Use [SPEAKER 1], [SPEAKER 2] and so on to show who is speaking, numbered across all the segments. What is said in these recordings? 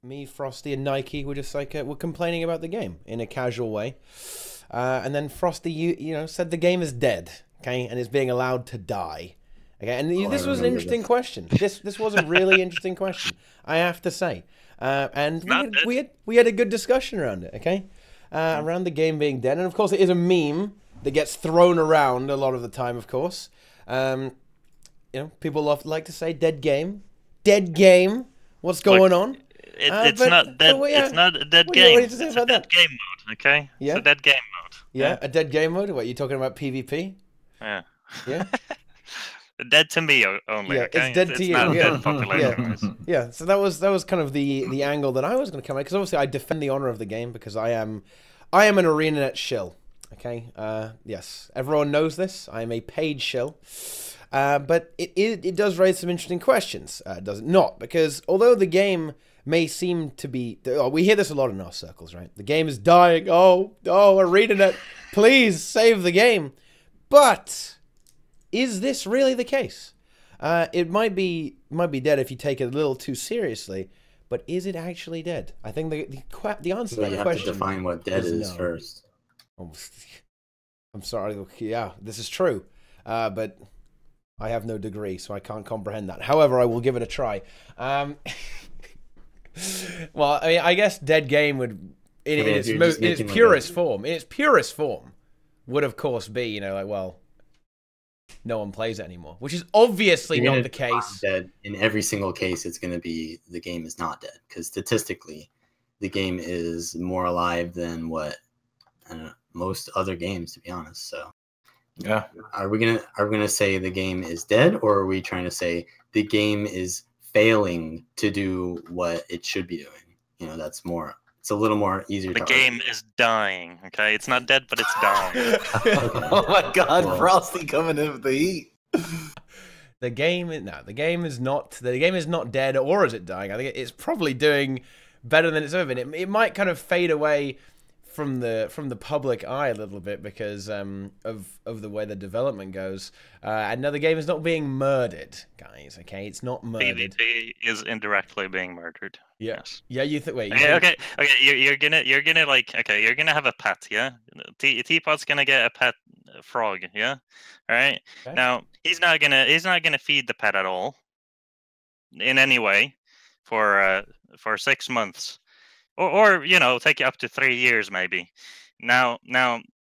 [SPEAKER 1] me, Frosty, and Nike were just like were complaining about the game in a casual way, and then Frosty, you know, said the game is dead, okay, and it's being allowed to die, okay. And
[SPEAKER 2] Oh,
[SPEAKER 1] this was an interesting question. This was a really interesting question, I have to say, and we had a good discussion around it, okay, around the game being dead, and of course it is a meme that gets thrown around a lot of the time, of course. You know, people like to say dead game. Dead game. What's going on?
[SPEAKER 3] It's not dead. Yeah. It's not a dead game.
[SPEAKER 1] What do you say about that?
[SPEAKER 3] Game mode, okay?
[SPEAKER 1] Yeah.
[SPEAKER 3] It's a dead game mode.
[SPEAKER 1] Yeah, a dead game mode. What, you talking about PvP?
[SPEAKER 3] Yeah.
[SPEAKER 1] Yeah.
[SPEAKER 3] Dead to me only.
[SPEAKER 1] Yeah,
[SPEAKER 3] okay?
[SPEAKER 1] it's dead to you.
[SPEAKER 3] Not
[SPEAKER 1] yeah.
[SPEAKER 3] dead population.
[SPEAKER 1] Yeah. So that was kind of the angle that I was going to come at, because obviously I defend the honor of the game because I am an ArenaNet shill. Okay. Yes. Everyone knows this. I am a paid shill. But it does raise some interesting questions, does it not? Because although the game may seem to be... we hear this a lot in our circles, right? The game is dying. Oh, ArenaNet, please save the game. But is this really the case? It might be dead if you take it a little too seriously, but is it actually dead? I think the answer to that question... You have
[SPEAKER 2] to define what dead is first.
[SPEAKER 1] Oh, I'm sorry. Yeah, this is true. But... I have no degree, so I can't comprehend that. However, I will give it a try. Well, I mean, I guess dead game would, in its purest form, would of course be, you know, like, well, no one plays it anymore, which is obviously not the case.
[SPEAKER 2] Dead in every single case, it's going to be the game is not dead, because statistically, the game is more alive than what most other games, to be honest. So.
[SPEAKER 4] Yeah.
[SPEAKER 2] Are we gonna say the game is dead, or are we trying to say the game is failing to do what it should be doing? You know, that's more. It's a little more easier.
[SPEAKER 3] The game is dying. Okay, it's not dead, but it's dying.
[SPEAKER 4] Oh my God, well, Frosty coming in with the heat.
[SPEAKER 1] The game is not dead, or is it dying? I think it's probably doing better than it's ever been. It might kind of fade away from the public eye a little bit because of the way the development goes. And now the game is not being murdered, guys. Okay, it's not murdered.
[SPEAKER 3] PvP is indirectly being murdered.
[SPEAKER 1] Yeah.
[SPEAKER 3] Yes.
[SPEAKER 1] Yeah. You think? Wait.
[SPEAKER 3] Okay. You're gonna like. Okay. You're gonna have a pet. Yeah. Teapot's gonna get a pet frog. Yeah. All right. Okay. Now he's not gonna feed the pet at all, in any way, for 6 months. Or you know, take it up to 3 years maybe. Now,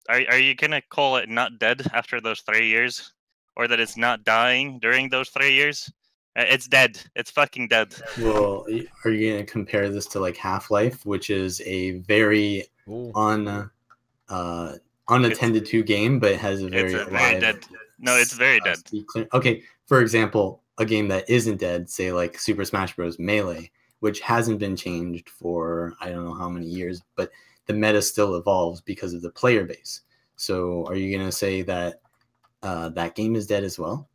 [SPEAKER 3] are you gonna call it not dead after those 3 years, or that it's not dying during those 3 years? It's dead. It's fucking dead.
[SPEAKER 2] Well, are you gonna compare this to like Half-Life, which is a very unattended to game, but has a very
[SPEAKER 3] dead. No, it's very dead.
[SPEAKER 2] Okay, for example, a game that isn't dead, say like Super Smash Bros. Melee, which hasn't been changed for I don't know how many years, but the meta still evolves because of the player base. So are you going to say that that game is dead as well?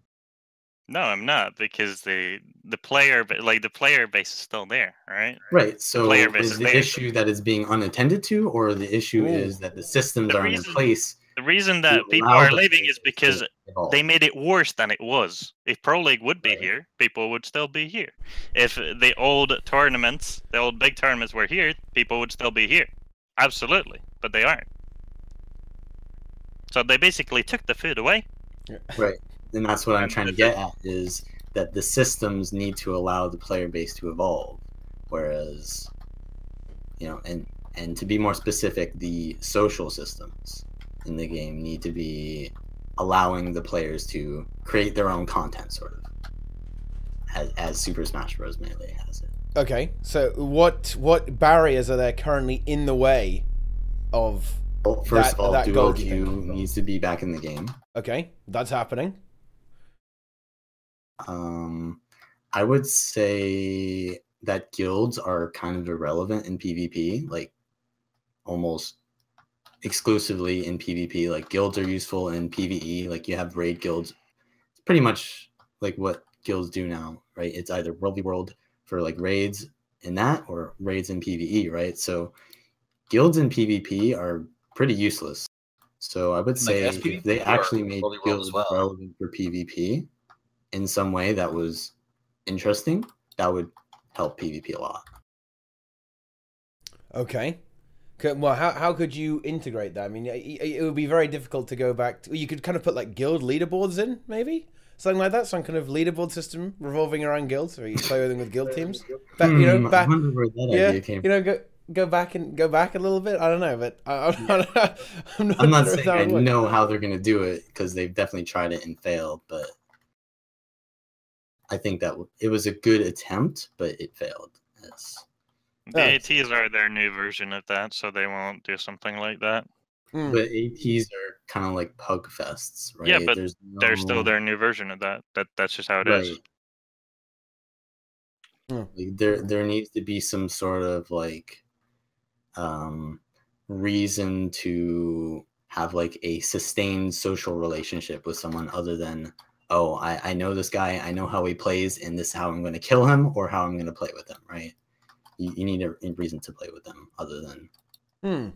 [SPEAKER 3] No, I'm not, because the player base is still there, right?
[SPEAKER 2] Right. So is the issue that it's being unattended to, or the issue is that the systems aren't in place?
[SPEAKER 3] The reason that people are leaving is because they made it worse than it was. If Pro League would be here, people would still be here. If the old tournaments, the old big tournaments were here, people would still be here. Absolutely. But they aren't. So they basically took the food away.
[SPEAKER 2] Right. And that's what I'm trying to get at, is that the systems need to allow the player base to evolve. Whereas, you know, and to be more specific, the social systems in the game need to be allowing the players to create their own content, sort of, as Super Smash Bros. Melee has it.
[SPEAKER 1] Okay, so what barriers are there currently in the way of?
[SPEAKER 2] Well, first of all, duo queue needs to be back in the game.
[SPEAKER 1] Okay, that's happening.
[SPEAKER 2] I would say that guilds are kind of irrelevant in PvP, like almost exclusively in PvP. Like guilds are useful in PvE, like you have raid guilds. It's pretty much like what guilds do now, right? It's either World v World for like raids in that, or raids in PvE, right? So guilds in PvP are pretty useless. So I would say if they actually made guilds relevant for PvP in some way that was interesting, that would help PvP a lot.
[SPEAKER 1] Okay. Well, how could you integrate that? I mean, it would be very difficult to go back to. You could kind of put like guild leaderboards in, maybe something like that. Some kind of leaderboard system revolving around guilds, or you play with them with guild teams. But
[SPEAKER 2] I wonder where that idea came from.
[SPEAKER 1] Go back a little bit. I don't know, but
[SPEAKER 2] I'm not saying I know how they're gonna do it because they've definitely tried it and failed, but I think that it was a good attempt, but it failed. Yes.
[SPEAKER 3] The ATs are their new version of that, so they won't do something like that.
[SPEAKER 2] But ATs are kind of like pug fests, right?
[SPEAKER 3] Yeah, but they're still their new version of that. That's just how it is.
[SPEAKER 2] Like there needs to be some sort of like reason to have like a sustained social relationship with someone other than, oh, I know this guy, I know how he plays, and this is how I'm going to kill him or how I'm going to play with him, right? You need a reason to play with them other than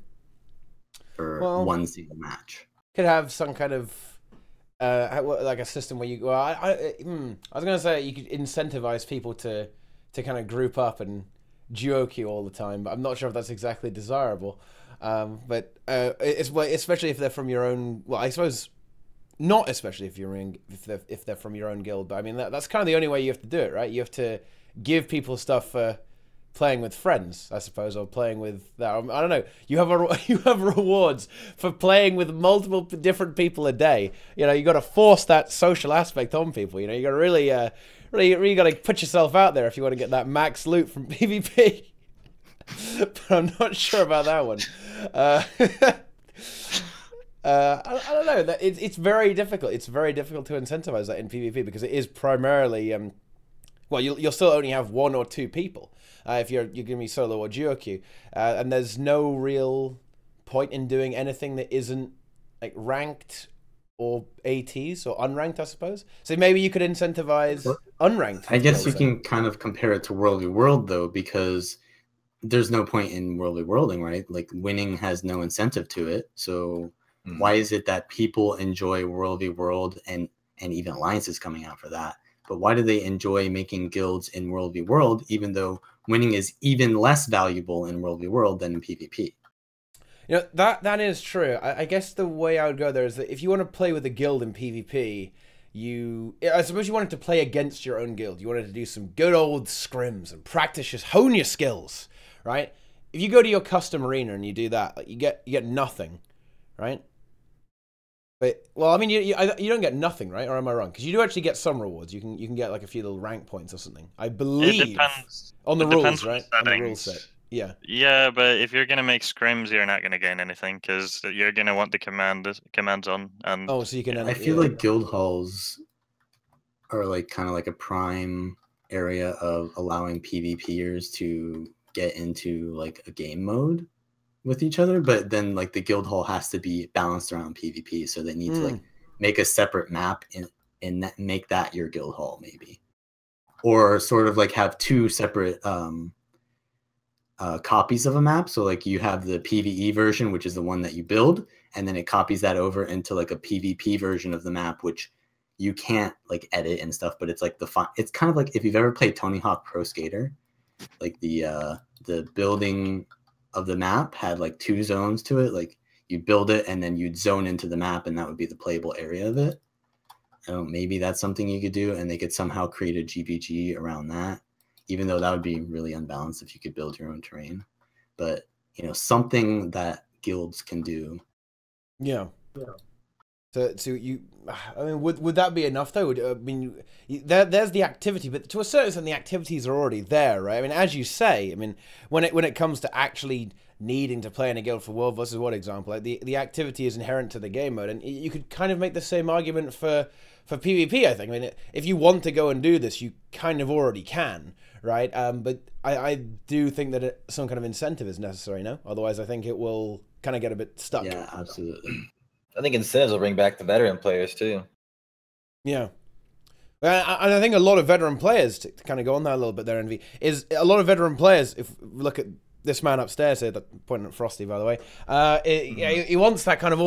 [SPEAKER 2] for one single match.
[SPEAKER 1] Could have some kind of like a system where you. Well, I was going to say you could incentivize people to kind of group up and duo queue all the time, but I'm not sure if that's exactly desirable. But especially if they're from your own. Well, I suppose not, especially if they're from your own guild. But I mean that's kind of the only way you have to do it, right? You have to give people stuff for playing with friends, I suppose, or playing with that. I don't know. You have rewards for playing with multiple different people a day. You know, you got to force that social aspect on people. You know, you got to really got to put yourself out there if you want to get that max loot from PvP. But I'm not sure about that one. I don't know. It's very difficult. It's very difficult to incentivize that in PvP because it is primarily well, you'll still only have one or two people if you're going to be solo or duo queue, and there's no real point in doing anything that isn't like ranked or ATs or unranked, I suppose. So maybe you could incentivize unranked.
[SPEAKER 2] I guess you can kind of compare it to World v World though, because there's no point in World v Worlding, right? Like winning has no incentive to it. So why is it that people enjoy World v World and even alliances coming out for that? But why do they enjoy making guilds in World v World, even though winning is even less valuable in World v World than in PvP?
[SPEAKER 1] You know, that is true. I guess the way I would go there is that if you want to play with a guild in PvP, I suppose you wanted to play against your own guild. You wanted to do some good old scrims and practice, just hone your skills, right? If you go to your custom arena and you do that, like you get nothing, right? But, well, I mean, you don't get nothing, right? Or am I wrong? Because you do actually get some rewards. You can get like a few little rank points or something. I believe.
[SPEAKER 3] It depends
[SPEAKER 1] on the rules, right? On the rule set. Yeah.
[SPEAKER 3] Yeah, but if you're gonna make scrims, you're not gonna gain anything because you're gonna want the commands on. And
[SPEAKER 1] so you can.
[SPEAKER 2] I feel like guild halls are like kind of like a prime area of allowing PvPers to get into like a game mode with each other, but then like the guild hall has to be balanced around PvP, so they need to like make a separate map and make that your guild hall maybe, or sort of like have two separate copies of a map. So like you have the PvE version, which is the one that you build, and then it copies that over into like a PvP version of the map, which you can't like edit and stuff, but it's like it's kind of like if you've ever played Tony Hawk Pro Skater, like the building of the map had like two zones to it. Like you build it and then you'd zone into the map, and that would be the playable area of it. I don't know, maybe that's something you could do, and they could somehow create a GVG around that, even though that would be really unbalanced if you could build your own terrain. But, you know, something that guilds can do.
[SPEAKER 1] Yeah. So you, I mean, would that be enough though? I mean, there's the activity, but to a certain extent, the activities are already there, right? I mean, as you say, I mean, when it comes to actually needing to play in a guild for World versus World example, like the activity is inherent to the game mode, and you could kind of make the same argument for PvP. I think. I mean, if you want to go and do this, you kind of already can, right? But I do think that some kind of incentive is necessary, no? Otherwise, I think it will kind of get a bit stuck.
[SPEAKER 2] Yeah, absolutely.
[SPEAKER 4] I think incentives will bring back the veteran players too. Yeah.
[SPEAKER 1] And I think a lot of veteran players, to kind of go on that a little bit there, Envy, is a lot of veteran players, if we look at this man upstairs here, pointing at Frosty, by the way, he wants that kind of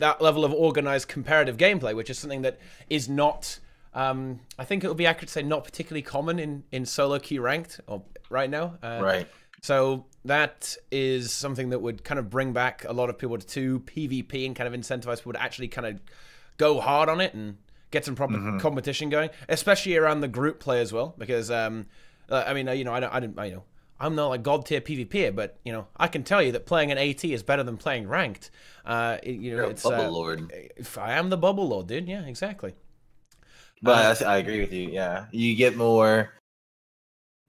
[SPEAKER 1] that level of organized comparative gameplay, which is something that is not, I think it would be accurate to say not particularly common in solo queue ranked right now.
[SPEAKER 4] Right.
[SPEAKER 1] So that is something that would kind of bring back a lot of people to PvP and kind of incentivize people to actually kind of go hard on it and get some proper competition going, especially around the group play as well. Because I mean, you know, I'm not like god tier PvPer, but you know, I can tell you that playing an AT is better than playing ranked. You know,
[SPEAKER 4] You're
[SPEAKER 1] it's
[SPEAKER 4] a bubble lord.
[SPEAKER 1] I am the bubble lord, dude. Yeah, exactly.
[SPEAKER 5] But I agree with you. Yeah, you get more.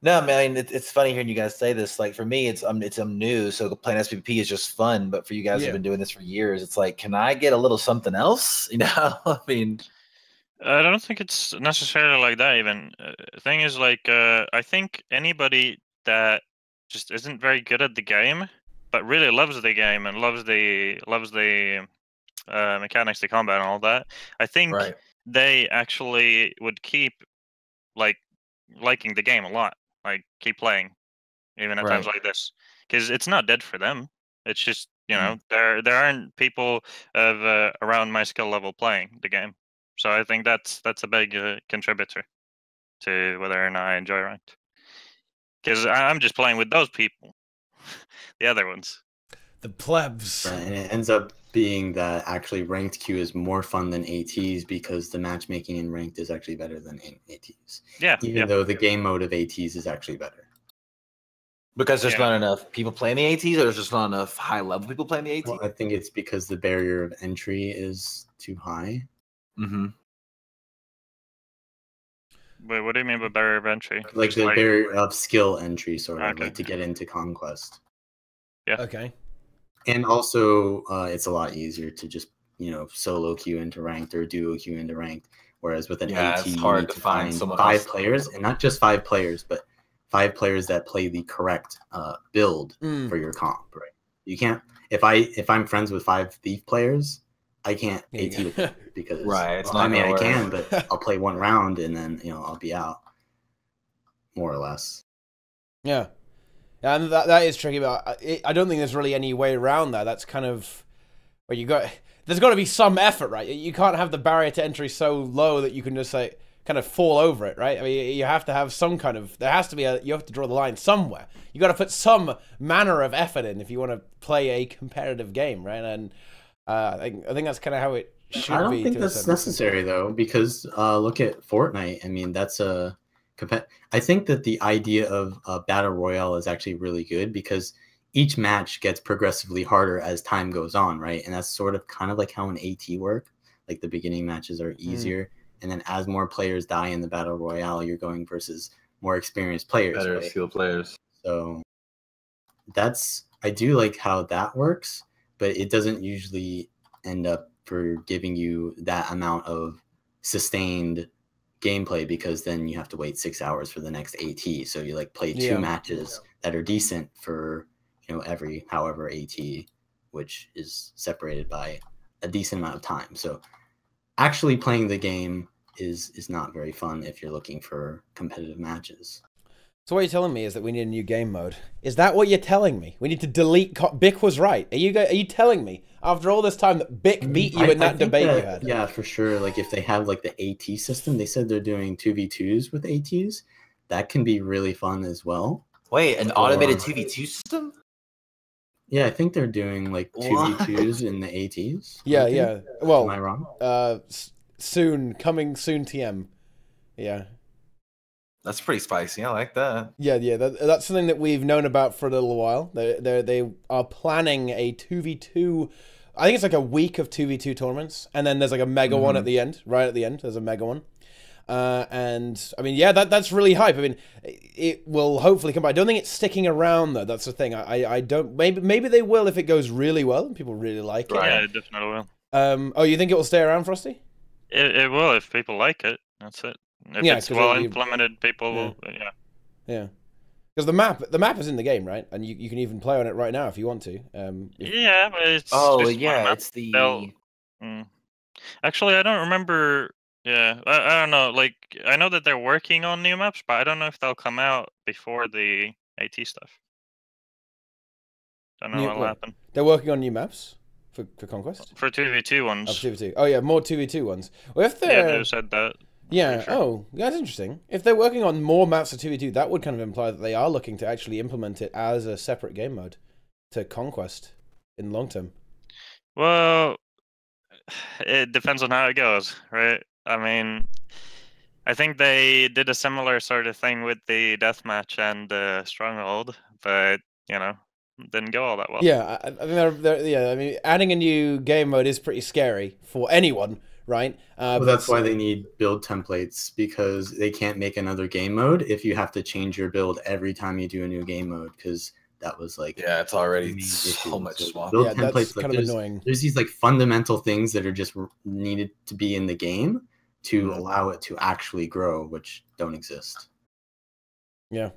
[SPEAKER 5] No, man, it's funny hearing you guys say this. Like for me, it's new, so playing SPP is just fun. But for you guys who've been doing this for years, it's like, can I get a little something else? You know, I mean,
[SPEAKER 3] I don't think it's necessarily like that. Even the thing is, like, I think anybody that just isn't very good at the game, but really loves the game and loves the mechanics, the combat, and all that, I think they actually would keep liking the game a lot. Like keep playing, even at times like this, because it's not dead for them. It's just, you know, there aren't people of around my skill level playing the game, so I think that's a big contributor to whether or not I enjoy ranked. Because I'm just playing with those people, the other ones,
[SPEAKER 1] the plebs,
[SPEAKER 2] right, and it ends up being that actually ranked queue is more fun than ATs because the matchmaking in ranked is actually better than in ATs.
[SPEAKER 3] Yeah.
[SPEAKER 2] Even though the game mode of ATs is actually better.
[SPEAKER 5] Because there's not enough people playing the ATs, or there's just not enough high level people playing the ATs?
[SPEAKER 2] Well, I think it's because the barrier of entry is too high.
[SPEAKER 3] Wait, what do you mean by barrier of entry?
[SPEAKER 2] Like
[SPEAKER 3] Just
[SPEAKER 2] the barrier of skill entry, sort of,
[SPEAKER 3] Okay.
[SPEAKER 2] like to get into Conquest.
[SPEAKER 3] Yeah.
[SPEAKER 1] Okay.
[SPEAKER 2] And also, it's a lot easier to just, you know, solo queue into ranked or duo queue into ranked. Whereas with an AT,
[SPEAKER 5] it's
[SPEAKER 2] you
[SPEAKER 5] hard
[SPEAKER 2] need
[SPEAKER 5] to
[SPEAKER 2] to
[SPEAKER 5] find
[SPEAKER 2] find
[SPEAKER 5] someone
[SPEAKER 2] 5
[SPEAKER 5] else.
[SPEAKER 2] players, and not just 5 players, but 5 players that play the correct build for your comp. Right? You can't. If I'm friends with 5 thief players, I can't AT with them because
[SPEAKER 5] it's
[SPEAKER 2] well,
[SPEAKER 5] not
[SPEAKER 2] I mean,
[SPEAKER 5] gonna
[SPEAKER 2] I
[SPEAKER 5] work.
[SPEAKER 2] can, but I'll play 1 round and then, you know, I'll be out, more or less.
[SPEAKER 1] Yeah. And that is tricky, but I don't think there's really any way around that. That's kind of where there's got to be some effort, right? You can't have the barrier to entry so low that you can just like kind of fall over it, right? I mean, you have to have some kind of, you have to draw the line somewhere. You got to put some manner of effort in if you want to play a competitive game, right? And I think that's kind of how it should be.
[SPEAKER 2] I don't think that's necessary though, because look at Fortnite. I mean, that's a I think that the idea of a battle royale is actually really good because each match gets progressively harder as time goes on, right? And that's sort of kind of like how an AT work. Like the beginning matches are easier, and then as more players die in the battle royale, you're going versus more experienced players,
[SPEAKER 5] Better skill players.
[SPEAKER 2] So I do like how that works, but it doesn't usually end up for giving you that amount of sustained gameplay because then you have to wait 6 hours for the next AT. So you like play 2 matches that are decent for, you know, every however AT, which is separated by a decent amount of time. So actually playing the game is not very fun if you're looking for competitive matches.
[SPEAKER 1] So what you're telling me is that we need a new game mode. Is that what you're telling me? We need to delete... Bick was right. Are you telling me, after all this time, that Bick beat you in that debate you had?
[SPEAKER 2] Yeah, for sure. Like, if they have, like, the AT system, they said they're doing 2v2s with ATs. That can be really fun as well.
[SPEAKER 5] Wait, an automated 2v2 system?
[SPEAKER 2] Yeah, I think they're doing, like, 2v2s in the ATs.
[SPEAKER 1] Yeah, yeah. Well,
[SPEAKER 2] am I wrong?
[SPEAKER 1] Coming soon TM. Yeah.
[SPEAKER 5] That's pretty spicy. I like that.
[SPEAKER 1] Yeah, yeah. That's something that we've known about for a little while. They are planning a 2v2. I think it's like a week of 2v2 tournaments, and then there's like a mega one at the end. Right at the end, there's a mega one. And I mean, yeah, that's really hype. I mean, it will hopefully come back. I don't think it's sticking around though. That's the thing. I don't. Maybe they will if it goes really well and people really like it.
[SPEAKER 3] Yeah, it definitely will.
[SPEAKER 1] Oh, you think it will stay around, Frosty?
[SPEAKER 3] It will if people like it. That's it. If it's well implemented, people will.
[SPEAKER 1] Yeah. Because the map is in the game, right? And you can even play on it right now if you want to.
[SPEAKER 3] Yeah, but it's
[SPEAKER 5] it's the.
[SPEAKER 3] Actually, I don't remember. Yeah, I don't know. Like, I know that they're working on new maps, but I don't know if they'll come out before the AT stuff. Don't know what'll happen.
[SPEAKER 1] They're working on new maps for Conquest?
[SPEAKER 3] For 2v2 ones.
[SPEAKER 1] Oh, 2v2. Oh, yeah, more 2v2 ones. Well, if
[SPEAKER 3] yeah, they said that.
[SPEAKER 1] Yeah.
[SPEAKER 3] Sure.
[SPEAKER 1] Oh, that's interesting. If they're working on more maps of 2v2, that would kind of imply that they are looking to actually implement it as a separate game mode to Conquest in the long term.
[SPEAKER 3] Well, it depends on how it goes, right? I mean, I think they did a similar sort of thing with the deathmatch and Stronghold, but didn't go all that well.
[SPEAKER 1] Yeah, I mean, I mean, adding a new game mode is pretty scary for anyone, right?
[SPEAKER 2] Well, that's why they need build templates, because they can't make another game mode if you have to change your build every time you do a new game mode, because that was like
[SPEAKER 5] it's already
[SPEAKER 2] main
[SPEAKER 5] so
[SPEAKER 2] issue.
[SPEAKER 5] much
[SPEAKER 2] So
[SPEAKER 5] swap.
[SPEAKER 2] build
[SPEAKER 1] Yeah, that's
[SPEAKER 2] templates, like
[SPEAKER 1] kind of annoying.
[SPEAKER 2] there's these like fundamental things that are just needed to be in the game to
[SPEAKER 5] Mhm.
[SPEAKER 2] allow it to actually grow, which don't exist.
[SPEAKER 1] Yeah.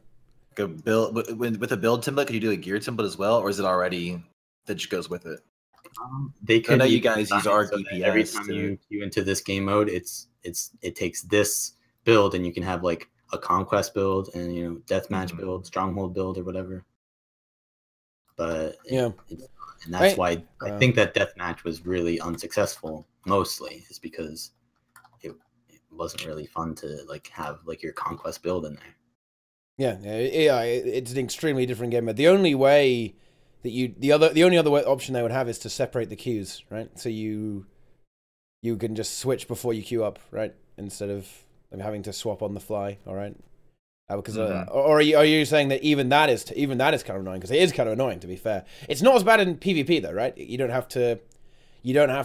[SPEAKER 5] A build with a build template, could you do a gear template as well, or is it already that just goes with it?
[SPEAKER 2] They could.
[SPEAKER 5] I know you
[SPEAKER 2] even
[SPEAKER 5] guys
[SPEAKER 2] design
[SPEAKER 5] use
[SPEAKER 2] it
[SPEAKER 5] our
[SPEAKER 2] so that
[SPEAKER 5] DPS
[SPEAKER 2] every time
[SPEAKER 5] to-
[SPEAKER 2] you queue into this game mode, it takes this build, and you can have like a conquest build and deathmatch build, stronghold build, or whatever. But
[SPEAKER 1] Yeah.
[SPEAKER 2] and that's
[SPEAKER 1] Right.
[SPEAKER 2] why I think that deathmatch was really unsuccessful. Mostly is because it wasn't really fun to like have like your conquest build in there.
[SPEAKER 1] Yeah, it's an extremely different game mode. The only way that the only other option they would have is to separate the queues, right? So you can just switch before you queue up, right? Instead of having to swap on the fly, all right? Because or are you saying that even that is kind of annoying? Because it is kind of annoying, to be fair. It's not as bad in PvP though, right? You don't have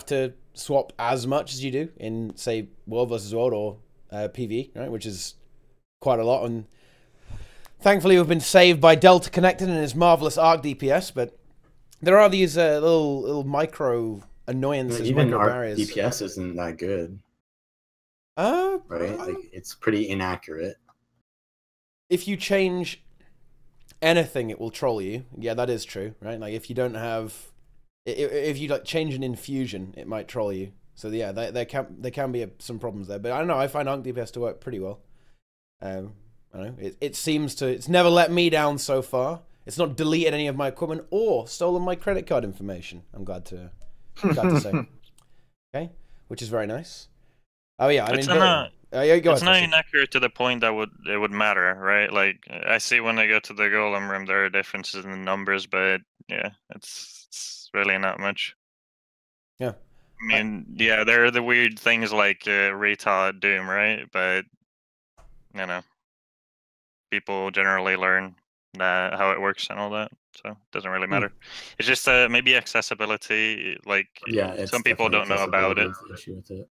[SPEAKER 1] to swap as much as you do in, say, World versus World or PvE, right? Which is quite a lot. And thankfully, we've been saved by Delta Connected and his marvelous arc DPS. But there are these little micro annoyances,
[SPEAKER 2] Even
[SPEAKER 1] micro
[SPEAKER 2] our
[SPEAKER 1] barriers.
[SPEAKER 2] DPS isn't that good,
[SPEAKER 1] Right?
[SPEAKER 2] like it's pretty inaccurate.
[SPEAKER 1] If you change anything, it will troll you. Yeah, that is true, right? Like if you don't have, if you like change an infusion, it might troll you. So yeah, there can be some problems there. But I don't know. I find Arc DPS to work pretty well. I don't know. It's never let me down so far. It's not deleted any of my equipment or stolen my credit card information. I'm glad to say. Okay, which is very nice. Oh yeah, I mean,
[SPEAKER 3] It's not inaccurate to the point that it would matter, right? Like I see when I go to the golem room, there are differences in the numbers, but yeah, it's really not much.
[SPEAKER 1] Yeah.
[SPEAKER 3] I mean, yeah, there are the weird things like retard doom, right? But people generally learn how it works and all that, so it doesn't really matter. It's just maybe accessibility. Like some people don't know about it.
[SPEAKER 2] Issue with it.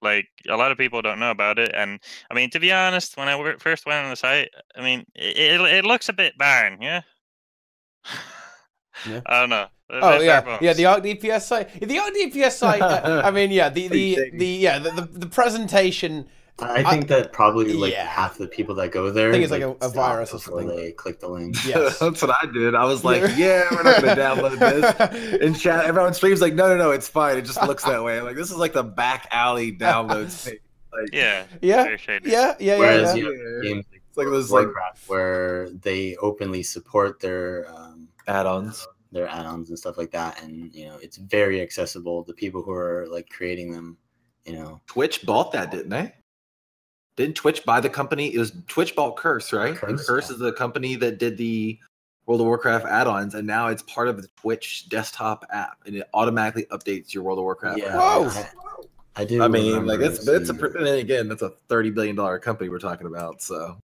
[SPEAKER 3] Like a lot of people don't know about it, and I mean, to be honest, when I first went on the site, I mean, it looks a bit barren, yeah.
[SPEAKER 1] Yeah.
[SPEAKER 3] I don't know.
[SPEAKER 1] Oh yeah, the Arc DPS site. The Arc DPS site. I mean, yeah, the presentation.
[SPEAKER 2] I think that probably half the people that go there.
[SPEAKER 1] I think it's like a virus or something.
[SPEAKER 2] They click the link.
[SPEAKER 1] Yes,
[SPEAKER 5] that's what I did. I was like, we're not gonna download this. In chat, everyone streams like, no, it's fine. It just looks that way. Like this is like the back alley download thing. Like,
[SPEAKER 1] yeah.
[SPEAKER 2] Whereas games like those Warcraft, where they openly support their
[SPEAKER 5] add-ons,
[SPEAKER 2] and stuff like that, and it's very accessible. The people who are like creating them,
[SPEAKER 5] Twitch bought that, didn't they? Didn't Twitch buy the company? It was Twitch bought Curse, right? Curse is the company that did the World of Warcraft add-ons, and now it's part of the Twitch desktop app, and it automatically updates your World of Warcraft.
[SPEAKER 2] Yeah,
[SPEAKER 1] whoa!
[SPEAKER 2] I do.
[SPEAKER 5] I mean, like that's and again, that's a $30 billion company we're talking about. So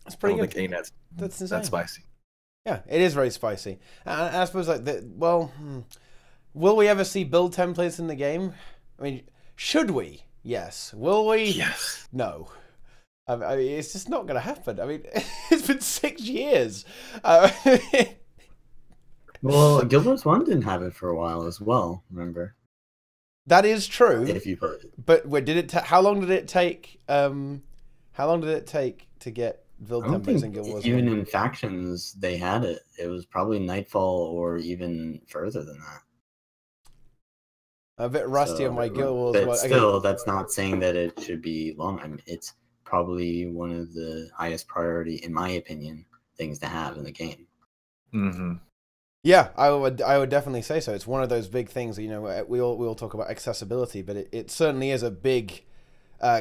[SPEAKER 1] that's pretty good.
[SPEAKER 5] That's insane. That's spicy.
[SPEAKER 1] Yeah, it is very spicy. I suppose like will we ever see build templates in the game? I mean, should we? Yes. Will we?
[SPEAKER 5] Yes.
[SPEAKER 1] No. I mean, it's just not going to happen. I mean, it's been 6 years.
[SPEAKER 2] Well, Guild Wars 1 didn't have it for a while as well, remember?
[SPEAKER 1] That is true.
[SPEAKER 2] If you put it.
[SPEAKER 1] But how long did it take to get build templates in Guild Wars 1?
[SPEAKER 2] Even in factions, they had it. It was probably Nightfall or even further than that.
[SPEAKER 1] A bit rusty on my Guild Wars.
[SPEAKER 2] But still, that's not saying that it should be long. I mean, it's probably one of the highest priority, in my opinion, things to have in the game.
[SPEAKER 5] Mm-hmm.
[SPEAKER 1] Yeah, I would definitely say so. It's one of those big things. You know, we all talk about accessibility, but it certainly is a big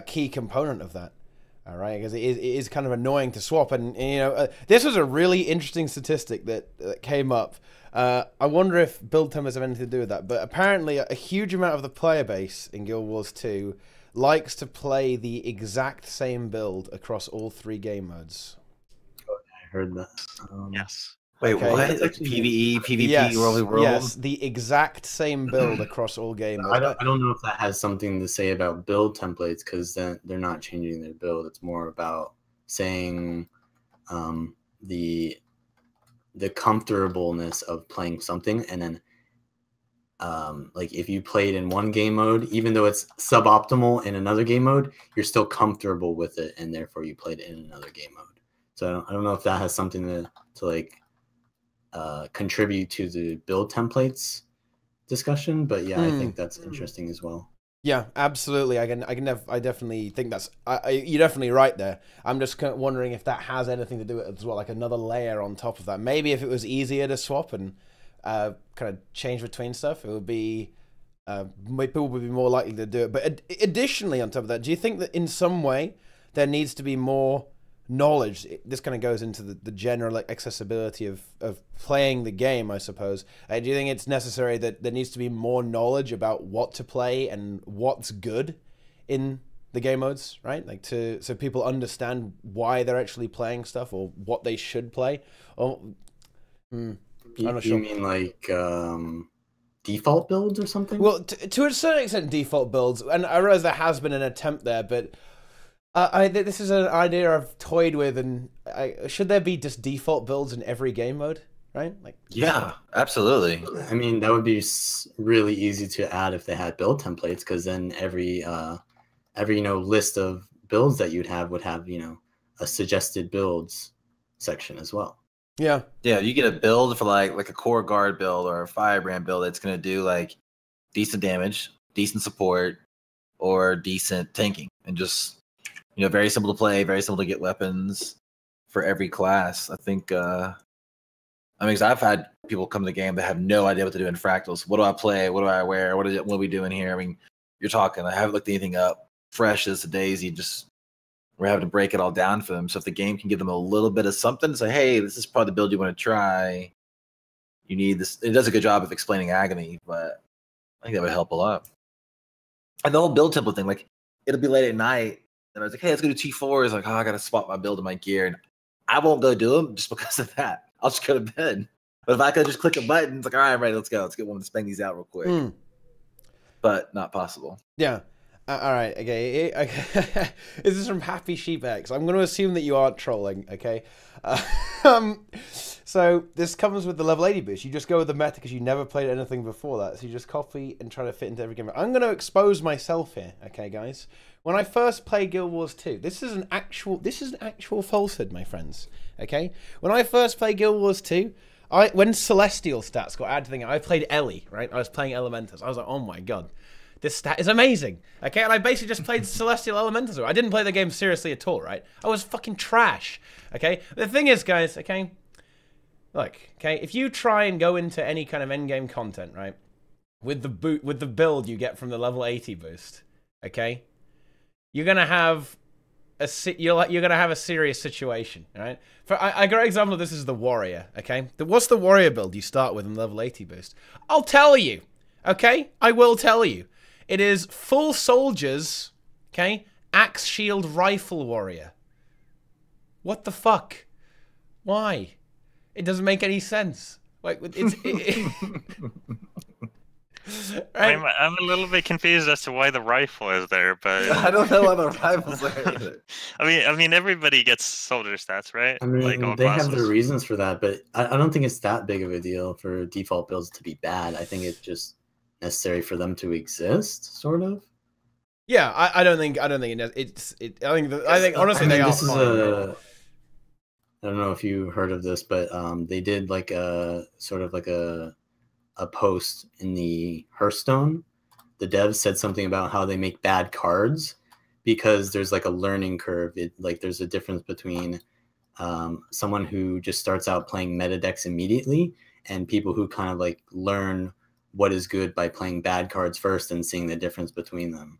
[SPEAKER 1] key component of that. All right, because it is kind of annoying to swap, and you know, this was a really interesting statistic that came up. I wonder if build templates have anything to do with that, but apparently a huge amount of the player base in Guild Wars 2 likes to play the exact same build across all 3 game modes.
[SPEAKER 2] I heard that.
[SPEAKER 3] Yes.
[SPEAKER 5] Wait,
[SPEAKER 1] Okay.
[SPEAKER 5] what? Like PvE, PvP,
[SPEAKER 1] Yes,
[SPEAKER 5] world?
[SPEAKER 1] yes, the exact same build across all game modes.
[SPEAKER 2] I don't know if that has something to say about build templates, because then they're not changing their build. It's more about saying the comfortableness of playing something, and then like if you played in one game mode, even though it's suboptimal in another game mode, you're still comfortable with it, and therefore you played it in another game mode. So I don't know if that has something to like contribute to the build templates discussion, but yeah, I think that's interesting as well. Yeah, absolutely. I definitely think that's you're definitely right there. I'm just kind of wondering if that has anything to do with it as well, like another layer on top of that. Maybe if it was easier to swap and kind of change between stuff, it would be people would be more likely to do it. But additionally, on top of that, do you think that in some way there needs to be more knowledge? This kind of goes into the general accessibility of playing the game, I suppose. Do you think it's necessary that there needs to be more knowledge about what to play and what's good in the game modes, right? Like so people understand why they're actually playing stuff or what they should play. Or I'm not sure. You mean like default builds or something?
[SPEAKER 1] Well, to a certain extent, default builds, and I realize there has been an attempt there, but this is an idea I've toyed with, and should there be just default builds in every game mode, right? Like,
[SPEAKER 5] yeah, absolutely.
[SPEAKER 2] I mean, that would be really easy to add if they had build templates, because then every list of builds that you'd have would have a suggested builds section as well.
[SPEAKER 1] Yeah,
[SPEAKER 5] you get a build for like a core guard build or a firebrand build that's gonna do like decent damage, decent support, or decent tanking, and just very simple to play, very simple to get weapons for every class. I think, because I've had people come to the game that have no idea what to do in fractals. What do I play? What do I wear? What are we doing here? I mean, you're talking, I haven't looked anything up. Fresh as a daisy, we're having to break it all down for them. So if the game can give them a little bit of something to say, hey, this is probably the build you want to try, you need this. It does a good job of explaining agony, but I think that would help a lot. And the whole build template thing, like, it'll be late at night, and I was like, hey, let's go to T4. It's like, oh, I got to swap my build and my gear. And I won't go do them just because of that. I'll just go to bed. But if I could just click a button, it's like, all right, I'm ready, let's go. Let's get one to bang these out real quick. But not possible.
[SPEAKER 1] Yeah. All right. Okay. This is from Happy Sheep X. I'm going to assume that you aren't trolling. Okay. So this comes with the level 80 boost. You just go with the meta because you never played anything before that. So you just copy and try to fit into every game. I'm going to expose myself here. Okay, guys. When I first played Guild Wars 2, this is an actual falsehood, my friends. Okay. When I first played Guild Wars 2, when Celestial stats got added to the thing, I played Ellie. Right. I was playing Elementals. I was like, oh my god. This stat is amazing, okay? And I basically just played Celestial Elementals. I didn't play the game seriously at all, right? I was fucking trash, okay? The thing is, guys, okay? Look, okay? If you try and go into any kind of endgame content, right, with the build you get from the level 80 boost, okay, you're gonna have a serious situation, right? I got an example of this is the warrior, okay? What's the warrior build you start with in level 80 boost? I'll tell you, okay? I will tell you. It is full soldiers, okay? Axe, shield, rifle warrior. What the fuck? Why? It doesn't make any sense. Like it's. Right?
[SPEAKER 3] I'm a little bit confused as to why the rifle is there, but
[SPEAKER 5] I don't know why the rifle's there either.
[SPEAKER 3] I mean, everybody gets soldier stats, right?
[SPEAKER 2] I mean,
[SPEAKER 3] like all
[SPEAKER 2] they
[SPEAKER 3] classes.
[SPEAKER 2] have their reasons for that, but I don't think it's that big of a deal for default builds to be bad. I think it's just necessary for them to exist, sort of.
[SPEAKER 1] Yeah, I don't think honestly they are fine.
[SPEAKER 2] I don't know if you heard of this, but they did like a sort of like a post in the Hearthstone. The devs said something about how they make bad cards because there's like a learning curve. There's a difference between someone who just starts out playing meta decks immediately and people who kind of like learn what is good by playing bad cards first and seeing the difference between them.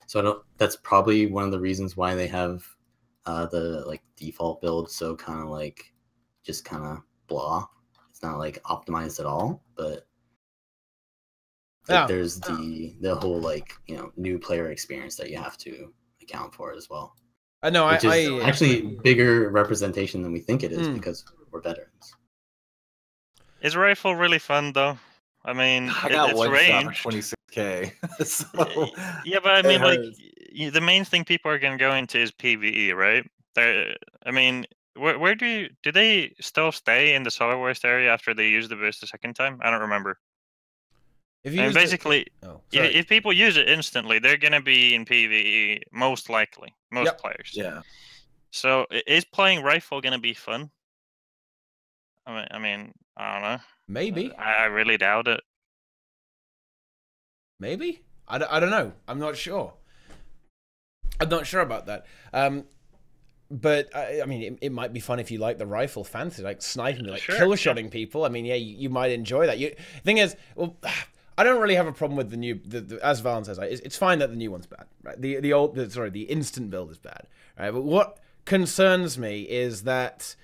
[SPEAKER 2] So that's probably one of the reasons why they have the like default build so kind of like just kind of blah. It's not like optimized at all, but there's the whole like, you know, new player experience that you have to account for as well.
[SPEAKER 1] I know,
[SPEAKER 2] which is actually bigger representation than we think it is because we're veterans.
[SPEAKER 3] Is rifle really fun though? I mean,
[SPEAKER 5] I got
[SPEAKER 3] it's
[SPEAKER 5] one
[SPEAKER 3] range.
[SPEAKER 5] shot for 26k. So
[SPEAKER 3] yeah, but I mean, like
[SPEAKER 5] hurts.
[SPEAKER 3] the main thing people are gonna go into is PVE, right? I mean, where do they still stay in the Solar Waste area after they use the boost the second time? I don't remember. And basically, if people use it instantly, they're gonna be in PVE most likely, most players.
[SPEAKER 5] Yeah.
[SPEAKER 3] So is playing rifle gonna be fun? I mean, I don't know.
[SPEAKER 1] Maybe.
[SPEAKER 3] I really doubt it.
[SPEAKER 1] Maybe? I don't know. I'm not sure. I'm not sure about that. But I mean, it might be fun if you like the rifle fantasy, like sniping, like kill-shotting people. I mean, yeah, you might enjoy that. Thing is, well, I don't really have a problem with the new. As Vallun says, it's fine that the new one's bad, right? The instant build is bad, right? But what concerns me is that,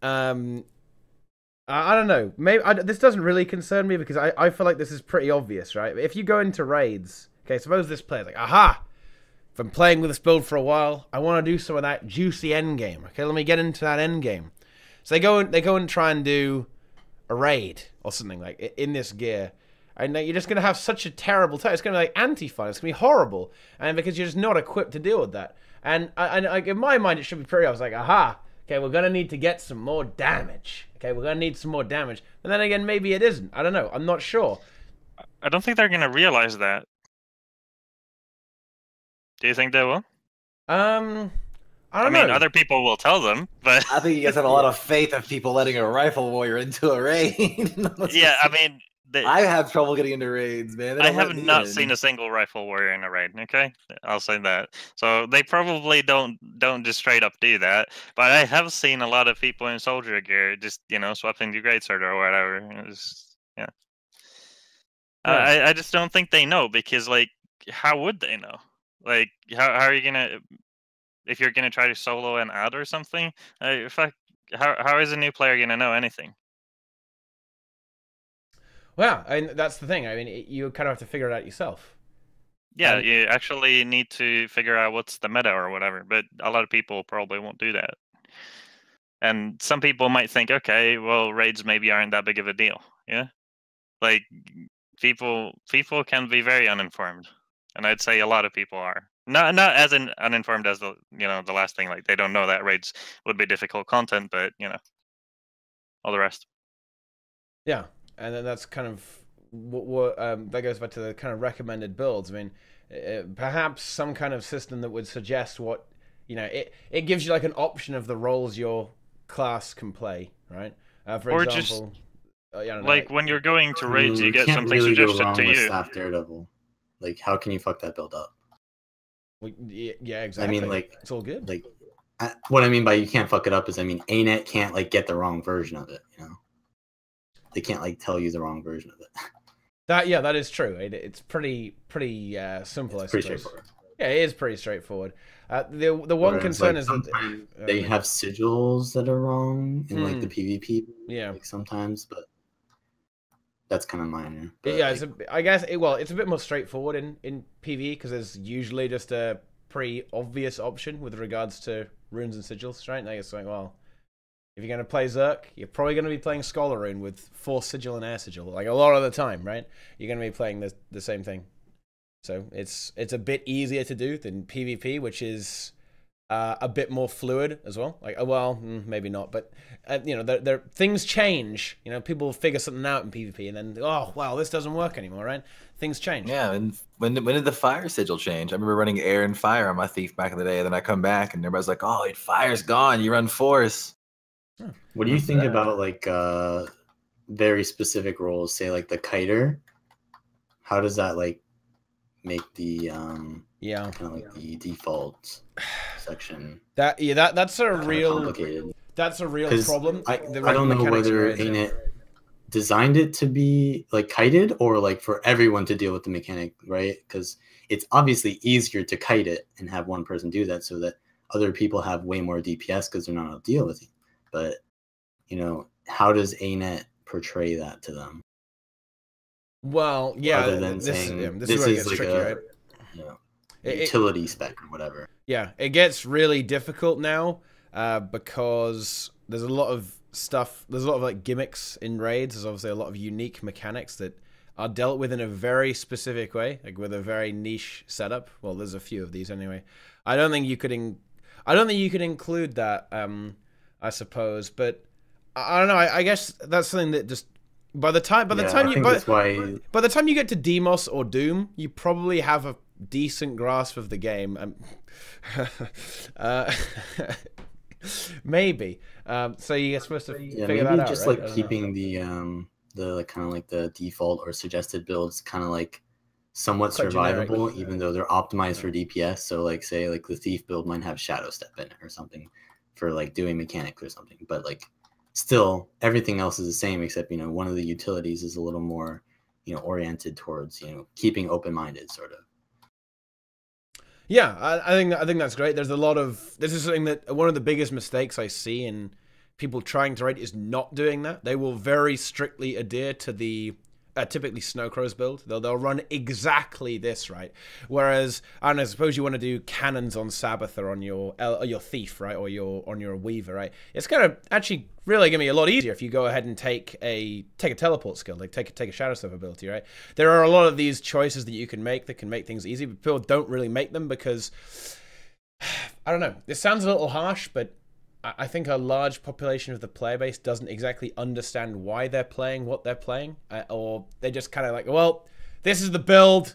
[SPEAKER 1] I don't know. Maybe this doesn't really concern me because I feel like this is pretty obvious, right? If you go into raids, okay, suppose this player's like, aha. If I'm playing with this build for a while, I want to do some of that juicy endgame. Okay, let me get into that endgame. So they go and try and do a raid or something like in this gear, and you're just gonna have such a terrible time. It's gonna be like anti-fun. It's gonna be horrible, and because you're just not equipped to deal with that. And in my mind, it should be pretty. I was like, aha. Okay, we're gonna need to get some more damage. Okay, we're gonna need some more damage. But then again, maybe it isn't. I don't know. I'm not sure.
[SPEAKER 3] I don't think they're gonna realize that. Do you think they will?
[SPEAKER 1] I don't know.
[SPEAKER 3] mean, other people will tell them, but
[SPEAKER 5] I think you guys have a lot of faith of people letting a rifle warrior into a raid.
[SPEAKER 3] Yeah, I mean,
[SPEAKER 5] I have trouble getting into raids, man.
[SPEAKER 3] I have not seen a single rifle warrior in a raid. Okay, I'll say that. So they probably don't just straight up do that. But I have seen a lot of people in soldier gear just swapping to great sword or whatever. Yeah. I just don't think they know because like how would they know? Like how are you gonna if you're gonna try to solo an ad or something? How is a new player gonna know anything?
[SPEAKER 1] Well, and that's the thing. I mean, you kind of have to figure it out yourself.
[SPEAKER 3] Yeah, you actually need to figure out what's the meta or whatever. But a lot of people probably won't do that. And some people might think, okay, well, raids maybe aren't that big of a deal. Yeah, like people can be very uninformed, and I'd say a lot of people are not as uninformed as the last thing. Like they don't know that raids would be difficult content, but all the rest.
[SPEAKER 1] Yeah. And then that's kind of what that goes back to the kind of recommended builds. I mean, perhaps some kind of system that would suggest what it gives you like an option of the roles your class can play, right? For
[SPEAKER 3] or
[SPEAKER 1] example,
[SPEAKER 3] just like when you're going to raids, you get something
[SPEAKER 2] really
[SPEAKER 3] suggested to you.
[SPEAKER 2] Staff Daredevil, like how can you fuck that build up?
[SPEAKER 1] Yeah, exactly.
[SPEAKER 2] I mean, like
[SPEAKER 1] it's all good.
[SPEAKER 2] Like what I mean by you can't fuck it up is I mean ArenaNet can't like get the wrong version of it, They can't like tell you the wrong version of it.
[SPEAKER 1] That is true. It's pretty simple.
[SPEAKER 2] It's pretty straightforward.
[SPEAKER 1] Yeah, it is pretty straightforward. The one concern is that
[SPEAKER 2] they have sigils that are wrong in like the PvP.
[SPEAKER 1] Yeah,
[SPEAKER 2] like sometimes, but that's kind of minor. But,
[SPEAKER 1] yeah, I guess it's a bit more straightforward in PvE because there's usually just a pretty obvious option with regards to runes and sigils, right? Now you're saying, well, if you're going to play Zerk, you're probably going to be playing Scholar Rune with Force Sigil and Air Sigil, like a lot of the time, right? You're going to be playing the same thing. So it's a bit easier to do than PvP, which is a bit more fluid as well. Like, maybe not, but things change. People figure something out in PvP, and then this doesn't work anymore, right? Things change.
[SPEAKER 5] Yeah, and when did the fire sigil change? I remember running air and fire on my thief back in the day, and then I come back and everybody's like, "Oh, fire's gone. You run force."
[SPEAKER 2] What do you think about like very specific roles? Say like the kiter. How does that like make the
[SPEAKER 1] Yeah.
[SPEAKER 2] kind of like the default section
[SPEAKER 1] That's a
[SPEAKER 2] kind of
[SPEAKER 1] real
[SPEAKER 2] complicated.
[SPEAKER 1] that's a real
[SPEAKER 2] 'Cause
[SPEAKER 1] problem.
[SPEAKER 2] I
[SPEAKER 1] The
[SPEAKER 2] don't know
[SPEAKER 1] mechanics in
[SPEAKER 2] whether
[SPEAKER 1] raids.
[SPEAKER 2] ArenaNet designed it to be like kited or like for everyone to deal with the mechanic, right? Because it's obviously easier to kite it and have one person do that so that other people have way more DPS because they're not able to deal with you. But you know, how does ArenaNet portray that to them?
[SPEAKER 1] Well, yeah,
[SPEAKER 2] Other than
[SPEAKER 1] this
[SPEAKER 2] saying
[SPEAKER 1] this is where it gets
[SPEAKER 2] like
[SPEAKER 1] tricky, right?
[SPEAKER 2] You know,
[SPEAKER 1] It-
[SPEAKER 2] utility spec or whatever.
[SPEAKER 1] Yeah, it gets really difficult now because there's a lot of stuff. There's a lot of like gimmicks in raids. There's obviously a lot of unique mechanics that are dealt with in a very specific way, like with a very niche setup. Well, there's a few of these anyway. I don't think you could include that. I suppose, but I don't know. I guess that's something that just by the time you get to Demos or Doom, you probably have a decent grasp of the game. Maybe. So you're supposed to figure that out,
[SPEAKER 2] just
[SPEAKER 1] right?
[SPEAKER 2] like keeping the like kind of like the default or suggested builds kind of like somewhat
[SPEAKER 1] Quite
[SPEAKER 2] survivable,
[SPEAKER 1] generic.
[SPEAKER 2] even though they're optimized for DPS. So like say like the thief build might have shadow step in it or something for like doing mechanics or something, but like still everything else is the same except one of the utilities is a little more oriented towards keeping open-minded sort of.
[SPEAKER 1] Yeah, I think that's great. There's a lot of this is something that one of the biggest mistakes I see in people trying to raid is not doing that. They will very strictly adhere to the typically Snowcrow's build. They'll run exactly this, right? Whereas I don't know, suppose you want to do cannons on Sabbath or on your thief, right, or on your weaver, right? It's gonna actually really gonna be a lot easier if you go ahead and take a teleport skill, like take a shadow stuff ability, right? There are a lot of these choices that you can make that can make things easy, but people don't really make them because I don't know. This sounds a little harsh, but I think a large population of the player base doesn't exactly understand why they're playing what they're playing, or they just kind of like, well, this is the build,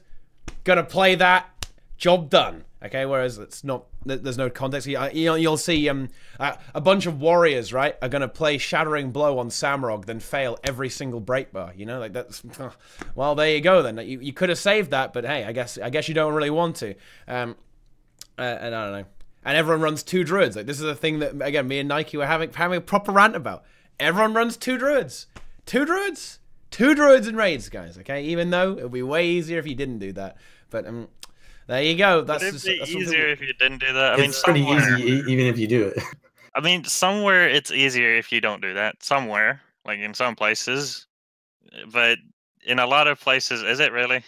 [SPEAKER 1] gonna play that, job done. Okay, whereas it's not. There's no context. You'll see a bunch of warriors, right, are gonna play Shattering Blow on Samrog, then fail every single break bar. Like that's. Well, there you go. Then you could have saved that, but hey, I guess you don't really want to. And I don't know. And everyone runs 2 druids. Like this is a thing that again me and Nike were having a proper rant about. Everyone runs 2 druids. 2 druids? 2 druids in raids, guys. Okay, even though it would be way easier if you didn't do that. But there you go. That's
[SPEAKER 3] easier if you didn't do that. I mean,
[SPEAKER 2] it's pretty easy even if you do it.
[SPEAKER 3] I mean, somewhere it's easier if you don't do that. Somewhere, like in some places, but in a lot of places, is it really?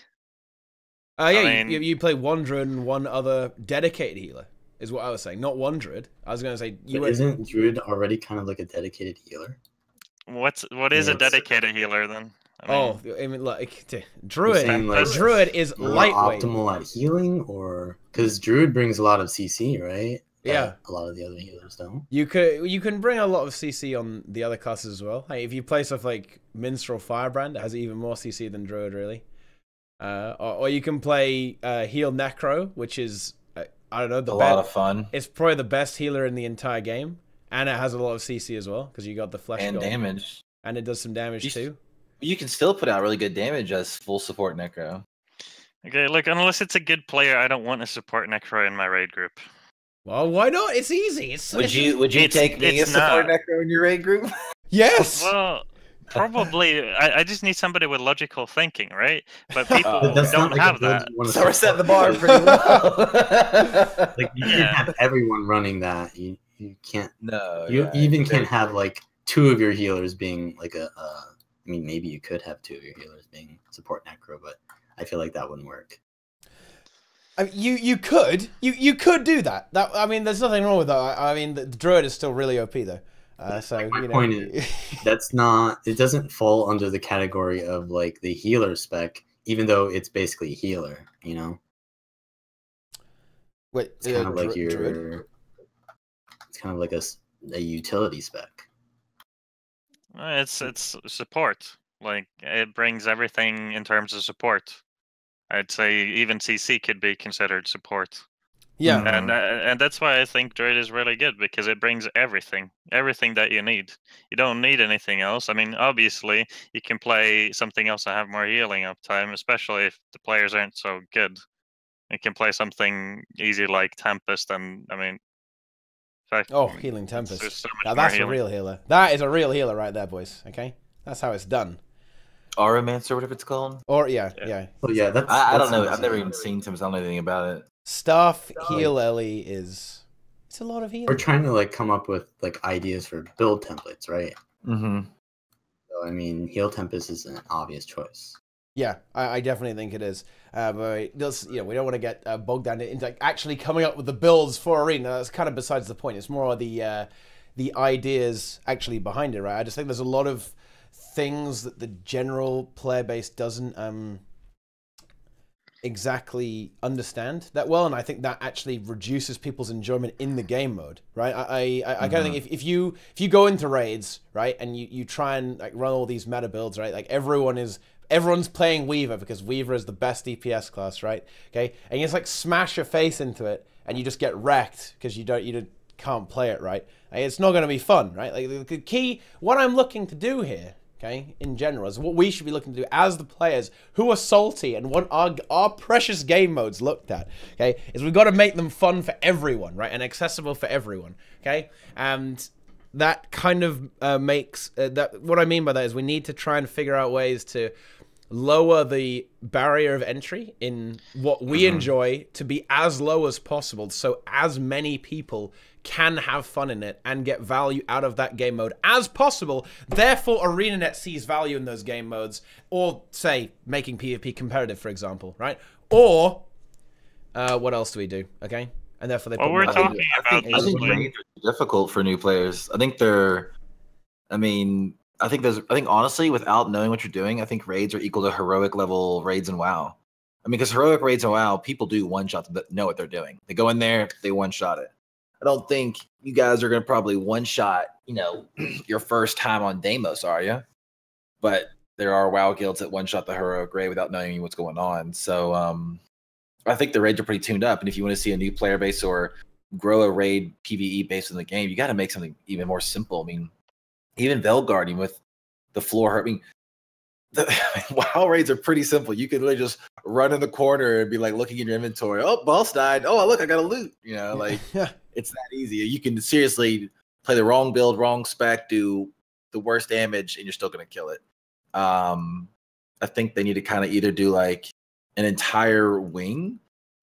[SPEAKER 1] Yeah, I mean, you play 1 druid and 1 other dedicated healer. Is what I was saying. Not 1 druid. I was going to say
[SPEAKER 2] isn't druid already kind of like a dedicated healer?
[SPEAKER 3] What is a dedicated healer then?
[SPEAKER 1] I mean, like druid.
[SPEAKER 2] Like,
[SPEAKER 1] druid is lightweight.
[SPEAKER 2] Optimal at healing, or because druid brings a lot of CC, right?
[SPEAKER 1] Yeah,
[SPEAKER 2] a lot of the other healers don't.
[SPEAKER 1] You can bring a lot of CC on the other classes as well. Hey, if you play stuff like Minstrel Firebrand, it has even more CC than druid, really. Or you can play heal Necro, which is I don't know,
[SPEAKER 5] a lot of fun.
[SPEAKER 1] It's probably the best healer in the entire game, and it has a lot of CC as well because you got the flesh
[SPEAKER 5] and
[SPEAKER 1] gold.
[SPEAKER 5] Damage,
[SPEAKER 1] and it does some damage too.
[SPEAKER 5] You can still put out really good damage as full support Necro.
[SPEAKER 3] Okay, look, unless it's a good player, I don't want to support Necro in my raid group.
[SPEAKER 1] Well, why not? It's easy.
[SPEAKER 5] Would you take being a support Necro in your raid group?
[SPEAKER 1] Yes.
[SPEAKER 3] Well, probably. I just need somebody with logical thinking, right? But people don't have that.
[SPEAKER 5] So we're setting the bar pretty low.
[SPEAKER 2] Like you can't have everyone running that. You can't.
[SPEAKER 5] No.
[SPEAKER 2] You even can't have like 2 of your healers being like I mean, maybe you could have 2 of your healers being support Necro, but I feel like that wouldn't work.
[SPEAKER 1] I mean, you could do that. I mean, there's nothing wrong with that. I mean, the druid is still really OP though. So
[SPEAKER 2] my point is, that's not. It doesn't fall under the category of like the healer spec, even though it's basically a healer.
[SPEAKER 1] Wait,
[SPEAKER 2] it's kind of like
[SPEAKER 1] druid?
[SPEAKER 2] It's kind of like a utility spec.
[SPEAKER 3] It's support. Like it brings everything in terms of support. I'd say even CC could be considered support.
[SPEAKER 1] Yeah.
[SPEAKER 3] And that's why I think Druid is really good, because it brings everything that you need. You don't need anything else. I mean, obviously, you can play something else that have more healing uptime, especially if the players aren't so good. You can play something easy like Tempest, and I mean, in fact,
[SPEAKER 1] Oh, Healing
[SPEAKER 3] there's
[SPEAKER 1] Tempest.
[SPEAKER 3] so much
[SPEAKER 1] Now
[SPEAKER 3] more
[SPEAKER 1] that's a
[SPEAKER 3] healing.
[SPEAKER 1] real healer. That is a real healer right there, boys. Okay, that's how it's done.
[SPEAKER 5] Auramancer, whatever it's called.
[SPEAKER 1] Or yeah.
[SPEAKER 2] Well, yeah, that's.
[SPEAKER 5] I don't know.
[SPEAKER 2] that's
[SPEAKER 5] I've never even seen Tim's. I don't know anything about it.
[SPEAKER 1] Staff heal Ellie is. It's a lot of healing.
[SPEAKER 2] We're trying to like come up with like ideas for build templates, right?
[SPEAKER 5] Mm-hmm.
[SPEAKER 2] So I mean, Heal Tempest is an obvious choice.
[SPEAKER 1] Yeah, I definitely think it is. But we don't want to get bogged down into like, actually coming up with the builds for Arena. That's kind of besides the point. It's more the ideas actually behind it, right? I just think there's a lot of things that the general player base doesn't exactly understand that well, and I think that actually reduces people's enjoyment in the game mode, right? I kind of think if you go into raids, right, and you try and like run all these meta builds, right, like everyone's playing Weaver because Weaver is the best DPS class, right? Okay, and you just like smash your face into it, and you just get wrecked because you can't play it right. Like, it's not going to be fun, right? Like the key, what I'm looking to do here, okay, in general, is what we should be looking to do as the players who are salty and want our precious game modes looked at, okay, is we've got to make them fun for everyone, right, and accessible for everyone, okay, and that kind of makes that. What I mean by that is we need to try and figure out ways to lower the barrier of entry in what we enjoy to be as low as possible, so as many people can have fun in it and get value out of that game mode as possible. Therefore, ArenaNet sees value in those game modes, or say making PvP competitive, for example, right? Or what else do we do? Okay, and therefore they.
[SPEAKER 3] Well, we're talking about.
[SPEAKER 5] I think raids are difficult for new players. I think they're. I mean, I think honestly, without knowing what you're doing, I think raids are equal to heroic level raids in WoW. I mean, because heroic raids in WoW, people do one shot that know what they're doing. They go in there, they one shot it. I don't think you guys are going to probably one shot, your first time on Deimos, are you? But there are WoW guilds that one shot the heroic raid without knowing what's going on. So I think the raids are pretty tuned up. And if you want to see a new player base or grow a raid PvE based on the game, you got to make something even more simple. I mean, even Veilguarding with the floor. I mean, WoW raids are pretty simple. You can really just run in the corner and be like looking in your inventory. Oh, boss died. Oh, look, I got a loot. Like it's that easy. You can seriously play the wrong build, wrong spec, do the worst damage, and you're still going to kill it. I think they need to kind of either do like an entire wing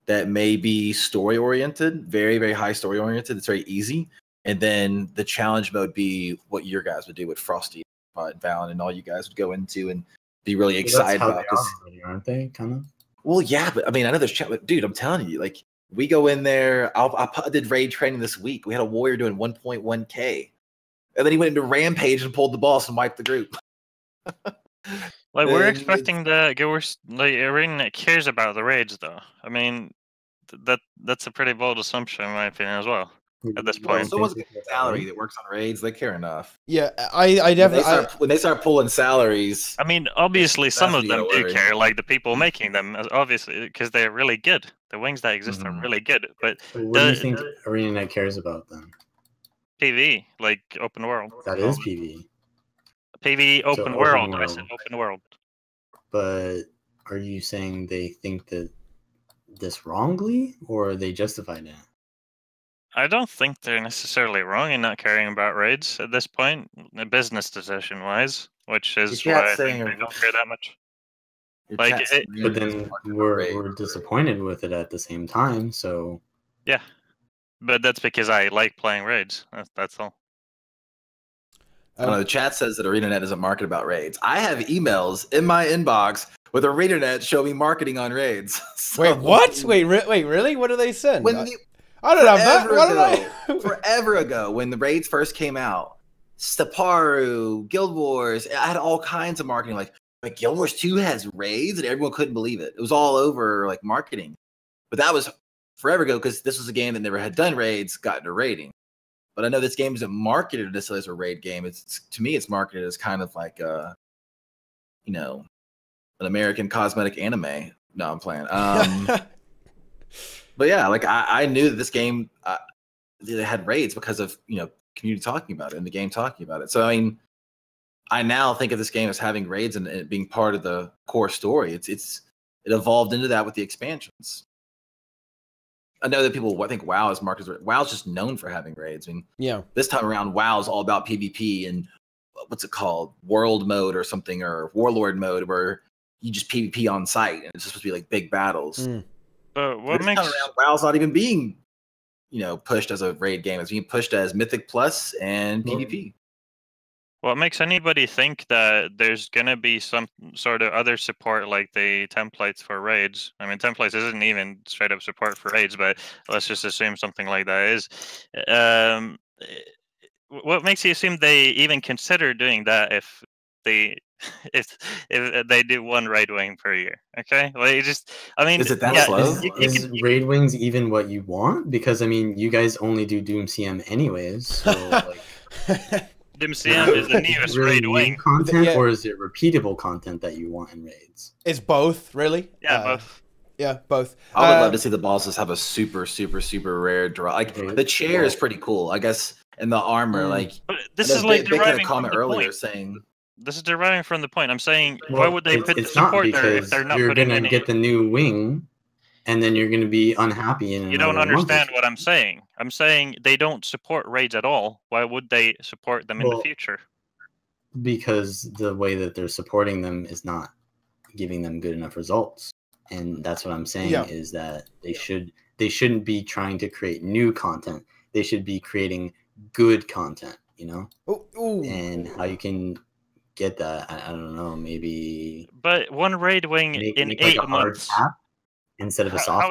[SPEAKER 5] that may be story oriented, very, very high story oriented. It's very easy. And then the challenge mode be what your guys would do with Frosty and Vallun, and all you guys would go into and be really excited about.
[SPEAKER 2] Aren't they kind of?
[SPEAKER 5] Well, yeah, but I mean, I know there's but dude, I'm telling you, like we go in there. I did raid training this week. We had a warrior doing 1.1k, and then he went into rampage and pulled the boss and wiped the group.
[SPEAKER 3] Like we're expecting the ArenaNet cares about the raids, though. I mean, that's a pretty bold assumption in my opinion as well. At this point,
[SPEAKER 5] someone's getting a salary that works on raids. They care enough.
[SPEAKER 1] Yeah, I definitely.
[SPEAKER 5] When they start pulling salaries,
[SPEAKER 3] I mean, obviously, some of them do care, like the people making them, obviously, because they're really good. The wings that exist are really good. But
[SPEAKER 2] what do you think ArenaNet cares about then?
[SPEAKER 3] PvE, like open world.
[SPEAKER 2] That is PvE.
[SPEAKER 3] PvE open world. I said open world.
[SPEAKER 2] But are you saying they think that this wrongly, or are they justified that?
[SPEAKER 3] I don't think they're necessarily wrong in not caring about raids at this point, business decision wise, which is why I think they don't care that much. Like,
[SPEAKER 2] but then we're disappointed with it at the same time. So
[SPEAKER 3] yeah, but that's because I like playing raids. That's all.
[SPEAKER 5] I don't know. The chat says that ArenaNet doesn't market about raids. I have emails in my inbox with ArenaNet showing me marketing on raids.
[SPEAKER 1] So, wait, what? Wait, really? What do they send? I don't have that.
[SPEAKER 5] Forever ago, when the raids first came out, Staparu, Guild Wars, I had all kinds of marketing. Like Guild Wars 2 has raids, and everyone couldn't believe it. It was all over like marketing. But that was forever ago because this was a game that never had done raids, got into raiding. But I know this game isn't marketed necessarily as a raid game. To me, it's marketed as kind of like an American cosmetic anime. No, I'm playing. But yeah, like I knew that this game it had raids because of community talking about it and the game talking about it. So I mean, I now think of this game as having raids and it being part of the core story. It evolved into that with the expansions. I know that people think WoW is marked as WoW's just known for having raids. I mean,
[SPEAKER 1] Yeah.
[SPEAKER 5] This time around, WoW's all about PvP and what's it called, World Mode or something, or Warlord Mode, where you just PvP on site and it's supposed to be like big battles.
[SPEAKER 3] But what
[SPEAKER 5] this
[SPEAKER 3] makes
[SPEAKER 5] time around, WoW's not even being pushed as a raid game. It's being pushed as Mythic Plus and PvP.
[SPEAKER 3] What makes anybody think that there's going to be some sort of other support like the templates for raids? I mean, templates isn't even straight up support for raids, but let's just assume something like that is. What makes you assume they even consider doing that if they do one raid wing per year? Okay, like I mean,
[SPEAKER 5] is it that slow?
[SPEAKER 2] Is raid wings even what you want? Because I mean, you guys only do Doom CM anyways. So like.
[SPEAKER 3] Doom CM is the newest
[SPEAKER 2] really
[SPEAKER 3] raid wing
[SPEAKER 2] content, or is it repeatable content that you want in raids?
[SPEAKER 1] It's both, really.
[SPEAKER 3] Yeah, both.
[SPEAKER 1] Yeah, both.
[SPEAKER 5] I would love to see the bosses have a super, super, super rare draw. Like the chair is pretty cool, I guess, and the armor. Like
[SPEAKER 3] but this is like
[SPEAKER 5] they had a
[SPEAKER 3] deriving
[SPEAKER 5] comment
[SPEAKER 3] from the
[SPEAKER 5] earlier
[SPEAKER 3] point.
[SPEAKER 5] saying
[SPEAKER 3] this is deriving from the point. I'm saying, why would they put the
[SPEAKER 2] it's not
[SPEAKER 3] support there if
[SPEAKER 2] because
[SPEAKER 3] they're not
[SPEAKER 2] you're
[SPEAKER 3] putting
[SPEAKER 2] gonna
[SPEAKER 3] any?
[SPEAKER 2] get the new wing, and then you're gonna be unhappy in
[SPEAKER 3] You don't
[SPEAKER 2] another month or
[SPEAKER 3] understand
[SPEAKER 2] two.
[SPEAKER 3] what I'm saying. I'm saying they don't support raids at all. Why would they support them in the future?
[SPEAKER 2] Because the way that they're supporting them is not giving them good enough results, and that's what I'm saying is that they shouldn't be trying to create new content. They should be creating good content, and how you can get that, I don't know, maybe.
[SPEAKER 3] But one raid wing in
[SPEAKER 2] make
[SPEAKER 3] 8
[SPEAKER 2] like a
[SPEAKER 3] months
[SPEAKER 2] hard cap instead of a soft.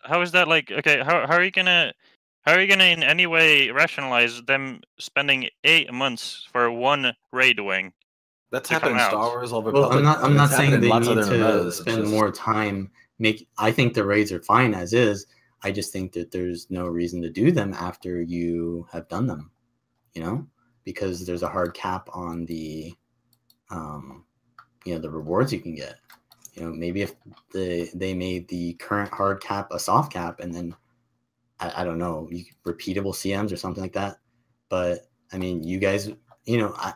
[SPEAKER 3] How is that like? Okay, how are you gonna in any way rationalize them spending 8 months for one raid wing?
[SPEAKER 5] That's happened in Star Wars Old
[SPEAKER 2] Well,
[SPEAKER 5] Republic.
[SPEAKER 2] I'm not saying they need to
[SPEAKER 5] MMOs.
[SPEAKER 2] spend more time. I think the raids are fine as is. I just think that there's no reason to do them after you have done them, because there's a hard cap on the, the rewards you can get. Maybe if they made the current hard cap a soft cap, and then I don't know, repeatable CMs or something like that. But I mean, you guys,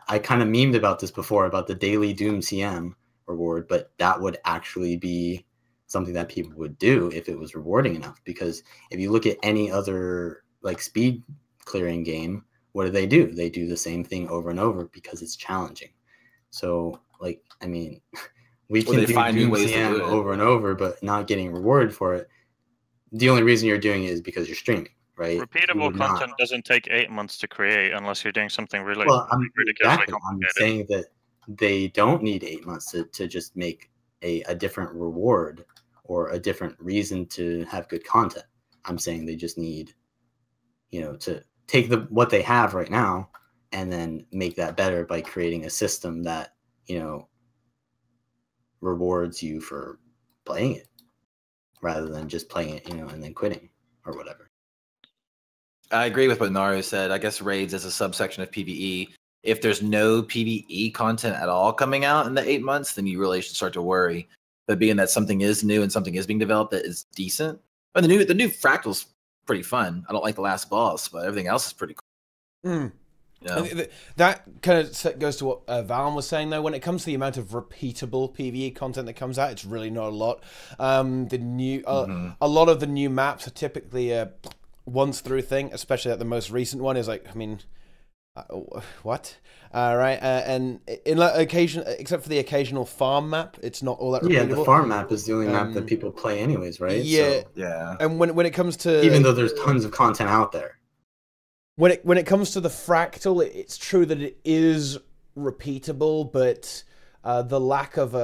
[SPEAKER 2] I kind of memed about this before about the daily Doom CM reward, but that would actually be something that people would do if it was rewarding enough. Because if you look at any other like speed clearing game, what do? They do the same thing over and over because it's challenging. So like, I mean, we can do Doom CM over and over, but not getting rewarded for it. The only reason you're doing it is because you're streaming, right?
[SPEAKER 3] Repeatable content doesn't take 8 months to create unless you're doing something really ridiculously complicated.
[SPEAKER 2] I'm saying that they don't need 8 months to just make a different reward or a different reason to have good content. I'm saying they just need, to take what they have right now and then make that better by creating a system that, rewards you for playing it, rather than just playing it, and then quitting or whatever.
[SPEAKER 5] I agree with what Naru said. I guess raids is a subsection of PvE. If there's no PvE content at all coming out in the 8 months, then you really should start to worry. But being that something is new and something is being developed that is decent, but the new Fractal's pretty fun. I don't like the last boss, but everything else is pretty cool.
[SPEAKER 1] That kind of goes to what Vallun was saying, though. When it comes to the amount of repeatable PvE content that comes out, it's really not a lot. A lot of the new maps are typically a once through thing, especially like the most recent one is like, I mean, what? Right, and in occasion, except for the occasional farm map, it's not all that repeatable.
[SPEAKER 2] Yeah, the farm map is the only map that people play anyways, right?
[SPEAKER 1] Yeah,
[SPEAKER 2] so, yeah.
[SPEAKER 1] And when it comes to,
[SPEAKER 2] even though there's tons of content out there,
[SPEAKER 1] when it comes to the Fractal, it's true that it is repeatable, but the lack of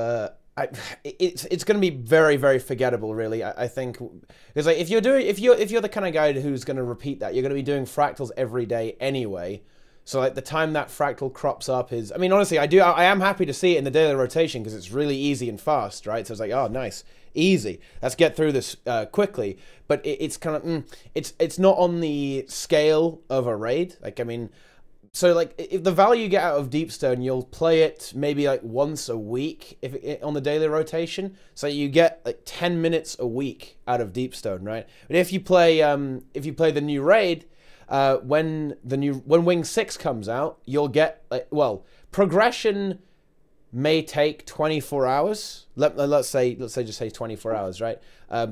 [SPEAKER 1] it's going to be very, very forgettable, really. I think because like if you're the kind of guy who's going to repeat that, you're going to be doing Fractals every day anyway. So like the time that Fractal crops up is, I mean, honestly, I am happy to see it in the daily rotation because it's really easy and fast, right? So it's like, oh, nice, easy. Let's get through this quickly. But it's kind of, it's not on the scale of a raid. Like, I mean, So like if the value you get out of Deepstone, you'll play it maybe like once a week on the daily rotation. So you get like 10 minutes a week out of Deepstone, right? But if you play the new raid, when Wing 6 comes out, you'll get like, well, progression may take 24 hours. Let's say just say 24 hours, right?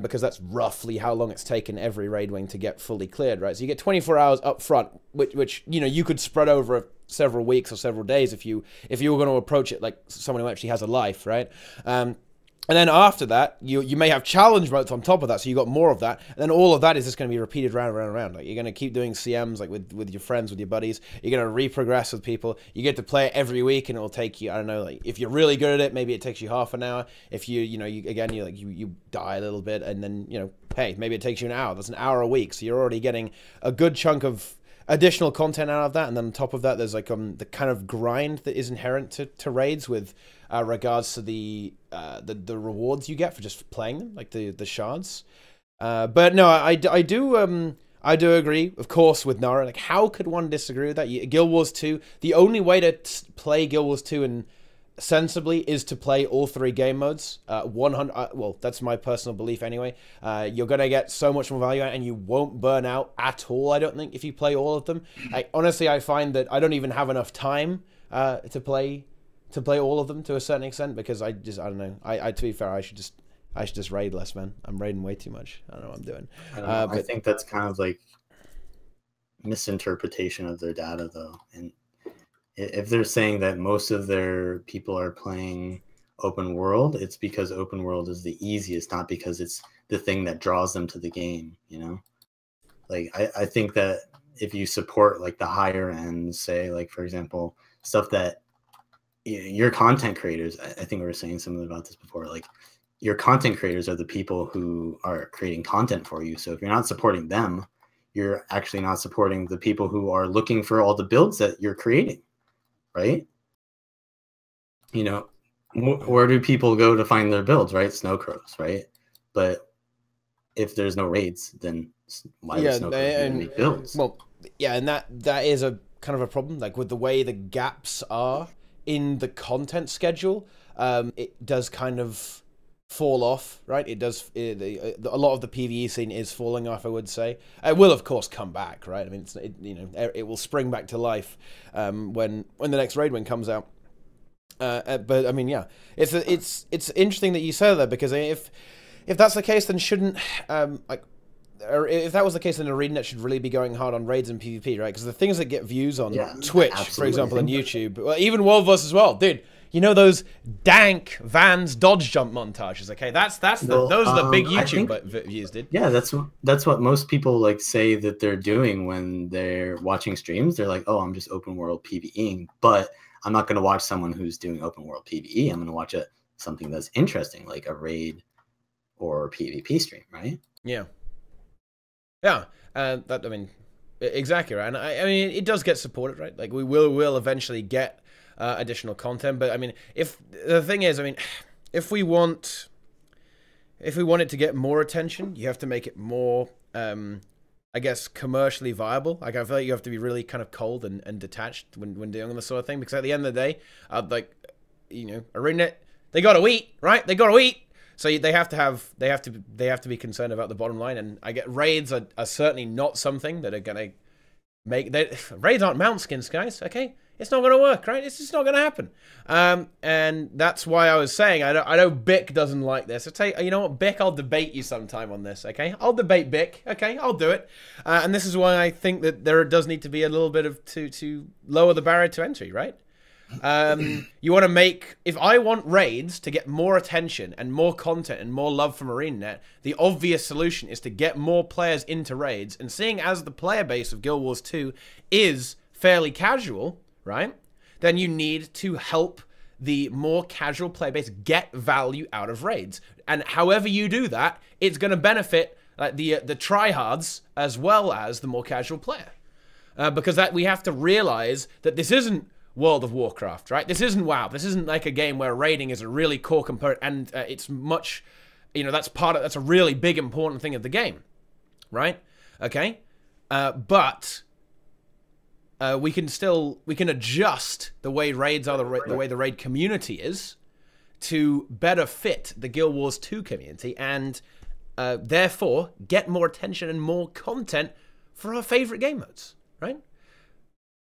[SPEAKER 1] Because that's roughly how long it's taken every raid wing to get fully cleared, right? So you get 24 hours up front, which you know you could spread over several weeks or several days if you were going to approach it like someone who actually has a life, right? And then after that, you may have challenge modes on top of that, so you got more of that. And then all of that is just going to be repeated round and round and round. Like you're going to keep doing CMs like with your friends, with your buddies. You're going to reprogress with people. You get to play it every week, and it will take you, I don't know, like if you're really good at it, maybe it takes you half an hour. If you die a little bit, and then hey, maybe it takes you an hour. That's an hour a week, so you're already getting a good chunk of additional content out of that. And then on top of that, there's like the kind of grind that is inherent to raids with regards to the rewards you get for just playing them, like the shards. But no, I do agree, of course, with Nara. Like, how could one disagree with that? Guild Wars 2, the only way to play Guild Wars 2 and sensibly is to play all 3 game modes. 100. Well, that's my personal belief anyway. You're gonna get so much more value out, and you won't burn out at all, I don't think, if you play all of them. Honestly, I find that I don't even have enough time to play all of them to a certain extent, because I don't know. To be fair, I should just raid less, man. I'm raiding way too much. I don't know what I'm doing.
[SPEAKER 2] I think that's kind of like misinterpretation of their data, though. And if they're saying that most of their people are playing open world, it's because open world is the easiest, not because it's the thing that draws them to the game, Like, I think that if you support, like, the higher end, say, like, for example, stuff that your content creators, I think we were saying something about this before, like, your content creators are the people who are creating content for you. So if you're not supporting them, you're actually not supporting the people who are looking for all the builds that you're creating. Right? Where do people go to find their builds, right? Snowcrows, right? But if there's no raids, then why would Snowcrows make builds?
[SPEAKER 1] Well, yeah, and that is a kind of a problem. Like with the way the gaps are in the content schedule, it does kind of fall off, right? It does. A lot of the PvE scene is falling off, I would say. It will, of course, come back, right? I mean, it will spring back to life when the next raid win comes out. But I mean, yeah, it's interesting that you say that, because if that's the case, then shouldn't if that was the case, then ArenaNet should really be going hard on raids and PvP, right? Because the things that get views on Twitch, for example, and YouTube, well, even World Vs as well, dude. You know those dank Vans dodge jump montages, okay? Those are the big YouTube views, dude.
[SPEAKER 2] Yeah, that's what most people like say that they're doing when they're watching streams. They're like, oh, I'm just open world PvEing, but I'm not going to watch someone who's doing open world PvE. I'm going to watch something that's interesting, like a raid or PvP stream, right?
[SPEAKER 1] Yeah. Yeah, I mean, exactly right. And I mean, it does get supported, right? Like we will eventually get additional content, but I mean, if the thing is, I mean, if we want it to get more attention, you have to make it more, I guess, commercially viable. Like I feel like you have to be really kind of cold and detached when doing this sort of thing, because at the end of the day, ArenaNet, they got to eat, right? They got to eat. So they have to be concerned about the bottom line, and I get raids are certainly not something that are gonna make raids aren't mount skins, guys. Okay, it's not gonna work, right? It's just not gonna happen. And that's why I was saying I know Bick doesn't like this. I'll tell you, you know what, Bick, I'll debate you sometime on this. Okay, I'll debate Bick. Okay, I'll do it. And this is why I think that there does need to be a little bit of to lower the barrier to entry, right? You want to make, if I want raids to get more attention and more content and more love from ArenaNet, the obvious solution is to get more players into raids. And seeing as the player base of Guild Wars 2 is fairly casual, right? Then you need to help the more casual player base get value out of raids. And however you do that, it's going to benefit the tryhards as well as the more casual player. Because we have to realize that this isn't World of Warcraft, right? This isn't WoW. This isn't like a game where raiding is a really core component, and it's much, that's a really big important thing of the game, right? Okay, but we can adjust the way raids are, the way the raid community is, to better fit the Guild Wars 2 community, and therefore get more attention and more content for our favorite game modes, right?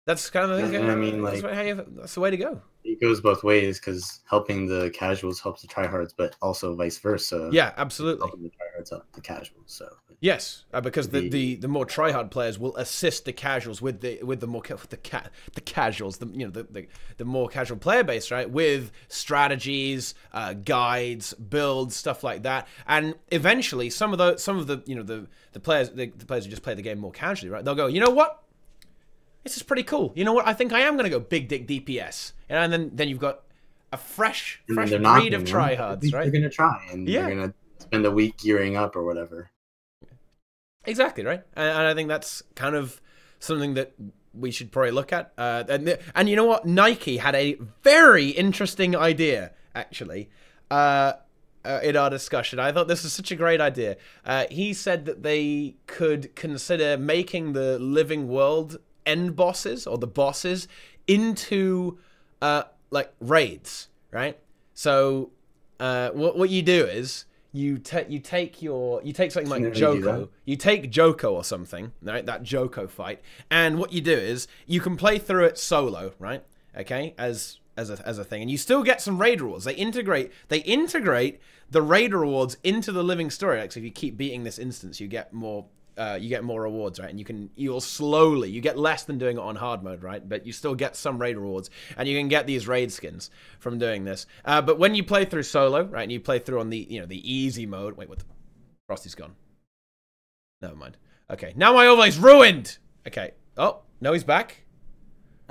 [SPEAKER 1] That's kind of the thing.
[SPEAKER 2] I mean, like,
[SPEAKER 1] that's the way to go.
[SPEAKER 2] It goes both ways, because helping the casuals helps the tryhards, but also vice versa.
[SPEAKER 1] Yeah, absolutely.
[SPEAKER 2] Helping the tryhards help the casuals. So
[SPEAKER 1] yes, because the more tryhard players will assist the casuals with the casuals, the more casual player base, right? With strategies, guides, builds, stuff like that, and eventually some of the players who just play the game more casually, right? They'll go, you know what? This is pretty cool. You know what? I think I am going to go big dick DPS. And then you've got a fresh breed of tryhards, right?
[SPEAKER 2] They're going to try, and they're going to spend a week gearing up or whatever.
[SPEAKER 1] Exactly, right? And I think that's kind of something that we should probably look at. And you know what? Nike had a very interesting idea, actually, in our discussion. I thought this was such a great idea. He said that they could consider making the living world end bosses, or the bosses, into like raids, right? So what you do is you take something like Joko, you take Joko or something, right? That Joko fight, and what you do is you can play through it solo, right? Okay, as a thing, and you still get some raid rewards. They integrate the raid rewards into the living story. Like, so if you keep beating this instance, you get more rewards, right? And you get less than doing it on hard mode, right? But you still get some raid rewards, and you can get these raid skins from doing this. But when you play through solo, right, and you play through on the the easy mode. Wait, what? Frosty's gone. Never mind. Okay, now my overlay's ruined. Okay. Oh no, he's back.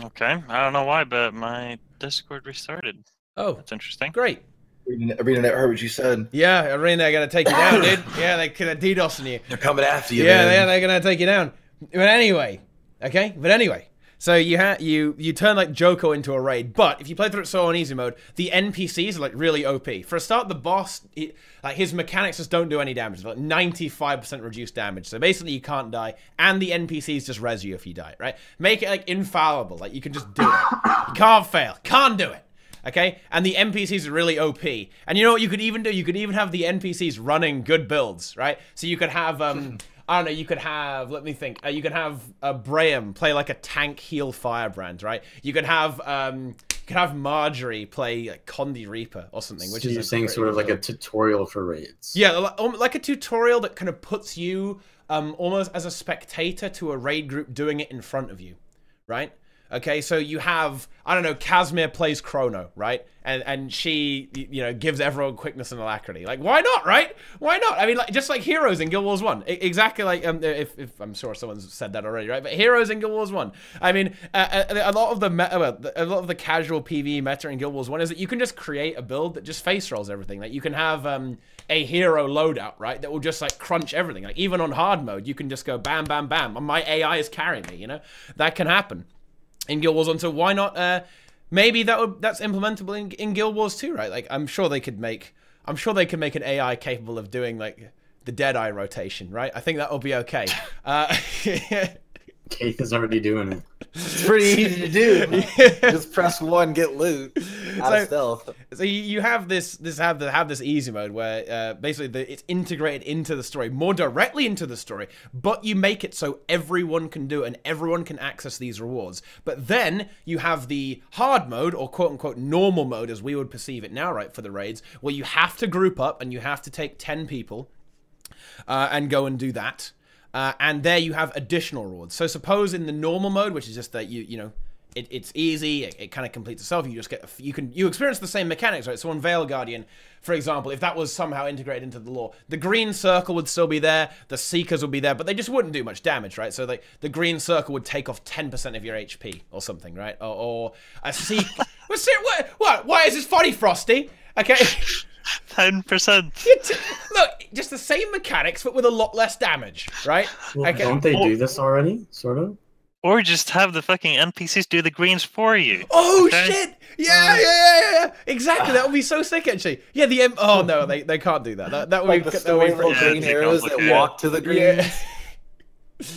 [SPEAKER 3] Okay, I don't know why, but my Discord restarted.
[SPEAKER 1] Oh,
[SPEAKER 3] that's interesting.
[SPEAKER 1] Great.
[SPEAKER 5] ArenaNet heard what you said.
[SPEAKER 1] Yeah, ArenaNet gonna take you down, dude. Yeah, they could have DDoSing you.
[SPEAKER 5] They're coming after you.
[SPEAKER 1] Yeah,
[SPEAKER 5] man.
[SPEAKER 1] they're gonna take you down. But anyway, okay. So you turn like Joko into a raid, but if you play through it solo on easy mode, the NPCs are like really OP. For a start, the boss, like his mechanics just don't do any damage. Like 95% reduced damage. So basically, you can't die, and the NPCs just res you if you die. Right? Make it like infallible. Like you can just do it. You can't fail. Can't do it. Okay, and the NPCs are really OP. And you know what you could even do? You could even have the NPCs running good builds, right? So you could have, I don't know, you could have, let me think, you could have Braham play like a tank heal firebrand, right? You could have Marjorie play like Condi Reaper or something, which
[SPEAKER 2] so
[SPEAKER 1] is
[SPEAKER 2] you're saying sort of like a tutorial for raids.
[SPEAKER 1] Yeah, like a tutorial that kind of puts you almost as a spectator to a raid group doing it in front of you, right? Okay, so you have, I don't know, Casimir plays Chrono, right? And she, gives everyone quickness and alacrity. Like, why not, right? Why not? I mean, like, just like Heroes in Guild Wars 1. Exactly like, if I'm sure someone's said that already, right? But Heroes in Guild Wars 1. I mean, a lot of the casual PvE meta in Guild Wars 1 is that you can just create a build that just face rolls everything. Like, you can have a hero loadout, right? That will just, like, crunch everything. Like, even on hard mode, you can just go bam, bam, bam. My AI is carrying me, That can happen in Guild Wars 1, so why not? Maybe that's implementable in Guild Wars 2, right? Like, I'm sure they could make an AI capable of doing like the Deadeye rotation, right? I think that will be okay.
[SPEAKER 2] Keith is already doing it.
[SPEAKER 5] It's pretty easy to do. Just press 1, get loot out of stealth.
[SPEAKER 1] So you have this easy mode where basically it's integrated into the story, more directly into the story, but you make it so everyone can do it and everyone can access these rewards. But then you have the hard mode, or quote unquote normal mode as we would perceive it now, right, for the raids, where you have to group up and you have to take 10 people and go and do that. And there you have additional rewards. So suppose in the normal mode, which is just that it's easy, it kind of completes itself. You just get you experience the same mechanics, right? So on Veil Guardian, for example, if that was somehow integrated into the lore, the green circle would still be there, the Seekers would be there, but they just wouldn't do much damage, right? So the green circle would take off 10% of your HP or something, right? Or a Seek. What? Why is this funny, Frosty? Okay.
[SPEAKER 3] 10%.
[SPEAKER 1] Look, just the same mechanics, but with a lot less damage, right?
[SPEAKER 2] Well,
[SPEAKER 1] okay.
[SPEAKER 2] Don't they do this already, sort of?
[SPEAKER 3] Or just have the fucking NPCs do the greens for you.
[SPEAKER 1] Oh, okay? Shit! Yeah. Exactly, that would be so sick, actually. Yeah,
[SPEAKER 5] Oh,
[SPEAKER 1] no, they can't do that. That would
[SPEAKER 5] like
[SPEAKER 1] be...
[SPEAKER 5] the story for green heroes that walk to the greens.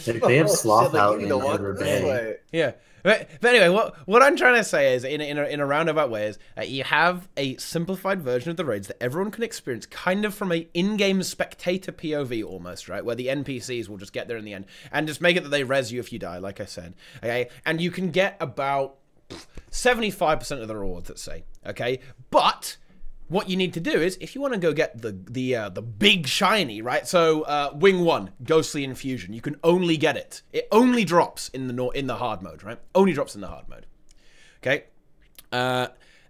[SPEAKER 2] They have Sloth out in Edward Bay.
[SPEAKER 1] Yeah. But anyway, what I'm trying to say is, in a roundabout way, is you have a simplified version of the raids that everyone can experience, kind of from a in-game spectator POV almost, right? Where the NPCs will just get there in the end and just make it that they res you if you die, like I said. Okay, and you can get about 75% of the rewards, let's say. Okay, but what you need to do is, if you want to go get the big shiny, right? So Wing 1, Ghostly Infusion, you can only get it. It only drops in the hard mode, right? Only drops in the hard mode. Okay,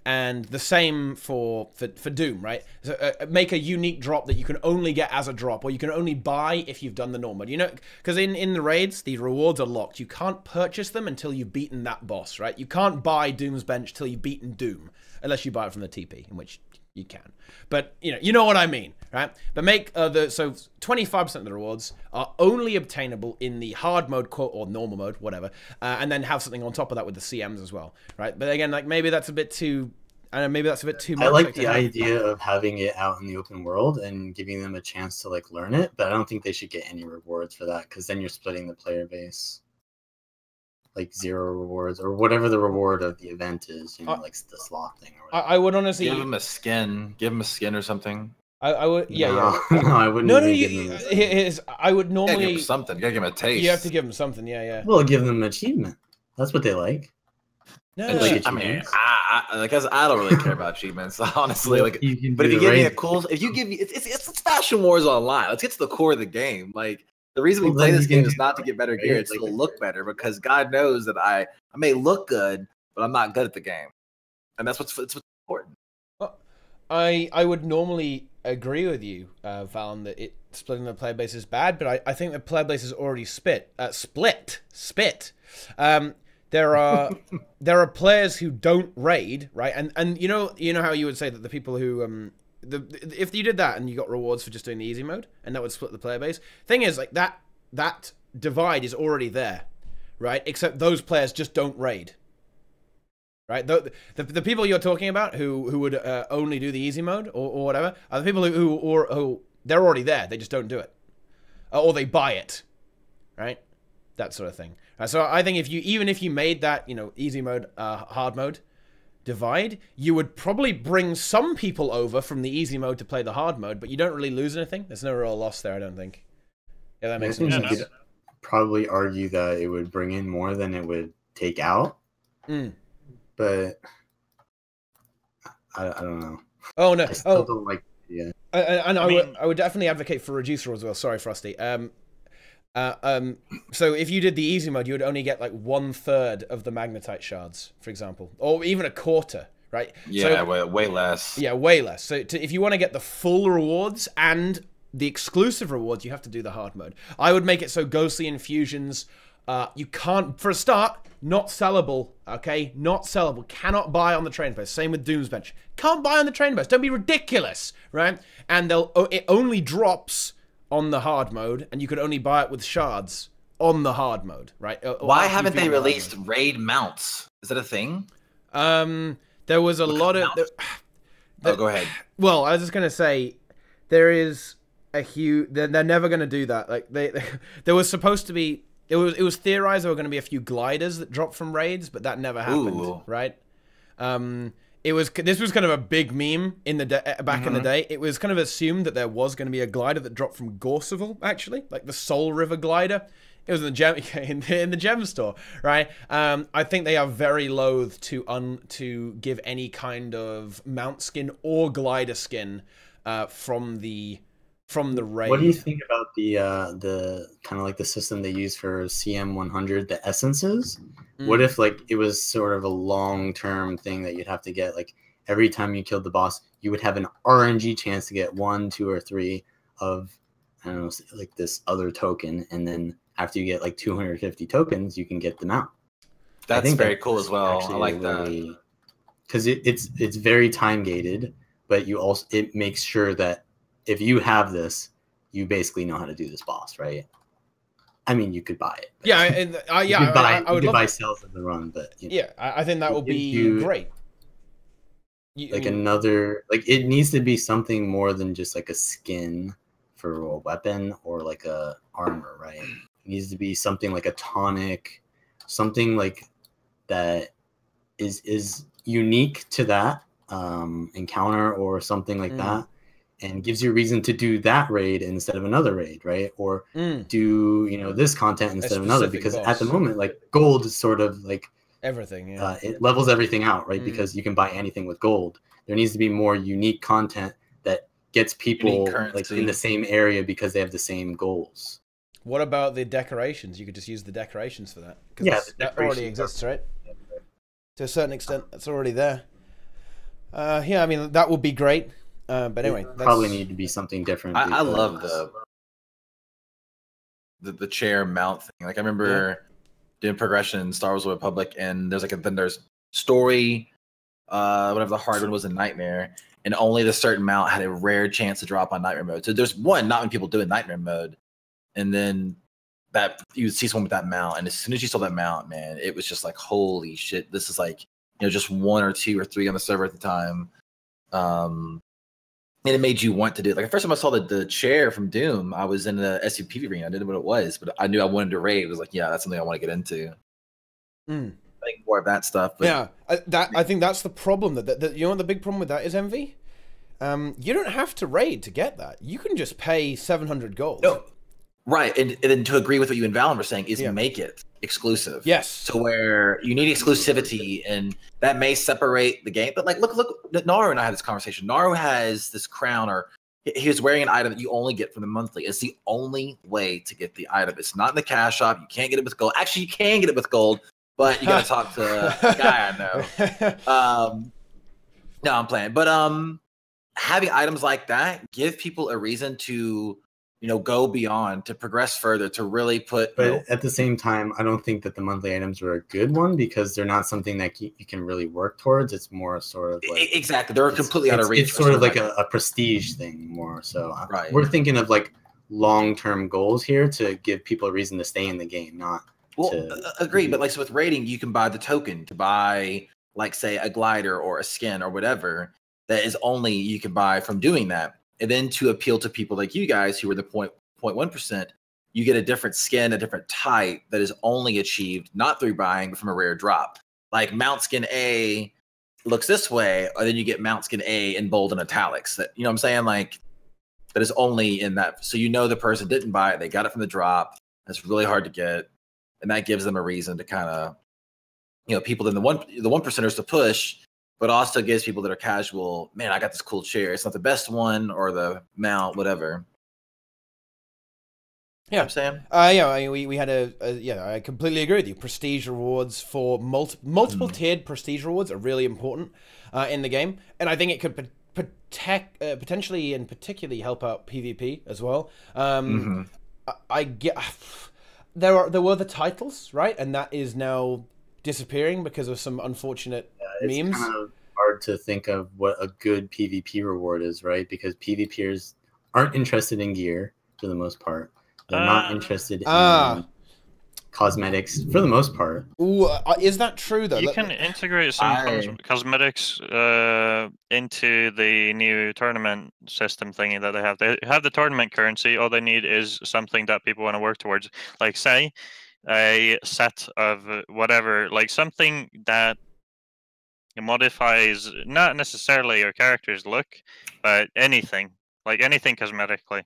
[SPEAKER 1] and the same for Doom, right? So make a unique drop that you can only get as a drop, or you can only buy if you've done the normal mode. You know, because in the raids, the rewards are locked. You can't purchase them until you've beaten that boss, right? You can't buy Doom's Bench till you've beaten Doom, unless you buy it from the TP, in which you can. But you know what I mean, right? But make so 25% of the rewards are only obtainable in the hard mode, quote, or normal mode, whatever, and then have something on top of that with the CMs as well, right? But again, like, maybe that's a bit too, I don't know, maybe that's a bit too much.
[SPEAKER 2] I like the idea of having it out in the open world and giving them a chance to like learn it, but I don't think they should get any rewards for that, because then you're splitting the player base. Like 0 rewards or whatever the reward of the event is, you know, like the sloth thing or whatever.
[SPEAKER 1] I would honestly
[SPEAKER 5] give him a skin. Give him a skin or something.
[SPEAKER 1] I would, yeah.
[SPEAKER 2] No, I wouldn't.
[SPEAKER 1] No, I would normally
[SPEAKER 5] give him something. You gotta give him a taste.
[SPEAKER 1] You have to give him something, yeah.
[SPEAKER 2] Well, give them an achievement. That's what they like.
[SPEAKER 1] No,
[SPEAKER 2] like
[SPEAKER 5] I mean, I don't really care about achievements, honestly. Like, but if you give me a cool, if you give me, it's Fashion Wars Online. Let's get to the core of the game. Like, the reason we play this game is not to get better gear; it's to look better. Because God knows that I may look good, but I'm not good at the game, and that's what's important.
[SPEAKER 1] Well, I would normally agree with you, Vallun, that splitting the player base is bad, but I think the player base is already split. There are players who don't raid, right? And you know how you would say that the people who if you did that and you got rewards for just doing the easy mode, and that would split the player base. Thing is, like, that divide is already there, right? Except those players just don't raid, right? The people you're talking about who would only do the easy mode or whatever are the people who they're already there. They just don't do it, or they buy it, right? That sort of thing. So I think even if you made that, easy mode, hard mode divide, you would probably bring some people over from the easy mode to play the hard mode, but you don't really lose anything. There's no real loss there, I don't think. Yeah, that makes sense.
[SPEAKER 2] You could probably argue that it would bring in more than it would take out. But I don't know.
[SPEAKER 1] Oh no!
[SPEAKER 2] I still don't like. Yeah.
[SPEAKER 1] I would definitely advocate for reducer as well. Sorry, Frosty. So if you did the easy mode, you would only get like 1/3 of the magnetite shards, for example, or even a quarter, right?
[SPEAKER 5] Yeah, so, way less.
[SPEAKER 1] Yeah, way less. So if you want to get the full rewards and the exclusive rewards, you have to do the hard mode. I would make it so ghostly infusions, you can't, for a start, not sellable, okay? Not sellable. Cannot buy on the train base. Same with Doom's Bench. Can't buy on the train base. Don't be ridiculous, right? And it only drops on the hard mode, and you could only buy it with shards on the hard mode, right?
[SPEAKER 5] Why haven't they released raid mounts? Is that a thing?
[SPEAKER 1] There was a lot of...
[SPEAKER 5] go ahead.
[SPEAKER 1] Well, I was just going to say, there is a huge... They're never going to do that. Like, there was supposed to be... It was theorized there were going to be a few gliders that dropped from raids, but that never happened, right? This was kind of a big meme in the back in the day. It was kind of assumed that there was going to be a glider that dropped from Gorseval, actually, like the Soul River glider. It was in the gem store, right? I think they are very loath to give any kind of mount skin or glider skin from the raid.
[SPEAKER 2] What do you think about the kind of like the system they use for CM100, the essences? What if like it was sort of a long-term thing that you'd have to get, like every time you killed the boss, you would have an RNG chance to get 1, 2, or 3 of, I don't know, like this other token, and then after you get like 250 tokens, you can get them out.
[SPEAKER 5] That's very cool as well. I like that
[SPEAKER 2] because it's very time gated, but it makes sure that if you have this, you basically know how to do this boss, right? I mean, you could buy it.
[SPEAKER 1] Yeah, I would
[SPEAKER 2] buy cells in the run, but
[SPEAKER 1] yeah, I think that would be great.
[SPEAKER 2] It needs to be something more than just like a skin for a weapon or like a armor, right? It needs to be something like a tonic, something like that is unique to that encounter or something like that, and gives you a reason to do that raid instead of another raid, right? Or do, you know, this content instead of another, because at the moment, like, gold is sort of like
[SPEAKER 1] everything.
[SPEAKER 2] It levels everything out, right? Because you can buy anything with gold. There needs to be more unique content that gets people like in the same area because they have the same goals.
[SPEAKER 1] What about the decorations? You could just use the decorations for that.
[SPEAKER 2] Yeah,
[SPEAKER 1] that already exists, right? To a certain extent, that's already there. Yeah, I mean, that would be great. But anyway,
[SPEAKER 2] probably need to be something different.
[SPEAKER 5] I love the chair mount thing. Like, I remember doing progression in Star Wars: The Republic, and there's like then there's story, whatever the hard one was in Nightmare, and only the certain mount had a rare chance to drop on Nightmare mode. So there's not many people doing Nightmare mode, and then that you would see someone with that mount, and as soon as you saw that mount, man, it was just like, holy shit, this is like, you know, just 1 or 2 or 3 on the server at the time. And it made you want to do it. Like, the first time I saw the chair from Doom, I was in the SUPV arena. I didn't know what it was, but I knew I wanted to raid. It was like, yeah, that's something I want to get into. I think more of that stuff. But...
[SPEAKER 1] Yeah, I think that's the problem. That you know what the big problem with that is, MV? You don't have to raid to get that. You can just pay 700 gold.
[SPEAKER 5] No. Right, and then to agree with what you and Vallun were saying is make it exclusive.
[SPEAKER 1] Yes.
[SPEAKER 5] So where you need exclusivity, and that may separate the game. But like, look, Naru and I had this conversation. Naru has this crown, or he was wearing an item that you only get from the monthly. It's the only way to get the item. It's not in the cash shop. You can't get it with gold. Actually, you can get it with gold, but you got to talk to a guy I know. No, I'm playing. But having items like that give people a reason to, you know, go beyond, to progress further, to really put.
[SPEAKER 2] But at the same time, I don't think that the monthly items are a good one, because they're not something that you can really work towards. It's more sort of like,
[SPEAKER 5] exactly, they're completely out of reach.
[SPEAKER 2] It's sort of like a prestige thing more. So we're thinking of like long-term goals here to give people a reason to stay in the game, not.
[SPEAKER 5] Agree, but like, so with raiding, you can buy the token to buy, like, say, a glider or a skin or whatever that is only you can buy from doing that. And then to appeal to people like you guys who are the 0.1%, you get a different skin, a different type that is only achieved not through buying, but from a rare drop. Like, mount skin A looks this way, or then you get mount skin A in bold and italics. That, you know what I'm saying? Like, that is only in that. So you know the person didn't buy it; they got it from the drop. That's really hard to get, and that gives them a reason to kind of, you know, people in the 1%ers to push. But also gives people that are casual, man, I got this cool chair. It's not the best one or the mount, whatever.
[SPEAKER 1] Yeah,
[SPEAKER 5] you know I'm saying.
[SPEAKER 1] Yeah, we had I completely agree with you. Prestige rewards for multiple tiered prestige rewards are really important in the game, and I think it could potentially and particularly help out PvP as well. I get there were the titles, right, and that is now disappearing because of some unfortunate memes.
[SPEAKER 2] It's kind of hard to think of what a good PvP reward is, right? Because PvPers aren't interested in gear for the most part. They're not interested in cosmetics for the most part.
[SPEAKER 1] Ooh, is that true though?
[SPEAKER 3] You can integrate some cosmetics into the new tournament system thingy that they have. They have the tournament currency. All they need is something that people want to work towards. Like, say, a set of whatever, like something that modifies not necessarily your character's look, but anything, like anything cosmetically.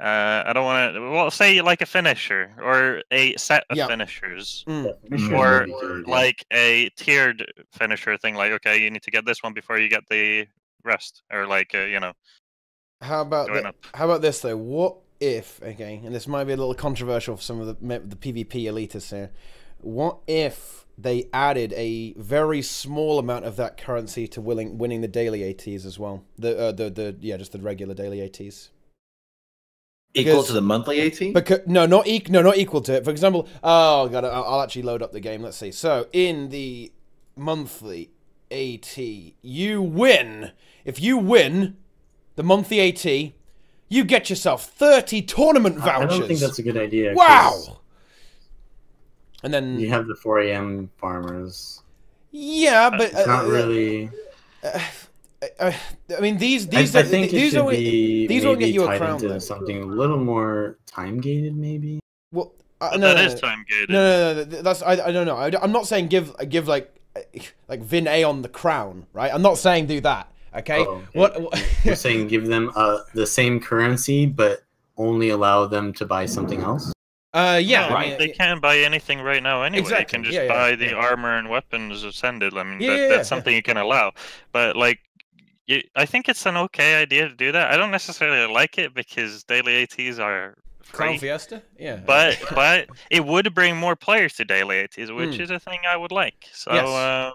[SPEAKER 3] I don't want to. Well, say like a finisher or a set of finishers, or like a tiered finisher thing. Like, okay, you need to get this one before you get the rest, or like you know.
[SPEAKER 1] How about this though? What if, okay, and this might be a little controversial for some of the PvP elitists here. What if they added a very small amount of that currency to winning the daily ATs as well? Just the regular daily ATs.
[SPEAKER 5] Equal to the monthly AT?
[SPEAKER 1] Because not equal to it. For example, oh god, I'll actually load up the game. Let's see. So in the monthly AT, you win. If you win the monthly AT, you get yourself 30 tournament vouchers.
[SPEAKER 2] I don't think that's a good idea.
[SPEAKER 1] Wow. And then
[SPEAKER 2] you have the 4 a.m. farmers.
[SPEAKER 1] Yeah, but
[SPEAKER 2] it's not really.
[SPEAKER 1] I mean, these
[SPEAKER 2] I think
[SPEAKER 1] these
[SPEAKER 2] it should be
[SPEAKER 1] won't get you a
[SPEAKER 2] tied
[SPEAKER 1] crown
[SPEAKER 2] into
[SPEAKER 1] though.
[SPEAKER 2] Something a little more time gated, maybe.
[SPEAKER 1] Well,
[SPEAKER 3] But
[SPEAKER 1] no,
[SPEAKER 3] that
[SPEAKER 1] no,
[SPEAKER 3] is
[SPEAKER 1] no.
[SPEAKER 3] time gated.
[SPEAKER 1] No, that's I don't know. I'm not saying give like Vin Aeon the crown, right? I'm not saying do that. Okay.
[SPEAKER 2] Oh, okay.
[SPEAKER 1] What?
[SPEAKER 2] You're saying give them the same currency, but only allow them to buy something else?
[SPEAKER 1] Yeah.
[SPEAKER 3] No,
[SPEAKER 1] I mean,
[SPEAKER 3] they can't buy anything right now anyway.
[SPEAKER 1] Exactly,
[SPEAKER 3] They can
[SPEAKER 1] yeah,
[SPEAKER 3] just
[SPEAKER 1] yeah,
[SPEAKER 3] buy the
[SPEAKER 1] yeah.
[SPEAKER 3] armor and weapons ascended. I mean,
[SPEAKER 1] Yeah,
[SPEAKER 3] that's something you can allow. But like, I think it's an okay idea to do that. I don't necessarily like it because daily ATs are
[SPEAKER 1] Clown
[SPEAKER 3] free.
[SPEAKER 1] Fiesta. Yeah.
[SPEAKER 3] But it would bring more players to daily ATs, which
[SPEAKER 1] Mm.
[SPEAKER 3] is a thing I would like. So
[SPEAKER 1] Yes.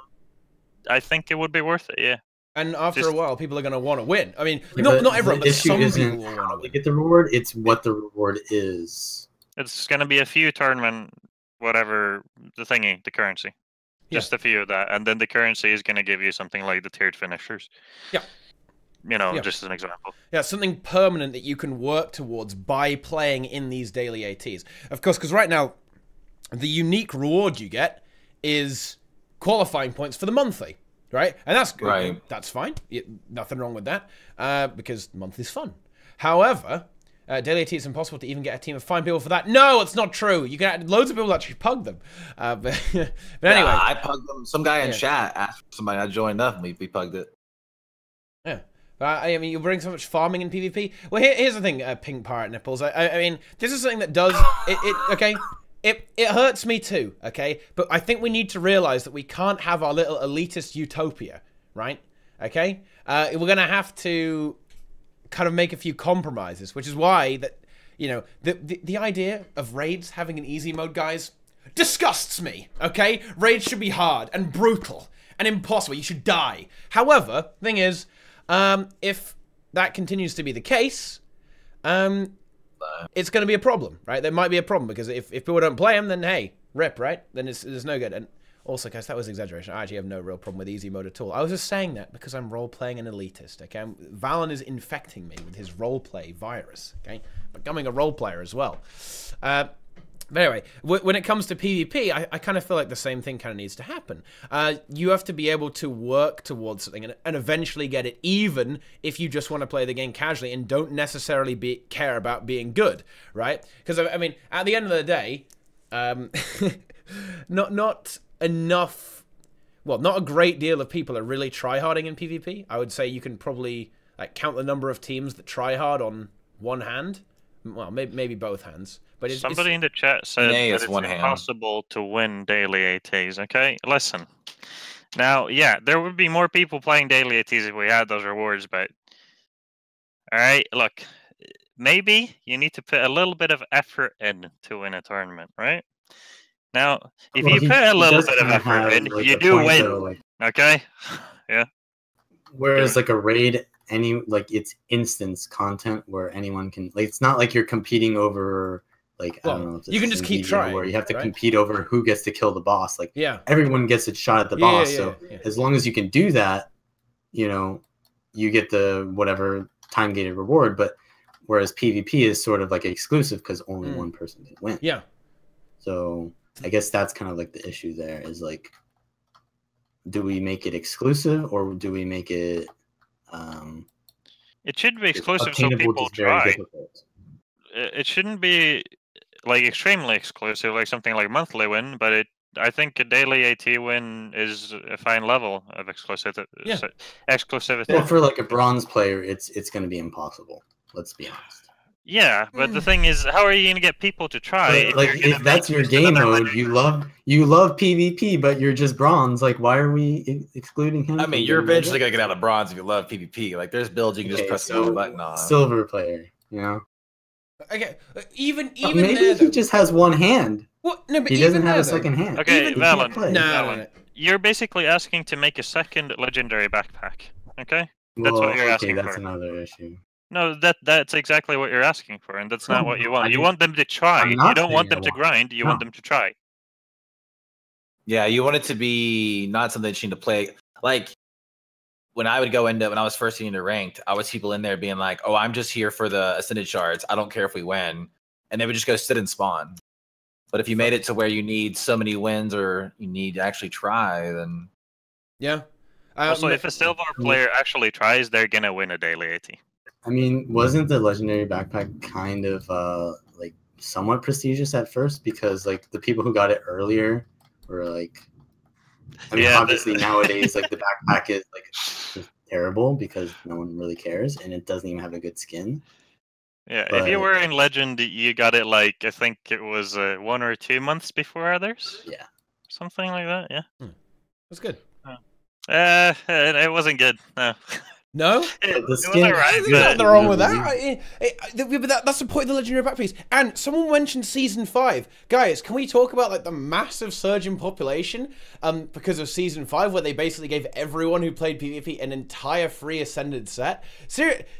[SPEAKER 3] I think it would be worth it. Yeah.
[SPEAKER 1] And after a while, people are going to want to win. I mean,
[SPEAKER 2] Yeah,
[SPEAKER 1] not everyone,
[SPEAKER 2] the
[SPEAKER 1] but
[SPEAKER 2] issue
[SPEAKER 1] some
[SPEAKER 2] isn't
[SPEAKER 1] people will
[SPEAKER 2] how
[SPEAKER 1] want to
[SPEAKER 2] they
[SPEAKER 1] win.
[SPEAKER 2] get the reward, it's what the reward is.
[SPEAKER 3] It's going to be a few tournament, whatever, the thingy, the currency. Just a few of that. And then the currency is going to give you something like the tiered finishers.
[SPEAKER 1] Yeah.
[SPEAKER 3] You know,
[SPEAKER 1] Yeah.
[SPEAKER 3] just as an example.
[SPEAKER 1] Yeah, something permanent that you can work towards by playing in these daily ATs. Of course, because right now, the unique reward you get is qualifying points for the monthly, right? And that's good.
[SPEAKER 5] Right.
[SPEAKER 1] That's fine. Nothing wrong with that, because month is fun. However, daily AT, it's impossible to even get a team of 5 people for that. No, it's not true. You can loads of people actually pug them. But anyway,
[SPEAKER 5] I pugged them. Some guy in chat asked for somebody. I joined up and we pugged it.
[SPEAKER 1] Yeah. I mean, you bring so much farming in PvP. Well, here's the thing, Pink Pirate Nipples. I mean, this is something that does... okay? It hurts me too, okay? But I think we need to realize that we can't have our little elitist utopia, right? Okay? We're going to have to kind of make a few compromises, which is why that, you know, the idea of raids having an easy mode, guys, disgusts me, okay? Raids should be hard and brutal and impossible. You should die. However, thing is, if that continues to be the case, it's going to be a problem, right? There might be a problem because if people don't play them, then hey, rip, right? Then it's no good. And also, guys, that was exaggeration. I actually have no real problem with easy mode at all. I was just saying that because I'm role-playing an elitist, okay? Vallun is infecting me with his role-play virus, okay? Becoming a role-player as well. But anyway, when it comes to PvP, I kind of feel like the same thing kind of needs to happen. You have to be able to work towards something and eventually get it, even if you just want to play the game casually and don't necessarily care about being good, right? Because, I mean, at the end of the day, not enough... Well, not a great deal of people are really tryharding in PvP. I would say you can probably like count the number of teams that tryhard on one hand. Well, maybe both hands. But
[SPEAKER 3] Somebody in the chat said that it's impossible to win daily ATs, okay? Listen. Now, yeah, there would be more people playing daily ATs if we had those rewards, but... Alright, look. Maybe you need to put a little bit of effort in to win a tournament, right? Now, if you put a little bit of effort in, you do win, though, okay? Yeah.
[SPEAKER 2] Whereas, like, a raid... it's instance content where anyone can, like, it's not like you're competing over, like, I don't know if
[SPEAKER 1] you can just keep trying,
[SPEAKER 2] where you have to compete over who gets to kill the boss. Like, everyone gets a shot at the boss. So as long as you can do that, you know, you get the whatever time gated reward. But whereas PvP is sort of like exclusive because only one person can win.
[SPEAKER 1] Yeah.
[SPEAKER 2] So I guess that's kind of like the issue there is like, do we make it exclusive or do we make it
[SPEAKER 3] it should be exclusive so people try. It shouldn't be like extremely exclusive, like something like monthly win, but I think a daily AT win is a fine level of exclusivity.
[SPEAKER 2] Well, for like a bronze player, it's going to be impossible. Let's be honest.
[SPEAKER 3] Yeah, but the thing is, how are you going to get people to try?
[SPEAKER 2] But, if that's your game mode, you love PvP, but you're just bronze. Like, why are we excluding him?
[SPEAKER 5] I mean, you're eventually gonna get out of bronze if you love PvP. Like, there's builds you can just press the button on.
[SPEAKER 2] Silver player, you know.
[SPEAKER 1] Okay, even
[SPEAKER 2] maybe
[SPEAKER 1] there,
[SPEAKER 2] he just has one hand.
[SPEAKER 1] What? No, but
[SPEAKER 2] he doesn't have a second hand.
[SPEAKER 3] Okay, Vallun. No. You're basically asking to make a second legendary backpack. Okay, that's what you're asking for.
[SPEAKER 2] That's another issue.
[SPEAKER 3] No, that's exactly what you're asking for, and that's not what you want. You want them to try. You don't want them to grind. You want them to try.
[SPEAKER 5] Yeah, you want it to be not something that you need to play. Like, when I would go into, when I was first getting into ranked, I was people in there being like, oh, I'm just here for the ascended shards. I don't care if we win. And they would just go sit and spawn. But if you made it to where you need so many wins or you need to actually try, then...
[SPEAKER 1] Yeah.
[SPEAKER 3] Also, if a silver player actually tries, they're going to win a daily AT.
[SPEAKER 2] I mean, wasn't the legendary backpack kind of like somewhat prestigious at first because like the people who got it earlier were like, I mean, obviously nowadays like the backpack is like just terrible because no one really cares and it doesn't even have a good skin.
[SPEAKER 3] Yeah,
[SPEAKER 2] but,
[SPEAKER 3] if you were in Legend, you got it like I think it was 1 or 2 months before others.
[SPEAKER 2] Yeah,
[SPEAKER 3] something like that. Yeah,
[SPEAKER 1] that's good.
[SPEAKER 3] It wasn't good. No.
[SPEAKER 1] No?
[SPEAKER 3] It
[SPEAKER 2] the skin,
[SPEAKER 3] was alright,
[SPEAKER 1] There's
[SPEAKER 3] but
[SPEAKER 1] nothing wrong with that. That's the point of the Legendary Back piece. And someone mentioned Season 5. Guys, can we talk about like the massive surge in population because of Season 5 where they basically gave everyone who played PvP an entire free Ascended set?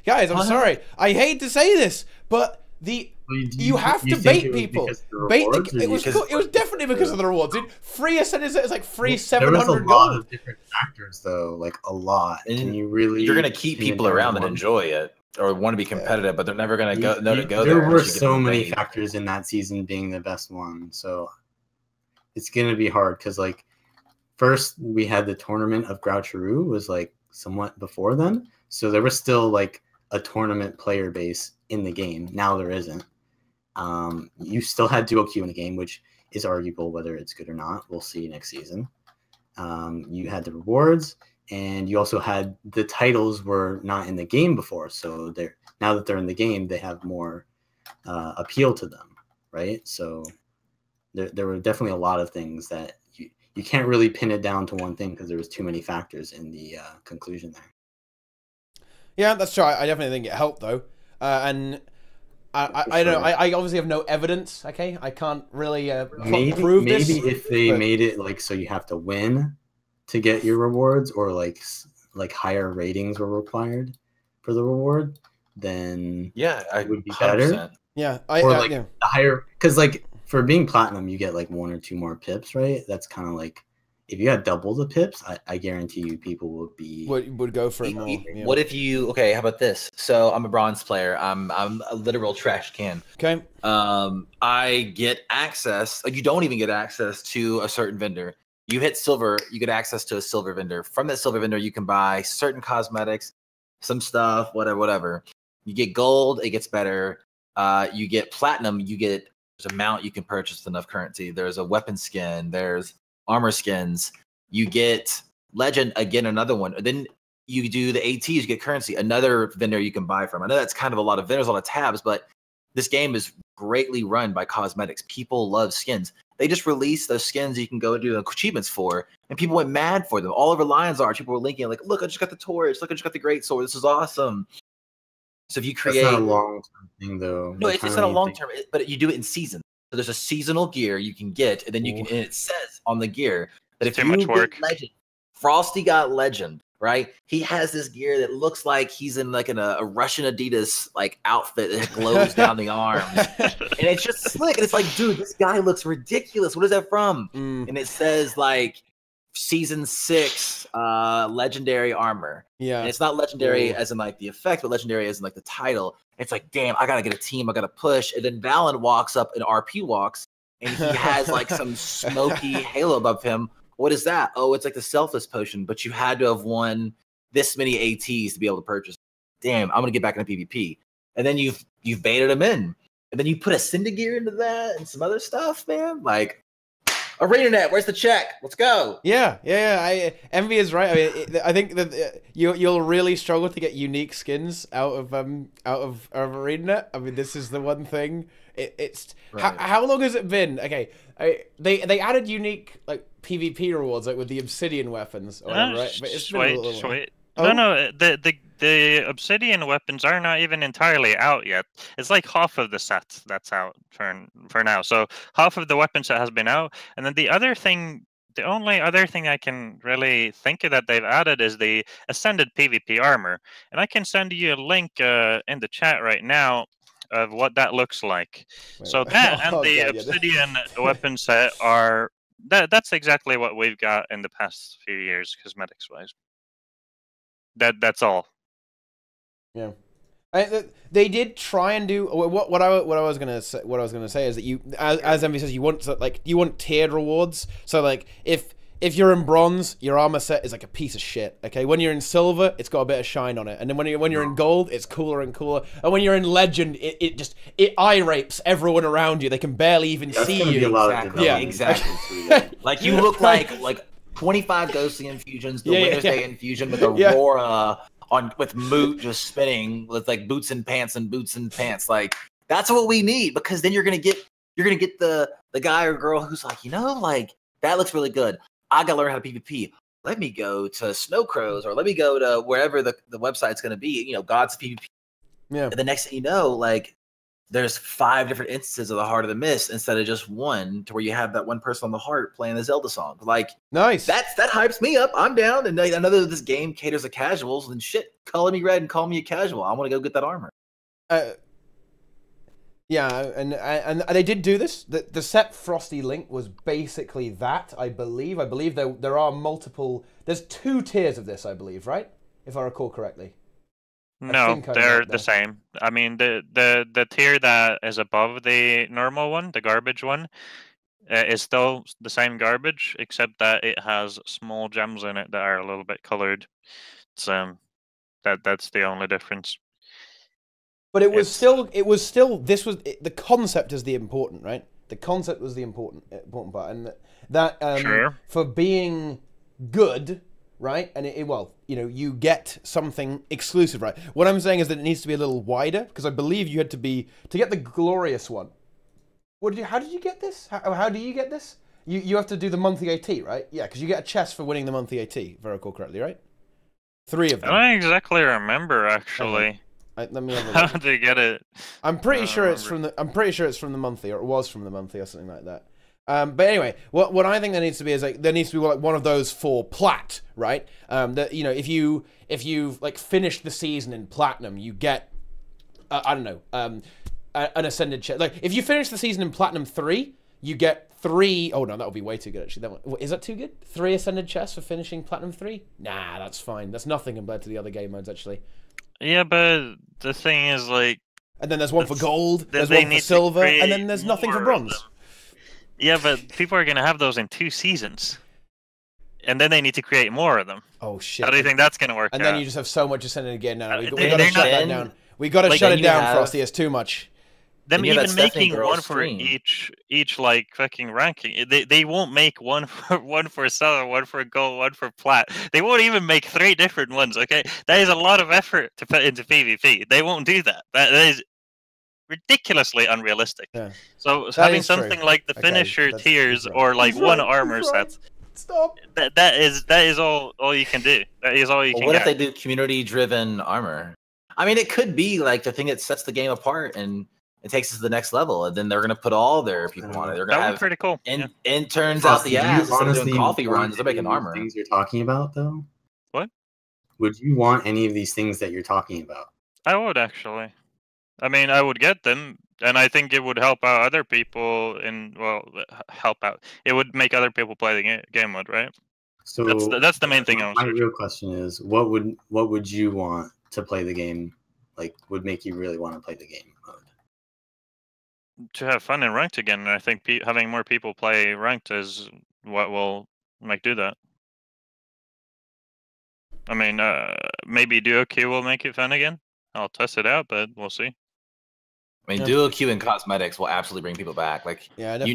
[SPEAKER 1] Guys, I'm sorry. I hate to say this, but you have to bait people. It was definitely because of the rewards, dude. Free Ascended set is like free 700 gold.
[SPEAKER 2] There was a lot of different factors, though, like a lot. And you're
[SPEAKER 5] gonna keep people around that enjoy it or want to be competitive, but they're never gonna go there.
[SPEAKER 2] There were so many factors in that season being the best one, so it's gonna be hard because like first we had the tournament of Groucheroo was like somewhat before then, so there was still like a tournament player base in the game. Now there isn't. You still had duo queue in the game, which is arguable whether it's good or not. We'll see next season. You had the rewards, and you also had the titles were not in the game before, so now that they're in the game, they have more appeal to them, right? So there were definitely a lot of things that you can't really pin it down to one thing because there was too many factors in the conclusion there.
[SPEAKER 1] Yeah, that's true. I definitely think it helped though, and I don't know. I obviously have no evidence. Okay, I can't really prove this.
[SPEAKER 2] Maybe if they made it like so you have to win to get your rewards, or like higher ratings were required for the reward, then it would be 100%. Better.
[SPEAKER 1] Yeah,
[SPEAKER 2] the higher, because like for being platinum, you get like 1 or 2 more pips, right? That's kind of like. If you had double the pips, I guarantee you people would
[SPEAKER 1] go for it more. Yeah.
[SPEAKER 5] What if you how about this? So I'm a bronze player. I'm a literal trash can.
[SPEAKER 1] Okay.
[SPEAKER 5] I get access. You don't even get access to a certain vendor. You hit silver, you get access to a silver vendor. From that silver vendor, you can buy certain cosmetics, some stuff, whatever. You get gold, it gets better. You get platinum, there's a mount you can purchase with enough currency. There's a weapon skin. There's armor skins. You get legend again, another one. Then you do the ATs, you get currency, another vendor you can buy from. I know that's kind of a lot of vendors, a lot of tabs, but this game is greatly run by cosmetics. People love skins. They just released those skins you can go do achievements for, and people went mad for them. All over Lions are people were linking like, look, I just got the torch. Look, I just got the great sword. This is awesome. So if you create,
[SPEAKER 2] that's not a long-term thing though.
[SPEAKER 5] No, it's not a long-term, but you do it in season. So there's a seasonal gear you can get, and then you can, and it says on the gear that if you get legend, Frosty got legend, right? He has this gear that looks like he's in like a Russian Adidas like outfit that glows down the arms, and it's just slick. And it's like, dude, this guy looks ridiculous. What is that from? And it says like season 6 legendary armor.
[SPEAKER 1] Yeah,
[SPEAKER 5] and it's not legendary as in like the effect, but legendary as in like the title. It's like, damn, I gotta get a team, I gotta push. And then Vallun walks up and RP walks, and he has like some smoky halo above him. What is that? Oh, it's like the selfless potion, but you had to have won this many ATs to be able to purchase. Damn, I'm gonna get back into PvP. And then you've baited him in. And then you put a Cindergear into that and some other stuff, man. Like, ArenaNet, where's the check? Let's go.
[SPEAKER 1] Yeah. Envy is right. I mean, I think that you'll really struggle to get unique skins out of ArenaNet. I mean, this is the one thing. It's right. How long has it been? Okay, they added unique like PvP rewards like with the obsidian weapons, or whatever, right? But it's been a little while.
[SPEAKER 3] Oh? No, the obsidian weapons are not even entirely out yet. It's like half of the set that's out for now. So half of the weapon set has been out, and then the only other thing I can really think of that they've added is the Ascended PvP armor, and I can send you a link in the chat right now of what that looks like. Wait, so that and the obsidian weapon set are that's exactly what we've got in the past few years, cosmetics wise. That's all.
[SPEAKER 1] Yeah, they did try and do what I was gonna say is that you, as Envy says, you want tiered rewards. So like if if you're in bronze, your armor set is like a piece of shit. Okay, when you're in silver, it's got a bit of shine on it, and then when you're in gold, it's cooler and cooler. And when you're in legend, it eye rapes everyone around you. They can barely even see
[SPEAKER 2] gonna
[SPEAKER 1] you.
[SPEAKER 2] Be a lot
[SPEAKER 5] Exactly.
[SPEAKER 2] of
[SPEAKER 5] Exactly. Like you look like 25 ghostly infusions, the Winter's Day infusion with Aurora with Moot just spinning with like boots and pants and boots and pants. Like that's what we need, because then you're gonna get the guy or girl who's like, like that looks really good. I gotta learn how to PvP. Let me go to Snow Crows, or let me go to wherever the website's gonna be. God's PvP.
[SPEAKER 1] Yeah.
[SPEAKER 5] And the next thing you know, like there's 5 different instances of the Heart of the Mist instead of just one, to where you have that one person on the heart playing the Zelda song. Like,
[SPEAKER 1] nice.
[SPEAKER 5] That hypes me up. I'm down. And I know that this game caters to casuals, and shit, color me red and call me a casual. I want to go get that armor.
[SPEAKER 1] Yeah, and they did do this. The set Frosty Link was basically that, I believe. I believe there are multiple. There's 2 tiers of this, I believe, right? If I recall correctly.
[SPEAKER 3] No, they're the same. I mean, the tier that is above the normal one, the garbage one, is still the same garbage, except that it has small gems in it that are a little bit colored. So that's the only difference.
[SPEAKER 1] But it was still the concept is the important, right? The concept was the important part, and that
[SPEAKER 3] Sure.
[SPEAKER 1] For being good, right? And you get something exclusive, right? What I'm saying is that it needs to be a little wider, because I believe you had to get the glorious one. How did you get this? How do you get this? You have to do the monthly AT, right? Yeah, because you get a chest for winning the monthly AT, if I recall correctly, right? 3 of them.
[SPEAKER 3] I don't exactly remember, actually.
[SPEAKER 1] Let me have a
[SPEAKER 3] How
[SPEAKER 1] look.
[SPEAKER 3] to get it?
[SPEAKER 1] I'm pretty sure it's from the monthly, or it was from the monthly, or something like that. But anyway, what I think there needs to be is there needs to be like one of those for plat, right? That if you like finished the season in platinum, you get I don't know, an ascended chest. Like if you finish the season in platinum 3, you get 3. Oh no, that would be way too good actually. Is that too good? 3 ascended chests for finishing platinum 3? Nah, that's fine. That's nothing compared to the other game modes actually.
[SPEAKER 3] Yeah, but the thing is, like...
[SPEAKER 1] And then there's one for gold, there's one for silver, and then there's nothing for bronze.
[SPEAKER 3] Yeah, but people are going to have those in 2 seasons. And then they need to create more of them.
[SPEAKER 1] Oh, shit.
[SPEAKER 3] How do you think that's going to work
[SPEAKER 1] And
[SPEAKER 3] out?
[SPEAKER 1] then you just have so much ascended again now. We got
[SPEAKER 3] They're
[SPEAKER 1] to shut
[SPEAKER 3] not-
[SPEAKER 1] that down. We got to
[SPEAKER 5] Like,
[SPEAKER 1] shut
[SPEAKER 5] then
[SPEAKER 1] it
[SPEAKER 5] you
[SPEAKER 1] down,
[SPEAKER 5] have-
[SPEAKER 1] Frosty. It's too much.
[SPEAKER 3] Them
[SPEAKER 5] you have
[SPEAKER 3] even
[SPEAKER 5] that Stephanie
[SPEAKER 3] making
[SPEAKER 5] girl
[SPEAKER 3] one for
[SPEAKER 5] stream.
[SPEAKER 3] each like fucking ranking. They won't make one for silver, one for gold, one for plat. They won't even make 3 different ones. Okay, that is a lot of effort to put into PvP. They won't do that. That is ridiculously unrealistic.
[SPEAKER 1] Yeah.
[SPEAKER 3] So
[SPEAKER 1] That
[SPEAKER 3] having
[SPEAKER 1] is true.
[SPEAKER 3] something like the
[SPEAKER 1] Okay,
[SPEAKER 3] finisher
[SPEAKER 1] that's-
[SPEAKER 3] tiers,
[SPEAKER 1] he's right.
[SPEAKER 3] or like
[SPEAKER 1] He's
[SPEAKER 3] one
[SPEAKER 1] right,
[SPEAKER 3] armor
[SPEAKER 1] he's right.
[SPEAKER 3] set.
[SPEAKER 1] Stop.
[SPEAKER 3] That is all you can do. That is all you
[SPEAKER 5] Well,
[SPEAKER 3] can
[SPEAKER 5] what
[SPEAKER 3] get.
[SPEAKER 5] if they do community-driven armor? I mean, it could be like the thing that sets the game apart and it takes us to the next level, and then they're gonna put all their people on it. They're
[SPEAKER 3] That
[SPEAKER 5] gonna
[SPEAKER 3] would be
[SPEAKER 5] have
[SPEAKER 3] pretty cool. Yeah.
[SPEAKER 5] interns
[SPEAKER 2] Frosty,
[SPEAKER 5] out the
[SPEAKER 2] do you
[SPEAKER 5] ass instead of doing
[SPEAKER 2] honestly
[SPEAKER 5] coffee
[SPEAKER 2] want
[SPEAKER 5] runs. They're making
[SPEAKER 2] any of these
[SPEAKER 5] armor.
[SPEAKER 2] Things you're talking about, though.
[SPEAKER 3] What?
[SPEAKER 2] Would you want any of these things that you're talking about?
[SPEAKER 3] I would actually. I mean, I would get them, and I think it would help out other people. Help out. It would make other people play the game mode, right?
[SPEAKER 2] So
[SPEAKER 3] That's the main thing.
[SPEAKER 2] My real question is, what would you want to play the game? Like, would make you really want to play the game mode?
[SPEAKER 3] To have fun in ranked again, and I think having more people play ranked is what will do that. I mean, maybe duo queue will make it fun again. I'll test it out, but we'll see.
[SPEAKER 5] I mean, duo queue and cosmetics will absolutely bring people back. Like,
[SPEAKER 1] Yeah,
[SPEAKER 5] like,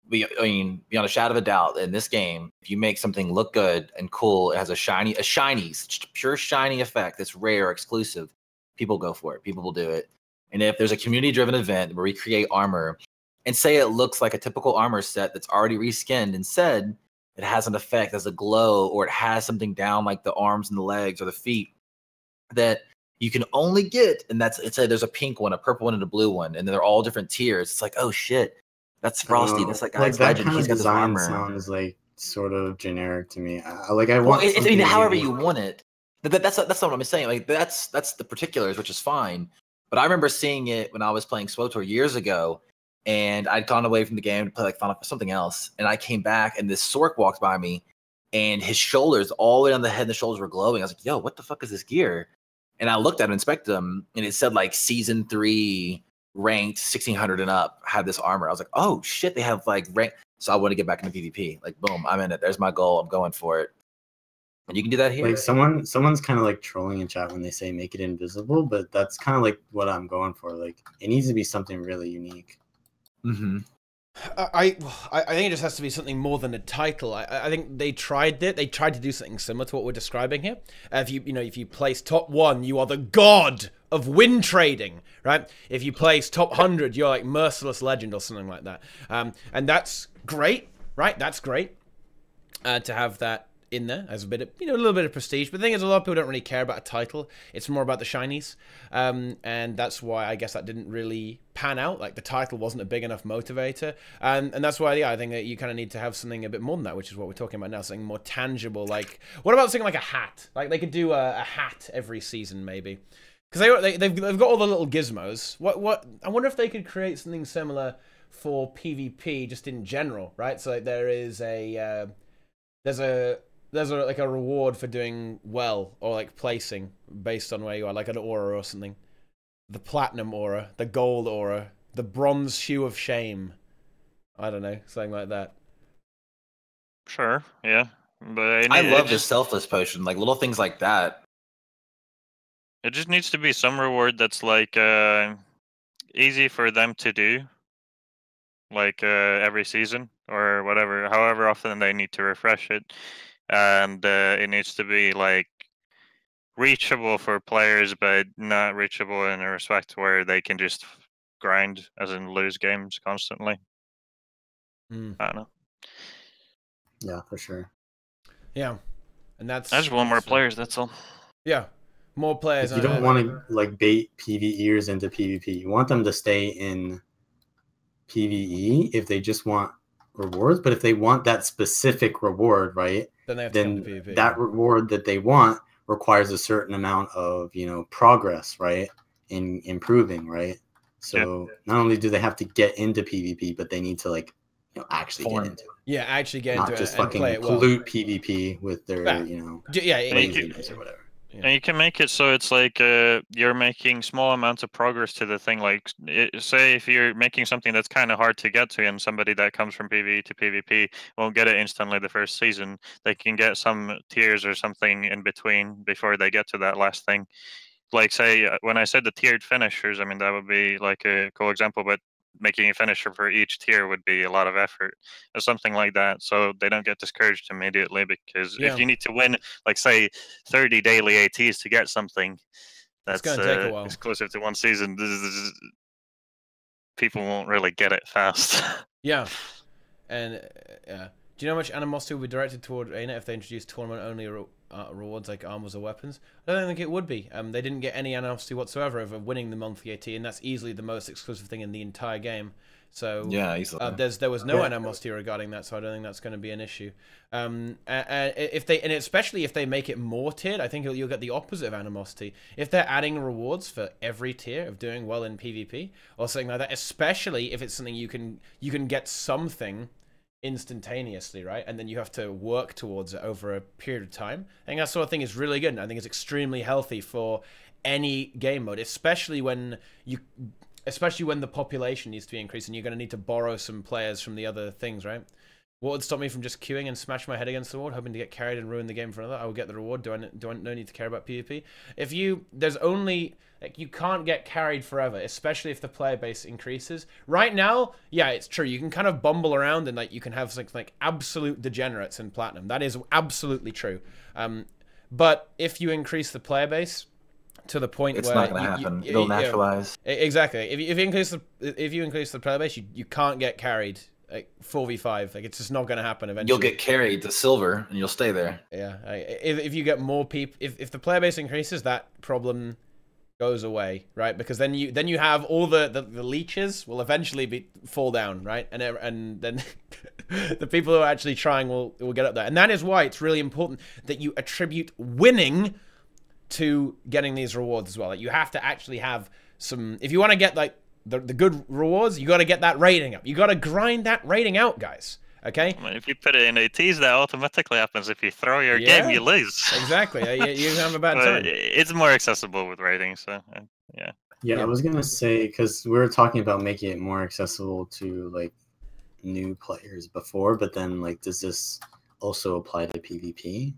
[SPEAKER 5] beyond a shadow of a doubt, in this game, if you make something look good and cool, it has a shiny, pure shiny effect that's rare, exclusive, people go for it. People will do it. And if there's a community-driven event where we create armor, and say it looks like a typical armor set that's already reskinned, and said it has an effect as a glow, or it has something down like the arms and the legs or the feet that you can only get, and there's a pink one, a purple one, and a blue one, and they're all different tiers. It's like, oh shit, that's Frosty. That's like guy's
[SPEAKER 2] that
[SPEAKER 5] legend.
[SPEAKER 2] kind
[SPEAKER 5] He's
[SPEAKER 2] of
[SPEAKER 5] got this
[SPEAKER 2] design
[SPEAKER 5] armor.
[SPEAKER 2] sounds like sort of generic to me. I
[SPEAKER 5] Well,
[SPEAKER 2] want.
[SPEAKER 5] I mean, however
[SPEAKER 2] something
[SPEAKER 5] you want it. That's not what I'm saying. Like that's the particulars, which is fine. But I remember seeing it when I was playing SWTOR years ago, and I'd gone away from the game to play like something else, and I came back, and this Sork walked by me, and his shoulders, all the way on the head, and the shoulders were glowing. I was like, "Yo, what the fuck is this gear?" And I looked at it, inspected them, and it said like Season 3 ranked 1600 and up had this armor. I was like, "Oh shit, they have like rank So I want to get back into PvP. Like, boom, I'm in it. There's my goal. I'm going for it. And you can do that here.
[SPEAKER 2] Like someone's kind of like trolling in chat when they say make it invisible, but that's kind of like what I'm going for. Like it needs to be something really unique.
[SPEAKER 5] Mm-hmm.
[SPEAKER 1] I think it just has to be something more than a title. I think they tried it. They tried to do something similar to what we're describing here. If you place top 1, you are the god of win trading, right? If you place top 100, you're like merciless legend or something like that. And that's great, right? That's great to have that in there as a bit of, a little bit of prestige. But the thing is, a lot of people don't really care about a title. It's more about the shinies. And that's why I guess that didn't really pan out. Like the title wasn't a big enough motivator. And that's why, yeah, I think that you kind of need to have something a bit more than that, which is what we're talking about now, something more tangible. Like, what about something like a hat? Like they could do a hat every season, maybe. Because they've got all the little gizmos. What I wonder if they could create something similar for PvP just in general, right? So like, there's like a reward for doing well or like placing based on where you are, like an aura or something. The platinum aura, the gold aura, the bronze shoe of shame. I don't know, something like that.
[SPEAKER 3] Sure, yeah. But
[SPEAKER 5] I love the selfless potion, like little things like that.
[SPEAKER 3] It just needs to be some reward that's like easy for them to do, like every season or whatever, however often they need to refresh it, and it needs to be like reachable for players, but not reachable in a respect where they can just grind, as in lose games constantly. I don't know.
[SPEAKER 2] Yeah, for sure.
[SPEAKER 1] Yeah, and that's.
[SPEAKER 3] I just want more players. That's all.
[SPEAKER 1] Yeah. More players.
[SPEAKER 2] You don't want to like bait PvEers into PvP. You want them to stay in PvE if they just want rewards. But if they want that specific reward, right,
[SPEAKER 1] then they have to come to PvP.
[SPEAKER 2] That reward that they want requires a certain amount of progress, right, in improving, right. So not only do they have to get into PvP, but they need to like actually get into it.
[SPEAKER 1] Yeah, actually get into it.
[SPEAKER 2] Not just
[SPEAKER 1] and
[SPEAKER 2] fucking
[SPEAKER 1] play it well.
[SPEAKER 2] pollute PvP with their
[SPEAKER 3] laziness
[SPEAKER 2] or whatever.
[SPEAKER 3] Yeah. And you can make it so it's like you're making small amounts of progress to the thing. Like, say if you're making something that's kind of hard to get to, and somebody that comes from PvE to PvP won't get it instantly the first season, they can get some tiers or something in between before they get to that last thing. Like, say, when I said the tiered finishers, I mean, that would be like a cool example, but making a finisher for each tier would be a lot of effort or something like that, so they don't get discouraged immediately. Because if you need to win, like say 30 daily ATs to get something that's
[SPEAKER 1] going to take a while.
[SPEAKER 3] exclusive to one season, people won't really get it fast.
[SPEAKER 1] Yeah. And do you know how much animosity will be directed toward ArenaNet if they introduce tournament only rewards like armors or weapons? I don't think it would be. They didn't get any animosity whatsoever over winning the monthly AT, and that's easily the most exclusive thing in the entire game. So
[SPEAKER 5] yeah, easily.
[SPEAKER 1] There was no animosity regarding that, so I don't think that's going to be an issue. Especially if they make it more tiered, I think you'll get the opposite of animosity. If they're adding rewards for every tier of doing well in PvP or something like that, especially if it's something you can get something instantaneously, right? And then you have to work towards it over a period of time. I think that sort of thing is really good, and I think it's extremely healthy for any game mode, especially when the population needs to be increased and you're going to need to borrow some players from the other things, right? What would stop me from just queuing and smash my head against the wall, hoping to get carried and ruin the game for another? I will get the reward. Do I no need to care about PvP? There's only, like, you can't get carried forever, especially if the player base increases. Right now, yeah, it's true. You can kind of bumble around and like you can have something like absolute degenerates in Platinum. That is absolutely true. But if you increase the player base to the point
[SPEAKER 5] it's
[SPEAKER 1] where
[SPEAKER 5] not going to happen, it'll naturalize.
[SPEAKER 1] Exactly. If you increase the player base, you can't get carried. Like 4v5, like it's just not going to happen eventually.
[SPEAKER 5] You'll get carried to silver and you'll stay there.
[SPEAKER 1] Yeah, if you get more people, if the player base increases, that problem goes away, right? Because then you have all the leeches will eventually fall down, right? And then the people who are actually trying will get up there, and that is why it's really important that you attribute winning to getting these rewards as well. Like you have to actually have some, if you want to get like the good rewards, you got to get that rating up. You got to grind that rating out, guys. Okay.
[SPEAKER 3] I mean, if you put it in ATs, that automatically happens. If you throw your game, you lose.
[SPEAKER 1] Exactly. You have a bad time.
[SPEAKER 3] It's more accessible with ratings, so yeah.
[SPEAKER 2] Yeah, I was gonna say, because we were talking about making it more accessible to like new players before, but then like, does this also apply to PvP?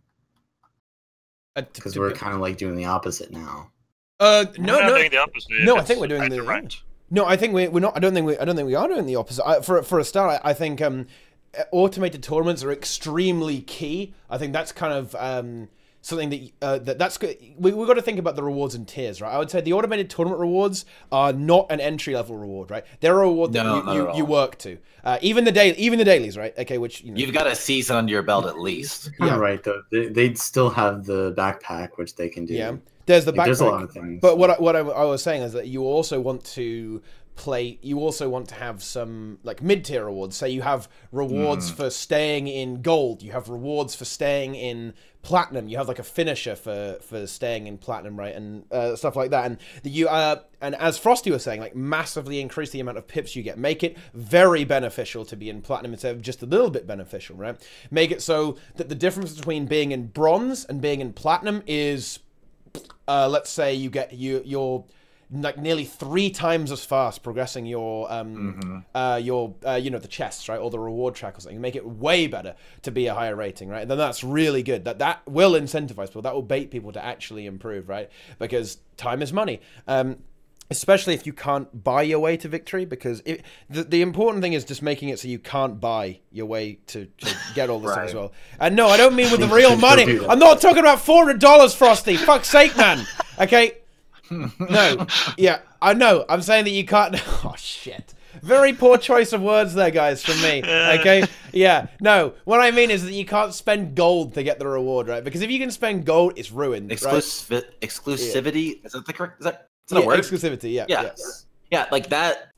[SPEAKER 2] Because we're kind of like doing the opposite now.
[SPEAKER 3] No, doing the opposite.
[SPEAKER 1] No, I think we're doing the. No, I think we're not. I don't think we are doing the opposite. For a start, I think automated tournaments are extremely key. I think that's kind of something that's good. We've got to think about the rewards and tiers, right? I would say the automated tournament rewards are not an entry level reward, right? They're a reward that you work to. Even the dailies, right? Okay, which
[SPEAKER 5] you've got a season under your belt at least.
[SPEAKER 2] Yeah, right. Though they'd still have the backpack, which they can do.
[SPEAKER 1] Yeah, there's the backpack.
[SPEAKER 2] There's a lot of things.
[SPEAKER 1] But what I was saying is that you also want to have some like mid-tier rewards. Say you have rewards for staying in gold, you have rewards for staying in platinum, you have like a finisher for staying in platinum, right? And stuff like that. And and as Frosty was saying, like massively increase the amount of pips you get. Make it very beneficial to be in platinum instead of just a little bit beneficial, right? Make it so that the difference between being in bronze and being in platinum is let's say you get you're like nearly 3 times as fast progressing your the chests, right, or the reward track or something. Make it way better to be a higher rating, right? And then that's really good. That will incentivize people. That will bait people to actually improve, right? Because time is money. Especially if you can't buy your way to victory, because the important thing is just making it so you can't buy your way to get all this stuff as well. And no, I don't mean with the real money. I'm not talking about $400, Frosty. Fuck's sake, man. Okay. No, yeah, I know. I'm saying that you can't. Oh shit! Very poor choice of words there, guys, from me. Okay, yeah, no. What I mean is that you can't spend gold to get the reward, right? Because if you can spend gold, it's ruined.
[SPEAKER 5] Exclusivity. Yeah. Is that the correct? Is that
[SPEAKER 1] a
[SPEAKER 5] word?
[SPEAKER 1] Exclusivity. Yeah.
[SPEAKER 5] Yeah. Like that.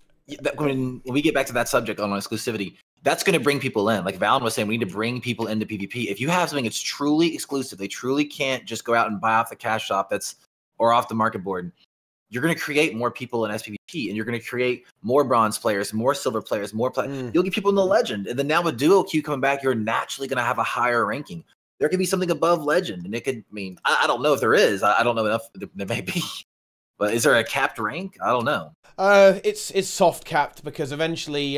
[SPEAKER 5] When we get back to that subject on exclusivity, that's going to bring people in. Like Vallun was saying, we need to bring people into PvP. If you have something that's truly exclusive, they truly can't just go out and buy off the cash shop or off the market board. You're going to create more people in SPVP, and you're going to create more bronze players, more silver players, more You'll get people in the legend. And then now with duo queue coming back, you're naturally going to have a higher ranking. There could be something above legend, and it could mean, I don't know if there is. I don't know enough. There may be. But is there a capped rank? I don't know.
[SPEAKER 1] It's soft capped because eventually,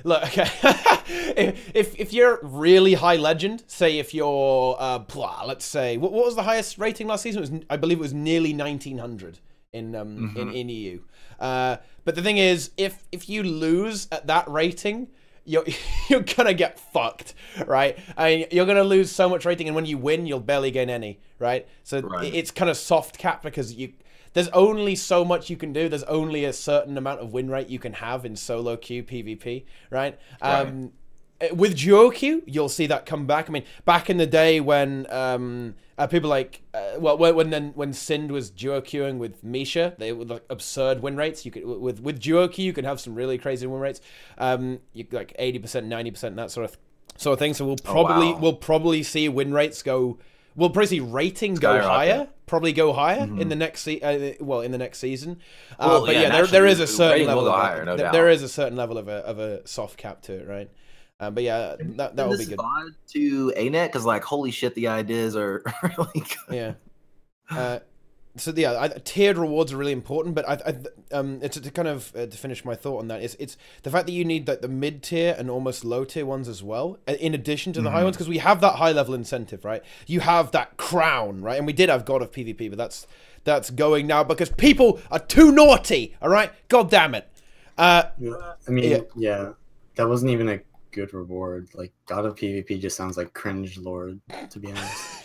[SPEAKER 1] look, okay, if you're really high legend, say if you're, let's say, what was the highest rating last season? I believe it was nearly 1900 in EU. But the thing is, if you lose at that rating, you're gonna get fucked, right? I mean, you're gonna lose so much rating, and when you win, you'll barely gain any, right? So it's kind of soft capped because there's only so much you can do. There's only a certain amount of win rate you can have in solo queue PvP, right? With duo queue, you'll see that come back. I mean, back in the day when people like, when Sind was duo queuing with Misha, they were like absurd win rates. You could with duo queue, you can have some really crazy win rates. You like 80%, 90%, that sort of thing. So we'll probably see win rates go. We'll probably see rating go higher. Probably go higher in the next season. But yeah, there is a certain level. There is a certain level of a soft cap to it, right? But yeah, that will be good.
[SPEAKER 5] To ArenaNet, because like holy shit, the ideas are really good.
[SPEAKER 1] Yeah. So yeah, tiered rewards are really important, but it's to kind of to finish my thought on that. It's the fact that you need the mid tier and almost low tier ones as well, in addition to the high ones, because we have that high level incentive, right? You have that crown, right? And we did have God of PvP, but that's going now because people are too naughty. All right, God damn it.
[SPEAKER 2] I mean, yeah, that wasn't even a good reward. Like God of PvP just sounds like cringe lord, to be honest.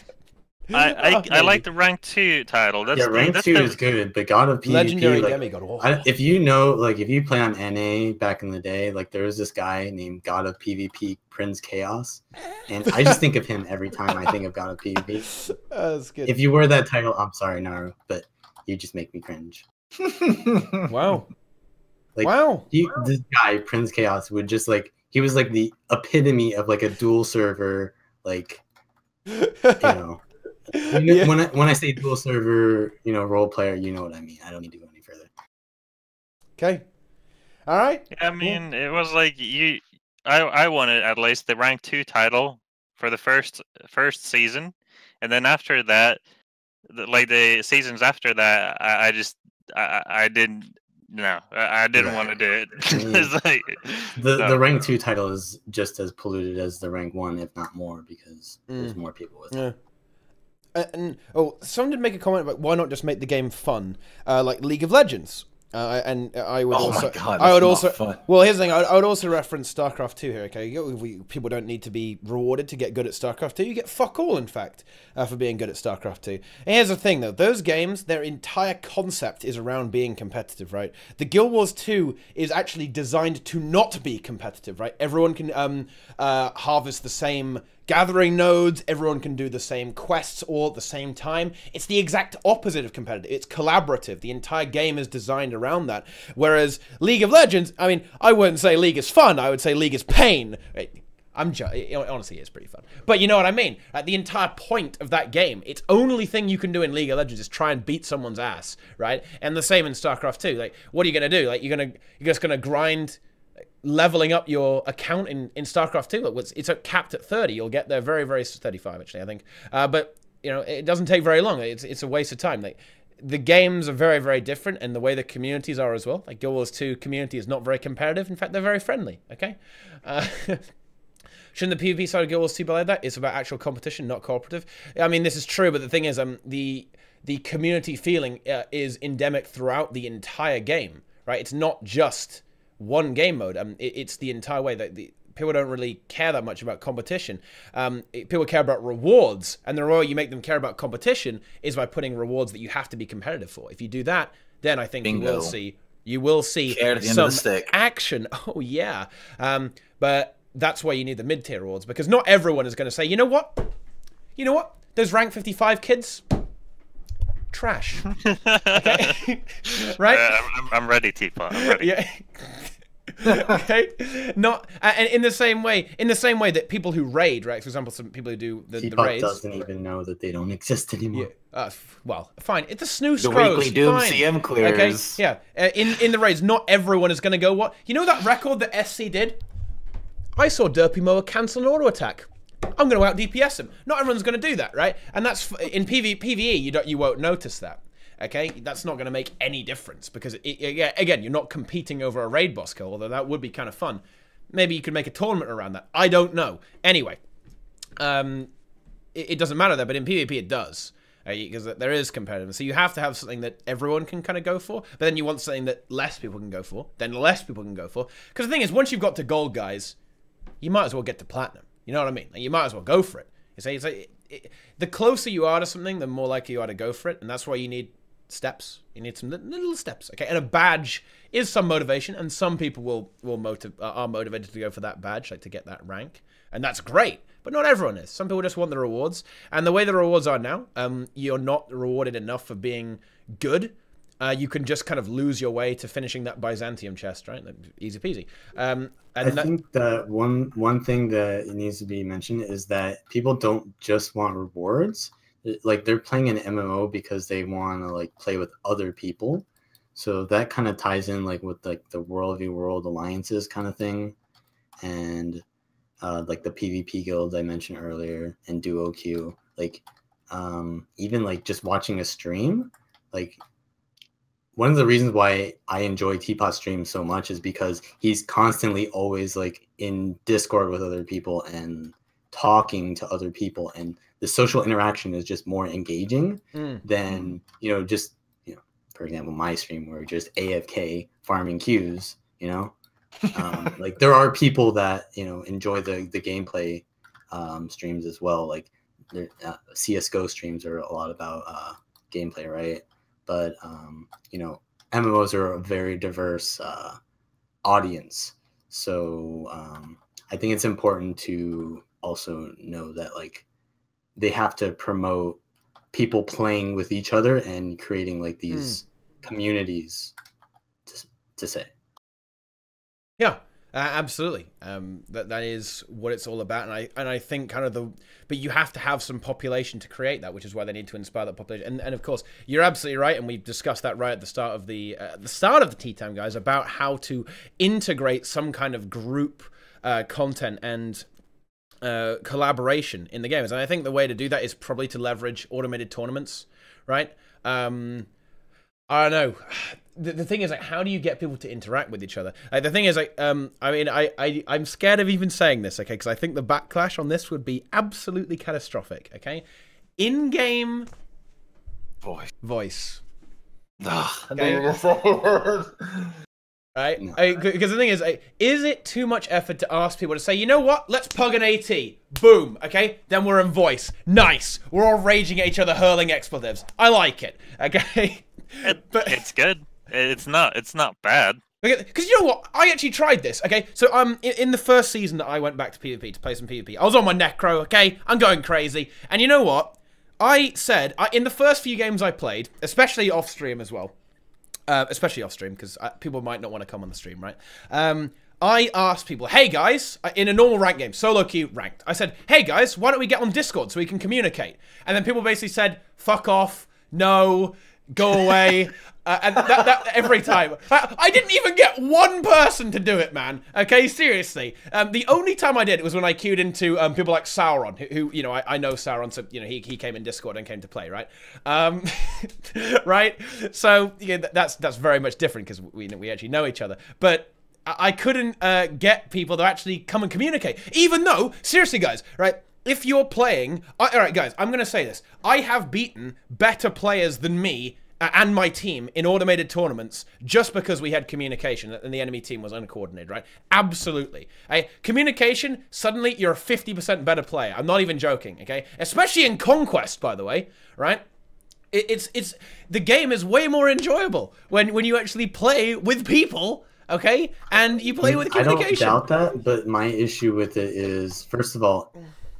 [SPEAKER 3] I like the rank 2 title.
[SPEAKER 2] Rank 2 is good, but God of PvP,
[SPEAKER 1] legendary demigod.
[SPEAKER 2] If you know, like if you play on NA back in the day, like there was this guy named God of PvP, Prince Chaos, and I just think of him every time I think of God of PvP.
[SPEAKER 1] That's good.
[SPEAKER 2] If you were that title, I'm sorry, Naru, but you just make me cringe.
[SPEAKER 1] Wow.
[SPEAKER 2] Like, this guy Prince Chaos would just he was like the epitome of like a dual server, like when I say dual server, role player, you know what I mean. I don't need to go any further.
[SPEAKER 1] Okay. All right.
[SPEAKER 3] Yeah, I mean, it was like I wanted at least the rank 2 title for the first season, and then after that, the seasons after that, I didn't No, I didn't want to do it. It's like,
[SPEAKER 2] the rank 2 title is just as polluted as the rank 1, if not more, because there's more people with it.
[SPEAKER 1] And someone did make a comment about why not just make the game fun, like League of Legends. And I would also,
[SPEAKER 5] my God,
[SPEAKER 1] I would
[SPEAKER 5] that's
[SPEAKER 1] also,
[SPEAKER 5] not fun.
[SPEAKER 1] well, here's the thing, I would also reference StarCraft 2 here, okay? People don't need to be rewarded to get good at StarCraft 2. You get fuck all, in fact, for being good at StarCraft 2. And here's the thing, though. Those games, their entire concept is around being competitive, right? The Guild Wars 2 is actually designed to not be competitive, right? Everyone can harvest the same gathering nodes, everyone can do the same quests all at the same time. It's the exact opposite of competitive. It's collaborative. The entire game is designed around that. Whereas League of Legends, I mean, I wouldn't say League is fun, I would say League is pain. Honestly, it's pretty fun. But you know what I mean? The entire point of that game, its only thing you can do in League of Legends is try and beat someone's ass, right? And the same in StarCraft 2. Like, what are you going to do? Like, you're just going to grind leveling up your account in StarCraft 2. It's capped at 30. You'll get there very, very 35 actually, I think. But you know, it doesn't take very long. It's a waste of time. Like, the games are very, very different, and the way the communities are as well. Like, Guild Wars 2 community is not very competitive. In fact, they're very friendly. Okay. Shouldn't the PvP side of Guild Wars 2 be like that? It's about actual competition, not cooperative. I mean, this is true, but the thing is, the community feeling is endemic throughout the entire game, right? It's not just one game mode. It's the entire way that people don't really care that much about competition. People care about rewards, and the way you make them care about competition is by putting rewards that you have to be competitive for. If you do that, then I think
[SPEAKER 5] Bingo.
[SPEAKER 1] you will see
[SPEAKER 5] Care at the end
[SPEAKER 1] some
[SPEAKER 5] of the stick.
[SPEAKER 1] action. Oh yeah, but that's why you need the mid-tier rewards, because not everyone is going to say, you know what, those rank 55 kids, trash. Okay, right?
[SPEAKER 3] I'm ready, Teapot. I'm ready.
[SPEAKER 1] Yeah. Okay, not and in the same way that people who raid, right? For example, some people who do the raids
[SPEAKER 2] doesn't even know that they don't exist anymore.
[SPEAKER 1] Yeah. Well, fine. It's a snooze.
[SPEAKER 5] The
[SPEAKER 1] scrolls,
[SPEAKER 5] weekly Doom
[SPEAKER 1] fine.
[SPEAKER 5] CM clears.
[SPEAKER 1] Okay, yeah. In the raids, not everyone is going to go. What, you know that record that SC did? I saw Derpy Mower cancel an auto attack. I'm going to out DPS him. Not everyone's going to do that, right? And that's in PvE. You won't notice that. Okay, that's not going to make any difference because, again, you're not competing over a raid boss kill, although that would be kind of fun. Maybe you could make a tournament around that. I don't know. Anyway, it doesn't matter there, but in PvP it does. Because there is competitive. So you have to have something that everyone can kind of go for, but then you want something that less people can go for, then less people can go for. Because the thing is, once you've got to gold, guys, you might as well get to platinum. You know what I mean? Like, you might as well go for it. The closer you are to something, the more likely you are to go for it, and that's why you need steps. You need some little steps, okay? And a badge is some motivation, and some people are motivated to go for that badge, like to get that rank, and that's great. But not everyone is. Some people just want the rewards, and the way the rewards are now, you're not rewarded enough for being good. You can just kind of lose your way to finishing that Byzantium chest, right? Easy peasy.
[SPEAKER 2] I think that one thing that needs to be mentioned is that people don't just want rewards. Like, they're playing an MMO because they want to like play with other people, so that kind of ties in like with like the world v world alliances kind of thing, and like the PvP guilds I mentioned earlier and duo queue. Like, even like just watching a stream, like one of the reasons why I enjoy Teapot streams so much is because he's constantly always like in Discord with other people and talking to other people, and the social interaction is just more engaging than, just, for example, my stream where just AFK farming queues, like there are people that, enjoy the gameplay streams as well. Like CSGO streams are a lot about gameplay, right? But, MMOs are a very diverse audience. So I think it's important to also know that like they have to promote people playing with each other and creating like these communities to say.
[SPEAKER 1] Yeah, absolutely. That is what it's all about, and I think kind of but you have to have some population to create that, which is why they need to inspire that population. And of course, you're absolutely right, and we've discussed that right at the start of the Tea Time, guys, about how to integrate some kind of group content and collaboration in the games. And I think the way to do that is probably to leverage automated tournaments, right? I don't know. the thing is, like, how do you get people to interact with each other? Like, the thing is, like, I mean, I'm scared of even saying this, okay, because I think the backlash on this would be absolutely catastrophic, okay? In-game voice. Okay? Right? Because the thing is it too much effort to ask people to say, you know what, let's pug an AT. Boom, okay? Then we're in voice. Nice. We're all raging at each other, hurling expletives. I like it, okay? But
[SPEAKER 3] it's good. It's not bad.
[SPEAKER 1] Because you know what? I actually tried this, okay? So in the first season that I went back to PvP, to play some PvP, I was on my Necro, okay? I'm going crazy. And you know what? I said, in the first few games I played, especially off-stream as well, especially off-stream, because people might not want to come on the stream, right? I asked people, hey guys, in a normal rank game, solo queue ranked, I said, hey guys, why don't we get on Discord so we can communicate? And then people basically said, fuck off, no, go away. And that every time. I didn't even get one person to do it, man. Okay, seriously. The only time I did it was when I queued into people like Sauron, who you know, I know Sauron, so you know he came in Discord and came to play, right? Right. So yeah, that's very much different because we actually know each other, but I couldn't get people to actually come and communicate, even though seriously, guys, right? If you're playing, all right, guys, I'm gonna say this: I have beaten better players than me and my team in automated tournaments just because we had communication and the enemy team was uncoordinated, right? Absolutely. Communication, suddenly you're a 50% better player. I'm not even joking, okay? Especially in Conquest, by the way, right? It's the game is way more enjoyable when you actually play with people, okay? And you play with communication.
[SPEAKER 2] I don't doubt that, but my issue with it is, first of all,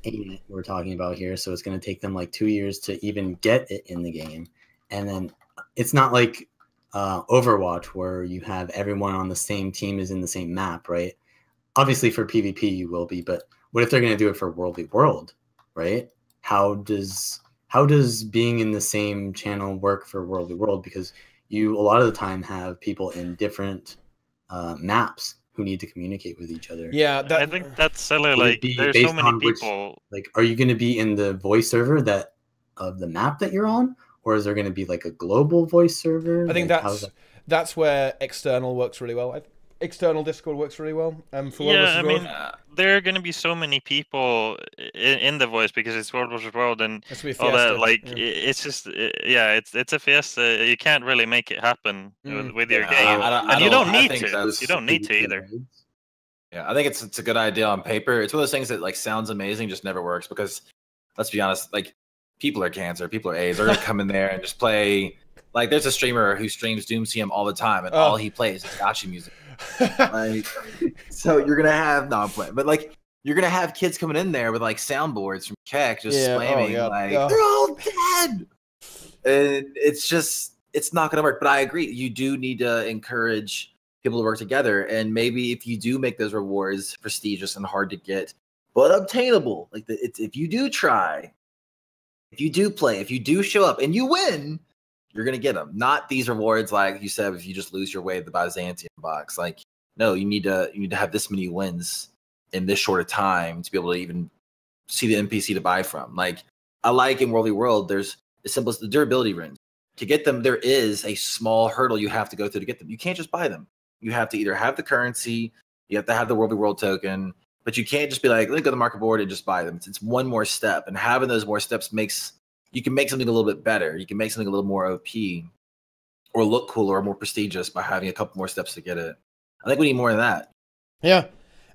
[SPEAKER 2] ArenaNet we're talking about here, so it's going to take them like 2 years to even get it in the game. And then it's not like Overwatch where you have everyone on the same team is in the same map, right? Obviously for PvP you will be, but what if they're going to do it for World v World, right? How does being in the same channel work for World v World? Because you a lot of the time have people in different maps who need to communicate with each other.
[SPEAKER 3] Yeah, I think that's silly. Like, there's so many people.
[SPEAKER 2] Like, are you going to be in the voice server of the map that you're on? Or is there going to be like a global voice server?
[SPEAKER 1] I think that's where external works really well. External Discord works really well. For World
[SPEAKER 3] I mean, there are going to be so many people in the voice because it's World vs. World and all that. Like, it's just, it's a fiesta. You can't really make it happen with your game, and you don't need to. You don't need to either.
[SPEAKER 5] Yeah, I think it's a good idea on paper. It's one of those things that like sounds amazing, just never works because, let's be honest, like. People are cancer. People are AIDS. They're gonna come in there and just play. Like, there's a streamer who streams Doom CM all the time, and all he plays is gacha music. Like, so you're gonna have but like you're gonna have kids coming in there with like soundboards from Keck just slamming. They're all dead, and it's not gonna work. But I agree. You do need to encourage people to work together, and maybe if you do make those rewards prestigious and hard to get, but obtainable, like if you do try. If you do play, if you do show up and you win, you're going to get them. Not these rewards like you said, if you just lose your way to the Byzantium box. Like, no, you need to have this many wins in this short of time to be able to even see the NPC to buy from. Like, I like in World v World, there's the simplest, the durability runes. To get them, there is a small hurdle you have to go through to get them. You can't just buy them. You have to either have the currency, you have to have the World v World token, but you can't just be like, let me go to the market board and just buy them. It's one more step, and having those more steps you can make something a little bit better. You can make something a little more OP or look cooler or more prestigious by having a couple more steps to get it. I think we need more of that.
[SPEAKER 1] Yeah.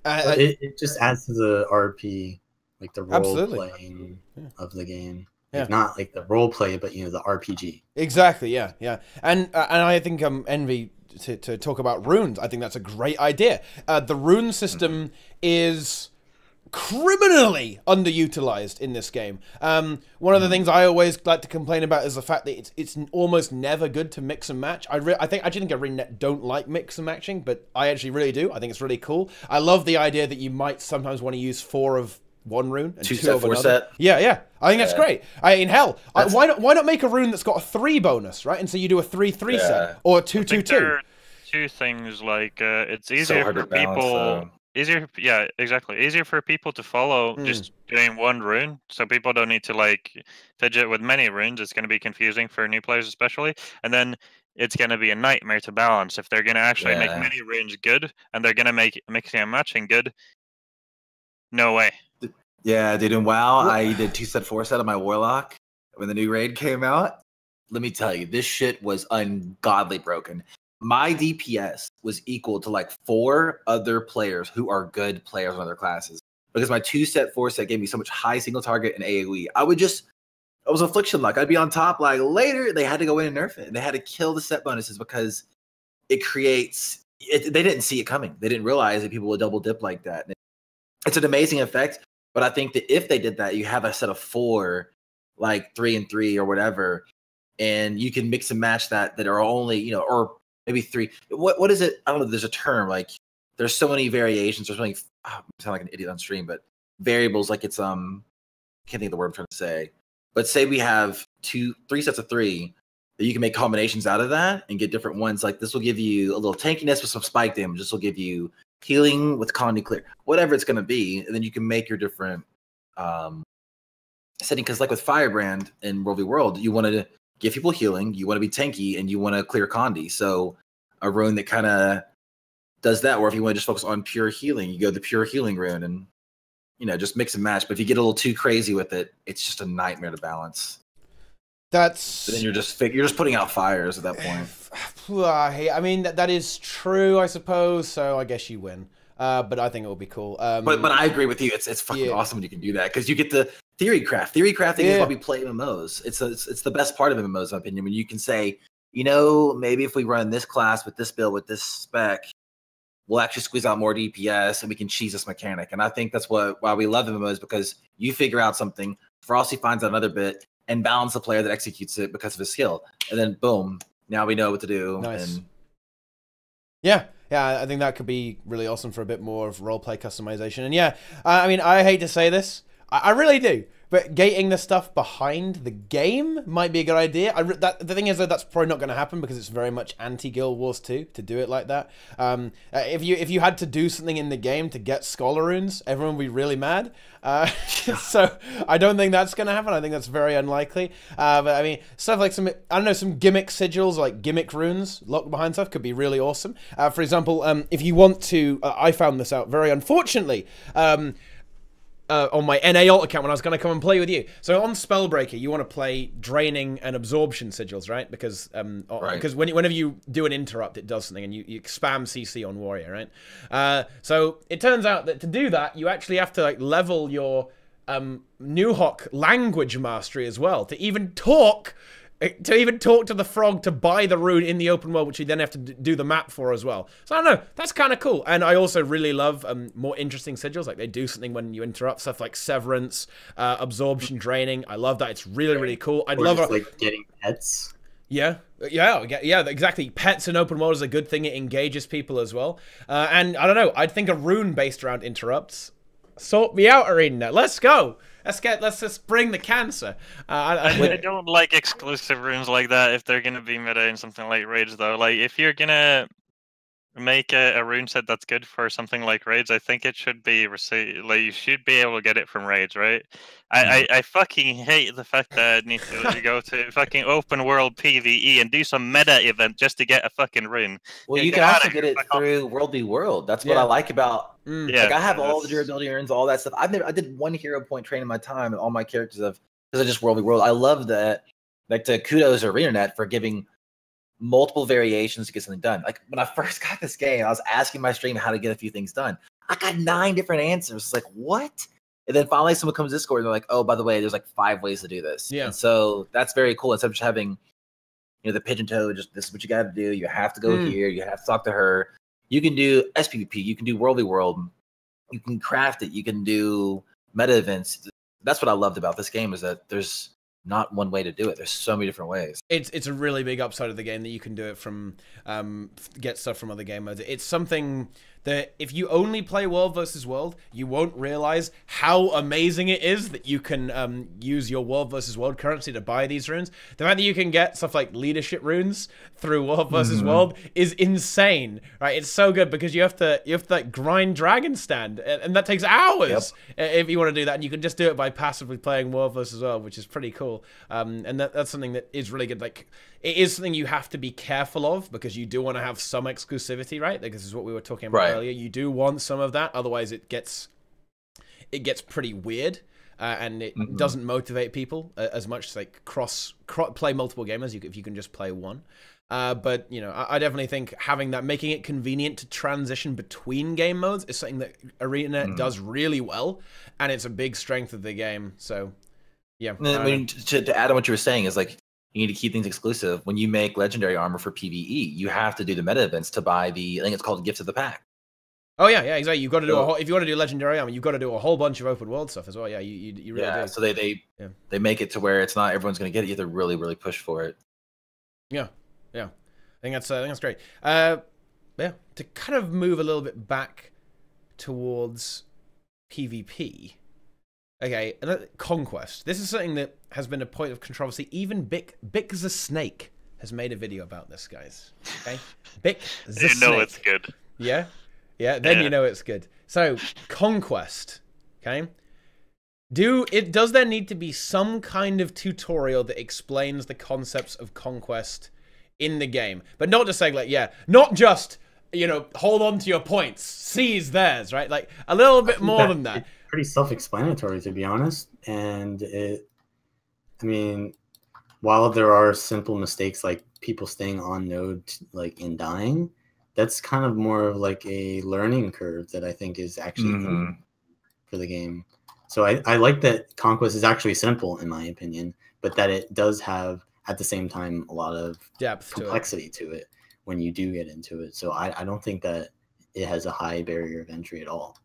[SPEAKER 2] It just adds to the RP, like the role playing of the game. Like, not like the role play, but the RPG.
[SPEAKER 1] Exactly, yeah. And I think Envy to talk about runes, I think that's a great idea. The rune system is criminally underutilized in this game. One of the things I always like to complain about is the fact that it's almost never good to mix and match. I actually think ArenaNet don't like mix and matching, but I actually really do. I think it's really cool. I love the idea that you might sometimes want to use 4 of one rune and 2 of another. Set. Yeah. I think that's great. I mean, hell, why not make a rune that's got a 3 bonus, right? And so you do a 3-3 set or a 2-2-2.
[SPEAKER 3] There are 2 things like it's easier for people. Easier, yeah, exactly. Easier for people to follow just doing one rune, so people don't need to like fidget with many runes. It's going to be confusing for new players, especially, and then it's going to be a nightmare to balance if they're going to actually make many runes good, and they're going to make mixing and matching good. No way.
[SPEAKER 5] Yeah, dude. In WoW, I did 2-set, 4-set on my Warlock when the new raid came out. Let me tell you, this shit was ungodly broken. My DPS was equal to like 4 other players who are good players on other classes because my 2-set, 4-set gave me so much high single target and AoE. I was affliction luck. I'd be on top. Like later, they had to go in and nerf it, and they had to kill the set bonuses because it creates. They didn't see it coming. They didn't realize that people would double dip like that. It's an amazing effect, but I think that if they did that, you have a set of 4, like 3 and 3 or whatever, and you can mix and match that are only or maybe 3. What is it? I don't know. There's a term like there's so many variations. There's so many. I sound like an idiot on stream, but variables like it's can't think of the word I'm trying to say. But say we have 3 sets of 3 that you can make combinations out of that and get different ones. Like this will give you a little tankiness with some spike damage. This will give you healing with colony clear, whatever it's going to be, and then you can make your different setting. Because like with Firebrand in World v World, you want to give people healing, you want to be tanky, and you want to clear condi. So a rune that kind of does that, or if you want to just focus on pure healing, you go the pure healing rune and just mix and match. But if you get a little too crazy with it, it's just a nightmare to balance. But then you're just putting out fires at that point.
[SPEAKER 1] I mean that is true, I suppose. So I guess you win. But I think it will be cool.
[SPEAKER 5] But I agree with you. It's fucking awesome when you can do that because you get the theory craft. Theory crafting is why we play MMOs. It's the best part of MMOs, in my opinion. When you can say, maybe if we run this class with this build with this spec, we'll actually squeeze out more DPS and we can cheese this mechanic. And I think that's why we love MMOs, because you figure out something, Frosty finds out another bit, and balance the player that executes it because of his skill. And then boom, now we know what to do.
[SPEAKER 1] Nice. And yeah, I think that could be really awesome for a bit more of roleplay customization. And yeah, I mean, I hate to say this, I really do, but gating the stuff behind the game might be a good idea. The thing is, though, that's probably not going to happen because it's very much anti-Guild Wars 2 to do it like that. If you had to do something in the game to get Scholar Runes, everyone would be really mad. So I don't think that's going to happen. I think that's very unlikely. But I mean, stuff like some gimmick sigils, like gimmick runes locked behind stuff could be really awesome. For example, if you want to, I found this out very unfortunately, on my NA alt account when I was going to come and play with you. So on Spellbreaker, you want to play draining and absorption sigils, right? Because whenever you do an interrupt, it does something, and you spam CC on warrior, right? So it turns out that to do that, you actually have to like level your Newhawk language mastery as well to even talk to the frog to buy the rune in the open world, which you then have to do the map for as well. So I don't know, that's kind of cool. And I also really love more interesting sigils, like they do something when you interrupt, stuff like severance, absorption, draining. I love that. It's really, really cool. I'd love
[SPEAKER 2] like getting pets.
[SPEAKER 1] Yeah, exactly. Pets in open world is a good thing. It engages people as well. And I don't know, I'd think a rune based around interrupts. Sort me out, ArenaNet. Let's go. Let's just bring the cancer.
[SPEAKER 3] I don't like exclusive runes like that if they're gonna be meta in something like raids, though. Like if you're gonna make a rune set that's good for something like raids, I think it should be like you should be able to get it from raids, right? I fucking hate the fact that I need to go to fucking open world PvE and do some meta event just to get a fucking rune.
[SPEAKER 5] Well, you can also get it through World v World. That's what I like about. Like I have all the durability runes, all that stuff. I did one hero point train in my time, and all my characters have because I just World v World. I love that. Like to kudos to ArenaNet for giving multiple variations to get something done. Like when I first got this game, I was asking my stream how to get a few things done. I got 9 different answers. It's like, what? And then finally someone comes to Discord and they're like, oh, by the way, there's like 5 ways to do this. Yeah. And so that's very cool. Instead of just having, the pigeon toe, just this is what you got to do. You have to go here. You have to talk to her. You can do SPVP. You can do World v World. You can craft it. You can do meta events. That's what I loved about this game is that there's not one way to do it. There's so many different ways.
[SPEAKER 1] It's a really big upside of the game that you can do it from get stuff from other game modes. It's something that if you only play World versus World, you won't realize how amazing it is that you can use your World versus World currency to buy these runes. The fact that you can get stuff like leadership runes through World versus World is insane, right? It's so good because you have to like, grind Dragon Stand, and that takes hours if you want to do that, and you can just do it by passively playing World versus World, which is pretty cool. And that's something that is really good. Like, it is something you have to be careful of because you do want to have some exclusivity, right? Like, this is what we were talking about earlier. You do want some of that, otherwise it gets pretty weird, and it doesn't motivate people as much. Like cross play multiple gamers if you can just play one. But you know, I definitely think having that, making it convenient to transition between game modes, is something that ArenaNet does really well, and it's a big strength of the game. So yeah,
[SPEAKER 5] I mean, to add on what you were saying is like, you need to keep things exclusive. When you make legendary armor for PvE, you have to do the meta events to buy the, I think it's called Gifts of the Pack.
[SPEAKER 1] Oh yeah, exactly. You've got to do a whole, if you want to do legendary armor, you've got to do a whole bunch of open world stuff as well. Yeah, you really do.
[SPEAKER 5] So they make it to where it's not everyone's going to get it. You have to really push for it.
[SPEAKER 1] Yeah. I think that's great. Yeah, to kind of move a little bit back towards PvP. Okay, Conquest. This is something that has been a point of controversy. Even Bick the Snake has made a video about this, guys. Okay, Bick the Snake.
[SPEAKER 3] You know it's good.
[SPEAKER 1] Yeah. Then you know it's good. So Conquest. Okay. Does there need to be some kind of tutorial that explains the concepts of Conquest in the game, but not just saying like, not just, you know, hold on to your points, seize theirs, right? Like a little bit more than that.
[SPEAKER 2] Pretty self-explanatory, to be honest. And I mean, while there are simple mistakes like people staying on node, like in dying, that's kind of more of like a learning curve that I think is actually for the game. So I like that Conquest is actually simple, in my opinion, but that it does have at the same time a lot of
[SPEAKER 1] depth,
[SPEAKER 2] complexity to it when you do get into it. So I don't think that it has a high barrier of entry at all.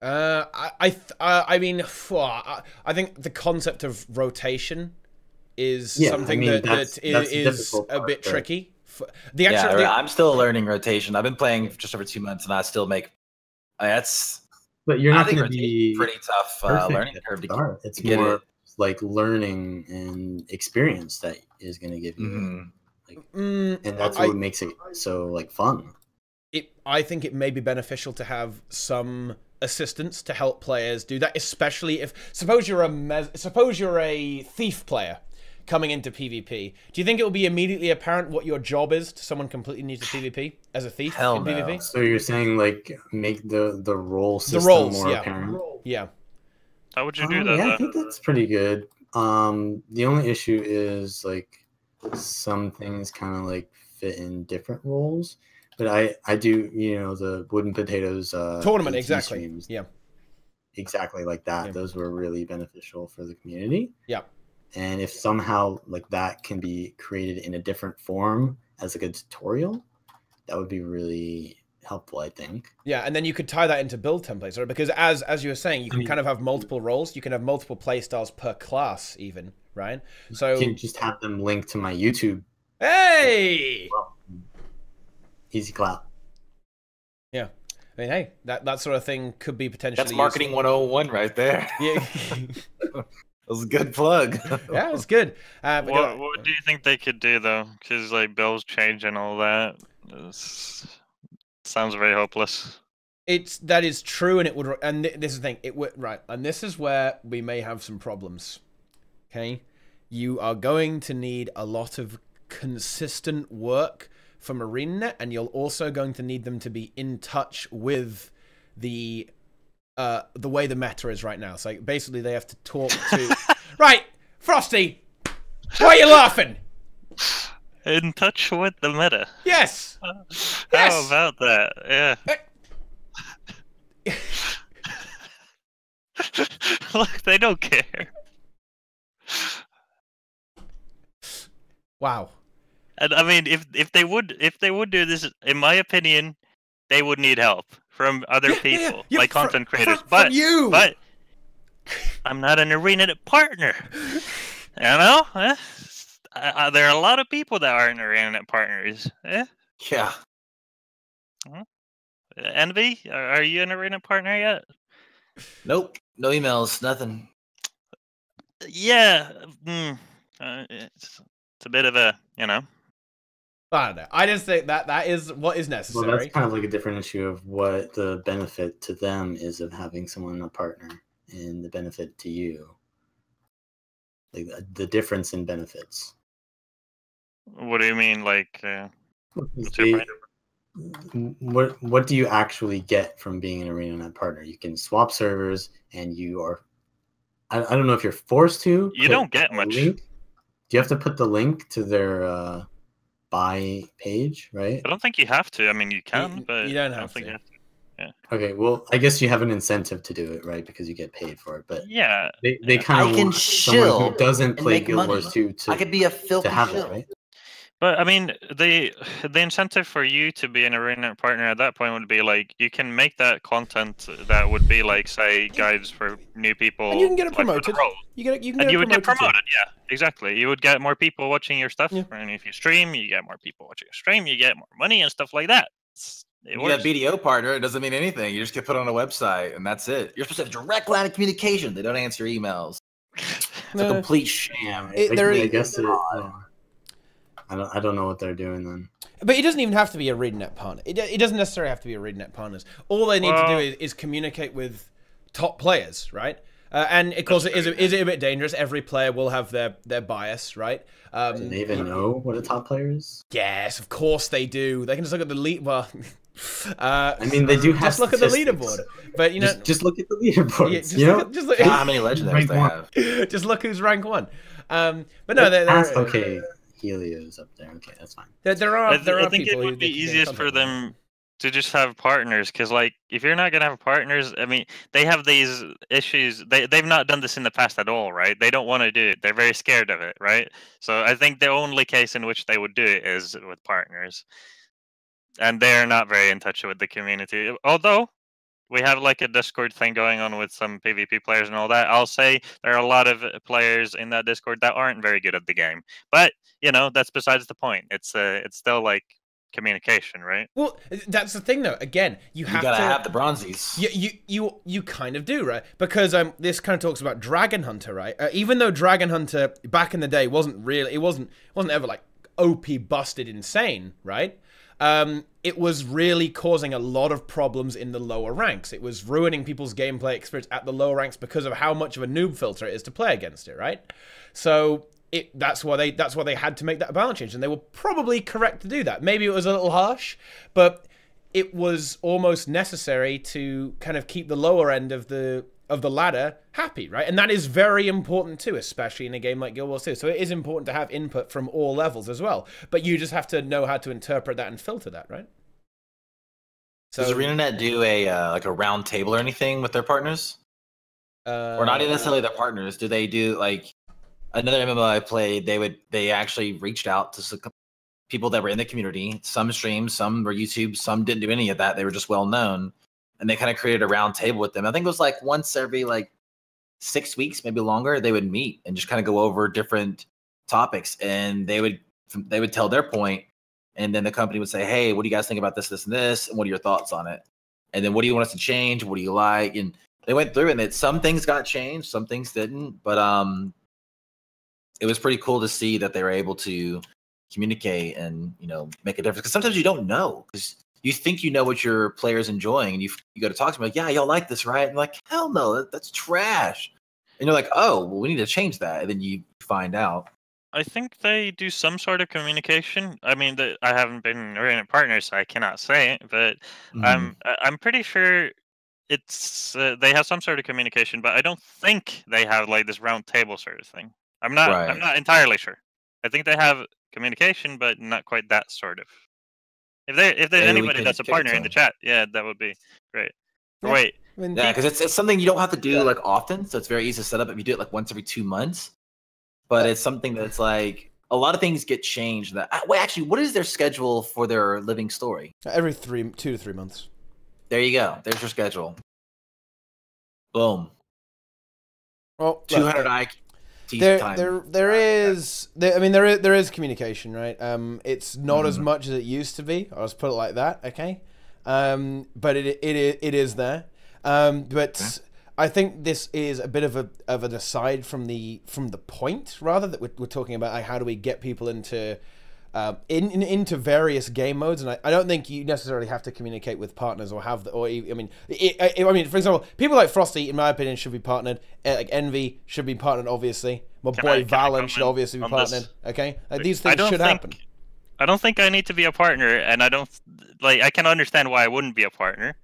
[SPEAKER 1] I mean, I think the concept of rotation is something that is a bit tricky.
[SPEAKER 5] I'm still learning rotation. I've been playing for just over 2 months, and I still make.
[SPEAKER 2] But you're not going to be
[SPEAKER 5] pretty tough learning curve to
[SPEAKER 2] start. It's more like learning and experience that is going to give you, and that's what makes it so like fun.
[SPEAKER 1] I think it may be beneficial to have some assistance to help players do that, especially if suppose you're a thief player coming into PvP. Do you think it will be immediately apparent what your job is to someone completely new to PvP as a thief in PvP?
[SPEAKER 2] So you're saying like make the role system more apparent?
[SPEAKER 1] Yeah.
[SPEAKER 3] How would you do that?
[SPEAKER 2] Yeah, I think that's pretty good. The only issue is like some things kind of like fit in different roles. But I do, you know, the Wooden Potatoes
[SPEAKER 1] tournament, exactly.
[SPEAKER 2] Streams, exactly like that. Yeah. Those were really beneficial for the community.
[SPEAKER 1] Yeah.
[SPEAKER 2] And if somehow like that can be created in a different form as like a tutorial, that would be really helpful, I think.
[SPEAKER 1] Yeah, and then you could tie that into build templates, right? Because as you were saying, you can kind of have multiple roles. You can have multiple playstyles per class, even, right? So
[SPEAKER 2] you can just have them linked to my YouTube.
[SPEAKER 1] Hey.
[SPEAKER 2] Easy clap.
[SPEAKER 1] Yeah. I mean, hey, that sort of thing could be potentially
[SPEAKER 5] That's marketing 101 right there.
[SPEAKER 1] Yeah.
[SPEAKER 5] That was a good plug.
[SPEAKER 1] Yeah, it's good.
[SPEAKER 3] What do you think they could do, though? Because, like, bills change and all that. Sounds very hopeless.
[SPEAKER 1] That is true, and it would. And this is the thing. It would right, and this is where we may have some problems. Okay, you are going to need a lot of consistent work from ArenaNet, and you're also going to need them to be in touch with the way the meta is right now. So basically, they have to talk to. Right, Frosty, why are you laughing?
[SPEAKER 3] In touch with the meta.
[SPEAKER 1] Yes.
[SPEAKER 3] How about that? Yeah. Look, they don't care.
[SPEAKER 1] Wow.
[SPEAKER 3] And I mean, if they would do this, in my opinion, they would need help from other people, like content creators. But I'm not an ArenaNet partner. You know, there are a lot of people that aren't ArenaNet partners.
[SPEAKER 5] Yeah.
[SPEAKER 3] Envy, are you an Arena partner yet?
[SPEAKER 5] Nope. No emails. Nothing.
[SPEAKER 3] Yeah. It's a bit of a,
[SPEAKER 1] I don't know. I just think that is what is necessary.
[SPEAKER 2] Well, that's kind of like a different issue of what the benefit to them is of having someone a partner, and the benefit to you, like the difference in benefits.
[SPEAKER 3] What do you mean, like? What's your point?
[SPEAKER 2] What do you actually get from being an ArenaNet partner? You can swap servers, and you are. I don't know if you're forced to.
[SPEAKER 3] You don't get much.
[SPEAKER 2] Link. Do you have to put the link to their buy page, right?
[SPEAKER 3] I don't think you have to. I mean, you can, but
[SPEAKER 1] you don't
[SPEAKER 3] I
[SPEAKER 1] have
[SPEAKER 3] think
[SPEAKER 1] to.
[SPEAKER 3] you have to. Yeah.
[SPEAKER 2] Okay, well, I guess you have an incentive to do it, right? Because you get paid for it. But
[SPEAKER 3] yeah,
[SPEAKER 2] they kind of want someone who doesn't play Guild Wars 2
[SPEAKER 5] I could be a filthy
[SPEAKER 2] to have
[SPEAKER 5] shill.
[SPEAKER 2] it, right?
[SPEAKER 3] But I mean, the incentive for you to be an Arena partner at that point would be like you can make that content that would be like, say, guides for new people,
[SPEAKER 1] and you can get it
[SPEAKER 3] like, for the
[SPEAKER 1] promoted.
[SPEAKER 3] role.
[SPEAKER 1] You
[SPEAKER 3] would get promoted.
[SPEAKER 1] too.
[SPEAKER 3] Yeah, exactly. You would get more people watching your stuff,
[SPEAKER 1] Yeah.
[SPEAKER 3] and if you stream, you get more people watching your stream. You get more money and stuff like that. It
[SPEAKER 5] You get a BDO partner, it doesn't mean anything. You just get put on a website, and that's it. You're supposed to have a direct line of communication. They don't answer emails. It's a
[SPEAKER 1] No.
[SPEAKER 5] complete sham.
[SPEAKER 2] I guess I don't know what they're doing then.
[SPEAKER 1] But it doesn't even have to be a ArenaNet partner. It doesn't necessarily have to be a ArenaNet partners. All they need to do is communicate with top players, right? And of course, is it a bit dangerous? Every player will have their bias, right?
[SPEAKER 2] Do they even know what a top player is?
[SPEAKER 1] Yes, of course they do. They can just look at the lead. Well,
[SPEAKER 2] I mean, they do have
[SPEAKER 1] just look at the
[SPEAKER 2] statistics.
[SPEAKER 1] leaderboard. But you know,
[SPEAKER 2] just look at the leaderboards.
[SPEAKER 1] yeah, just
[SPEAKER 2] you know,
[SPEAKER 1] just look,
[SPEAKER 5] How many legendaries they have?
[SPEAKER 1] just look who's rank 1. But no, they're
[SPEAKER 2] okay. Helio's up there. Okay, that's fine.
[SPEAKER 1] There are
[SPEAKER 3] I think
[SPEAKER 1] people
[SPEAKER 3] it
[SPEAKER 1] who
[SPEAKER 3] would be
[SPEAKER 1] they can get in
[SPEAKER 3] easiest for
[SPEAKER 1] contact with.
[SPEAKER 3] them to just have partners, because like if you're not gonna have partners, I mean, they have these issues. They've not done this in the past at all, right? They don't want to do it. They're very scared of it, right? So I think the only case in which they would do it is with partners, and they're not very in touch with the community. Although we have like a Discord thing going on with some PvP players and all that. I'll say there are a lot of players in that Discord that aren't very good at the game, but that's besides the point. It's still like communication, right?
[SPEAKER 1] Well, that's the thing, though. Again, you have
[SPEAKER 5] gotta
[SPEAKER 1] to
[SPEAKER 5] have the bronzies.
[SPEAKER 1] You kind of do, right? Because this kind of talks about Dragon Hunter, right? Even though Dragon Hunter back in the day wasn't ever like OP busted insane, right? It was really causing a lot of problems in the lower ranks. It was ruining people's gameplay experience at the lower ranks because of how much of a noob filter it is to play against it, right? So that's why they had to make that balance change, and they were probably correct to do that. Maybe it was a little harsh, but it was almost necessary to kind of keep the lower end of the ladder happy, right? And that is very important too, especially in a game like Guild Wars 2. So it is important to have input from all levels as well, but you just have to know how to interpret that and filter that, right? So,
[SPEAKER 5] does ArenaNet do a like a round table or anything with their partners, or not even necessarily their partners? Do they do like another MMO I played? They actually reached out to some people that were in the community. Some streamed, some were YouTube, some didn't do any of that. They were just well known. And they kind of created a round table with them. I think it was like once every like 6 weeks, maybe longer, they would meet and just kind of go over different topics. And they would tell their point, and then the company would say, "Hey, what do you guys think about this, this, and this? And what are your thoughts on it? And then what do you want us to change? What do you like?" And they went through, and some things got changed, some things didn't. But it was pretty cool to see that they were able to communicate and make a difference. Because sometimes you don't know, because you think you know what your player's enjoying, and you go to talk to them like, "Yeah, y'all like this, right?" And like, "Hell no, that's trash." And you're like, "Oh, well, we need to change that." And then you find out.
[SPEAKER 3] I think they do some sort of communication. I mean, I haven't been Arena partners, so I cannot say it, but I'm pretty sure it's they have some sort of communication, but I don't think they have like this round table sort of thing. I'm not entirely sure. I think they have communication, but not quite that sort of. If there's anybody that's a partner in the chat, yeah, that would be great.
[SPEAKER 1] Yeah.
[SPEAKER 3] Wait,
[SPEAKER 5] yeah, because it's something you don't have to do like often, so it's very easy to set up if you do it like once every 2 months. But it's something that's like a lot of things get changed. Wait, actually, what is their schedule for their living story?
[SPEAKER 1] Every 2 to 3 months.
[SPEAKER 5] There you go. There's your schedule. Boom.
[SPEAKER 1] Well,
[SPEAKER 5] 200 IQ.
[SPEAKER 1] There is communication, right? It's not as much as it used to be. I'll just put it like that, okay? But it is there. But I think this is a bit of an aside from the point, rather, that we're talking about, like, how do we get people into into various game modes. And I don't think you necessarily have to communicate with partners or have I mean, for example, people like Frosty, in my opinion, should be partnered. Like Envy should be partnered, obviously. My boy Vallun should obviously be partnered. Okay, these things should happen.
[SPEAKER 3] I don't think I need to be a partner, and I don't like. I can understand why I wouldn't be a partner.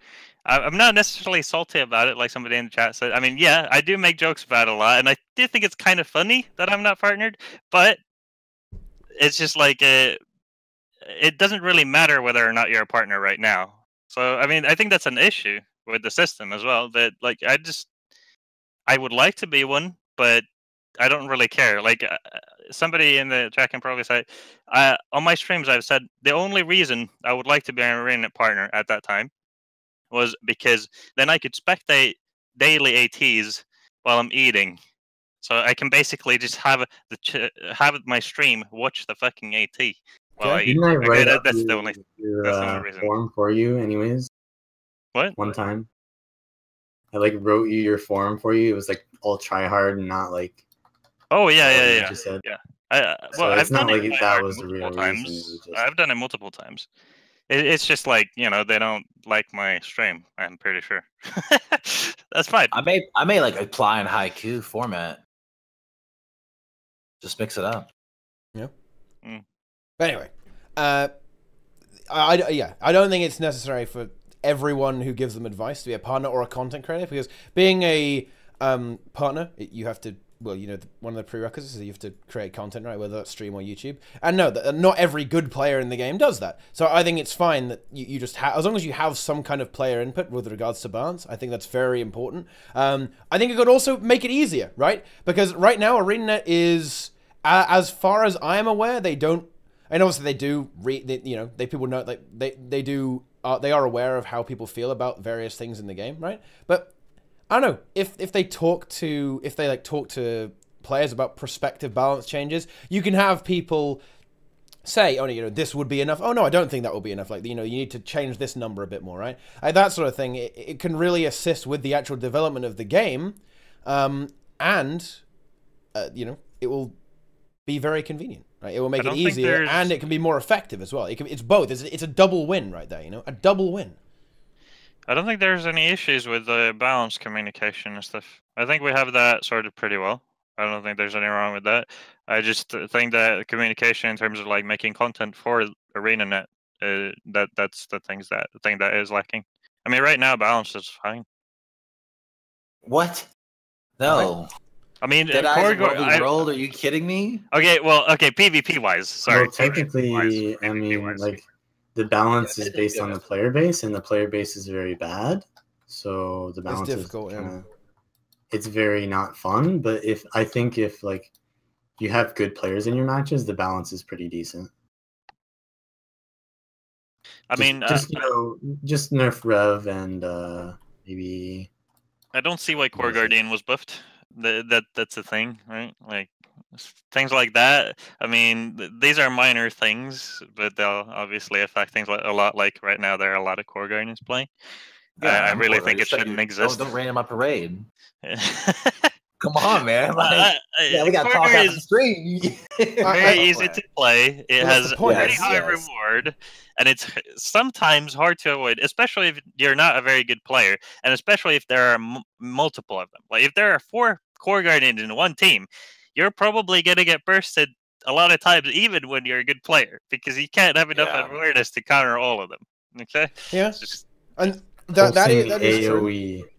[SPEAKER 3] I'm not necessarily salty about it, like somebody in the chat said. I mean, yeah, I do make jokes about it a lot, and I do think it's kind of funny that I'm not partnered, but it's just like it doesn't really matter whether or not you're a partner right now. So, I mean, I think that's an issue with the system as well, that, like, I would like to be one, but I don't really care. Like, somebody in the chat can probably say, on my streams, I've said the only reason I would like to be an ArenaNet partner at that time was because then I could spectate daily ATs while I'm eating. So I can basically just have my stream watch the fucking AT while I eat.
[SPEAKER 2] Didn't I write up
[SPEAKER 3] that's the only reason.
[SPEAKER 2] Form for you anyways?
[SPEAKER 3] What?
[SPEAKER 2] One time. I like wrote you your form for you. It was like all try hard and not like.
[SPEAKER 3] Oh yeah.
[SPEAKER 2] You just said.
[SPEAKER 3] Yeah.
[SPEAKER 2] Well,
[SPEAKER 3] I've
[SPEAKER 2] it's not
[SPEAKER 3] done
[SPEAKER 2] like
[SPEAKER 3] it
[SPEAKER 2] that was the real
[SPEAKER 3] times.
[SPEAKER 2] reason.
[SPEAKER 3] I've done it multiple times. It's just like, you know, they don't like my stream. I'm pretty sure. That's fine.
[SPEAKER 5] I may like apply in haiku format. Just mix it up.
[SPEAKER 1] Yeah. But anyway, I don't think it's necessary for everyone who gives them advice to be a partner or a content creator, because being a partner, you have to, well, you know, one of the prerequisites is you have to create content, right? Whether that's stream or YouTube. And no, not every good player in the game does that. So I think it's fine that you just have, as long as you have some kind of player input with regards to balance, I think that's very important. I think it could also make it easier, right? Because right now, ArenaNet is, as far as I am aware, they don't, and obviously they do, people know, like, they are aware of how people feel about various things in the game, right? But I don't know, if they talk to players about prospective balance changes, you can have people say, oh, you know, this would be enough. Oh no, I don't think that will be enough. Like, you know, you need to change this number a bit more, right? Like, that sort of thing. It can really assist with the actual development of the game, and you know, it will be very convenient, right? It will make it easier, and it can be more effective as well. It's both. It's a double win right there, you know, a double win.
[SPEAKER 3] I don't think there's any issues with the balanced communication and stuff. I think we have that sorted pretty well. I don't think there's anything wrong with that. I just think that communication in terms of like making content for ArenaNet, that's the thing that is lacking. I mean, right now balance is fine.
[SPEAKER 5] What? No.
[SPEAKER 3] I mean,
[SPEAKER 5] I rolled. Are you kidding me?
[SPEAKER 3] Okay, well, PvP wise, sorry.
[SPEAKER 2] Well, technically, I mean, like, the balance is based on the player base, and the player base is very bad. So the balance is difficult. It's very not fun. But if like you have good players in your matches, the balance is pretty decent.
[SPEAKER 3] I mean,
[SPEAKER 2] just nerf Rev and maybe.
[SPEAKER 3] I don't see why Core Guardian was buffed. That's a thing, right? Like things like that. I mean, these are minor things, but they'll obviously affect things a lot. Like right now, there are a lot of Core Guardians playing. Yeah, I really think it shouldn't exist.
[SPEAKER 5] Don't rain on my parade. Come on, man! Like, we got to talk out the stream.
[SPEAKER 3] Very easy to play. It has pretty high reward, and it's sometimes hard to avoid, especially if you're not a very good player, and especially if there are multiple of them. Like if there are 4 Core Guardians in one team, you're probably going to get bursted a lot of times, even when you're a good player, because you can't have enough awareness to counter all of them. Okay?
[SPEAKER 1] Yeah. And that is
[SPEAKER 2] AOE.
[SPEAKER 3] True.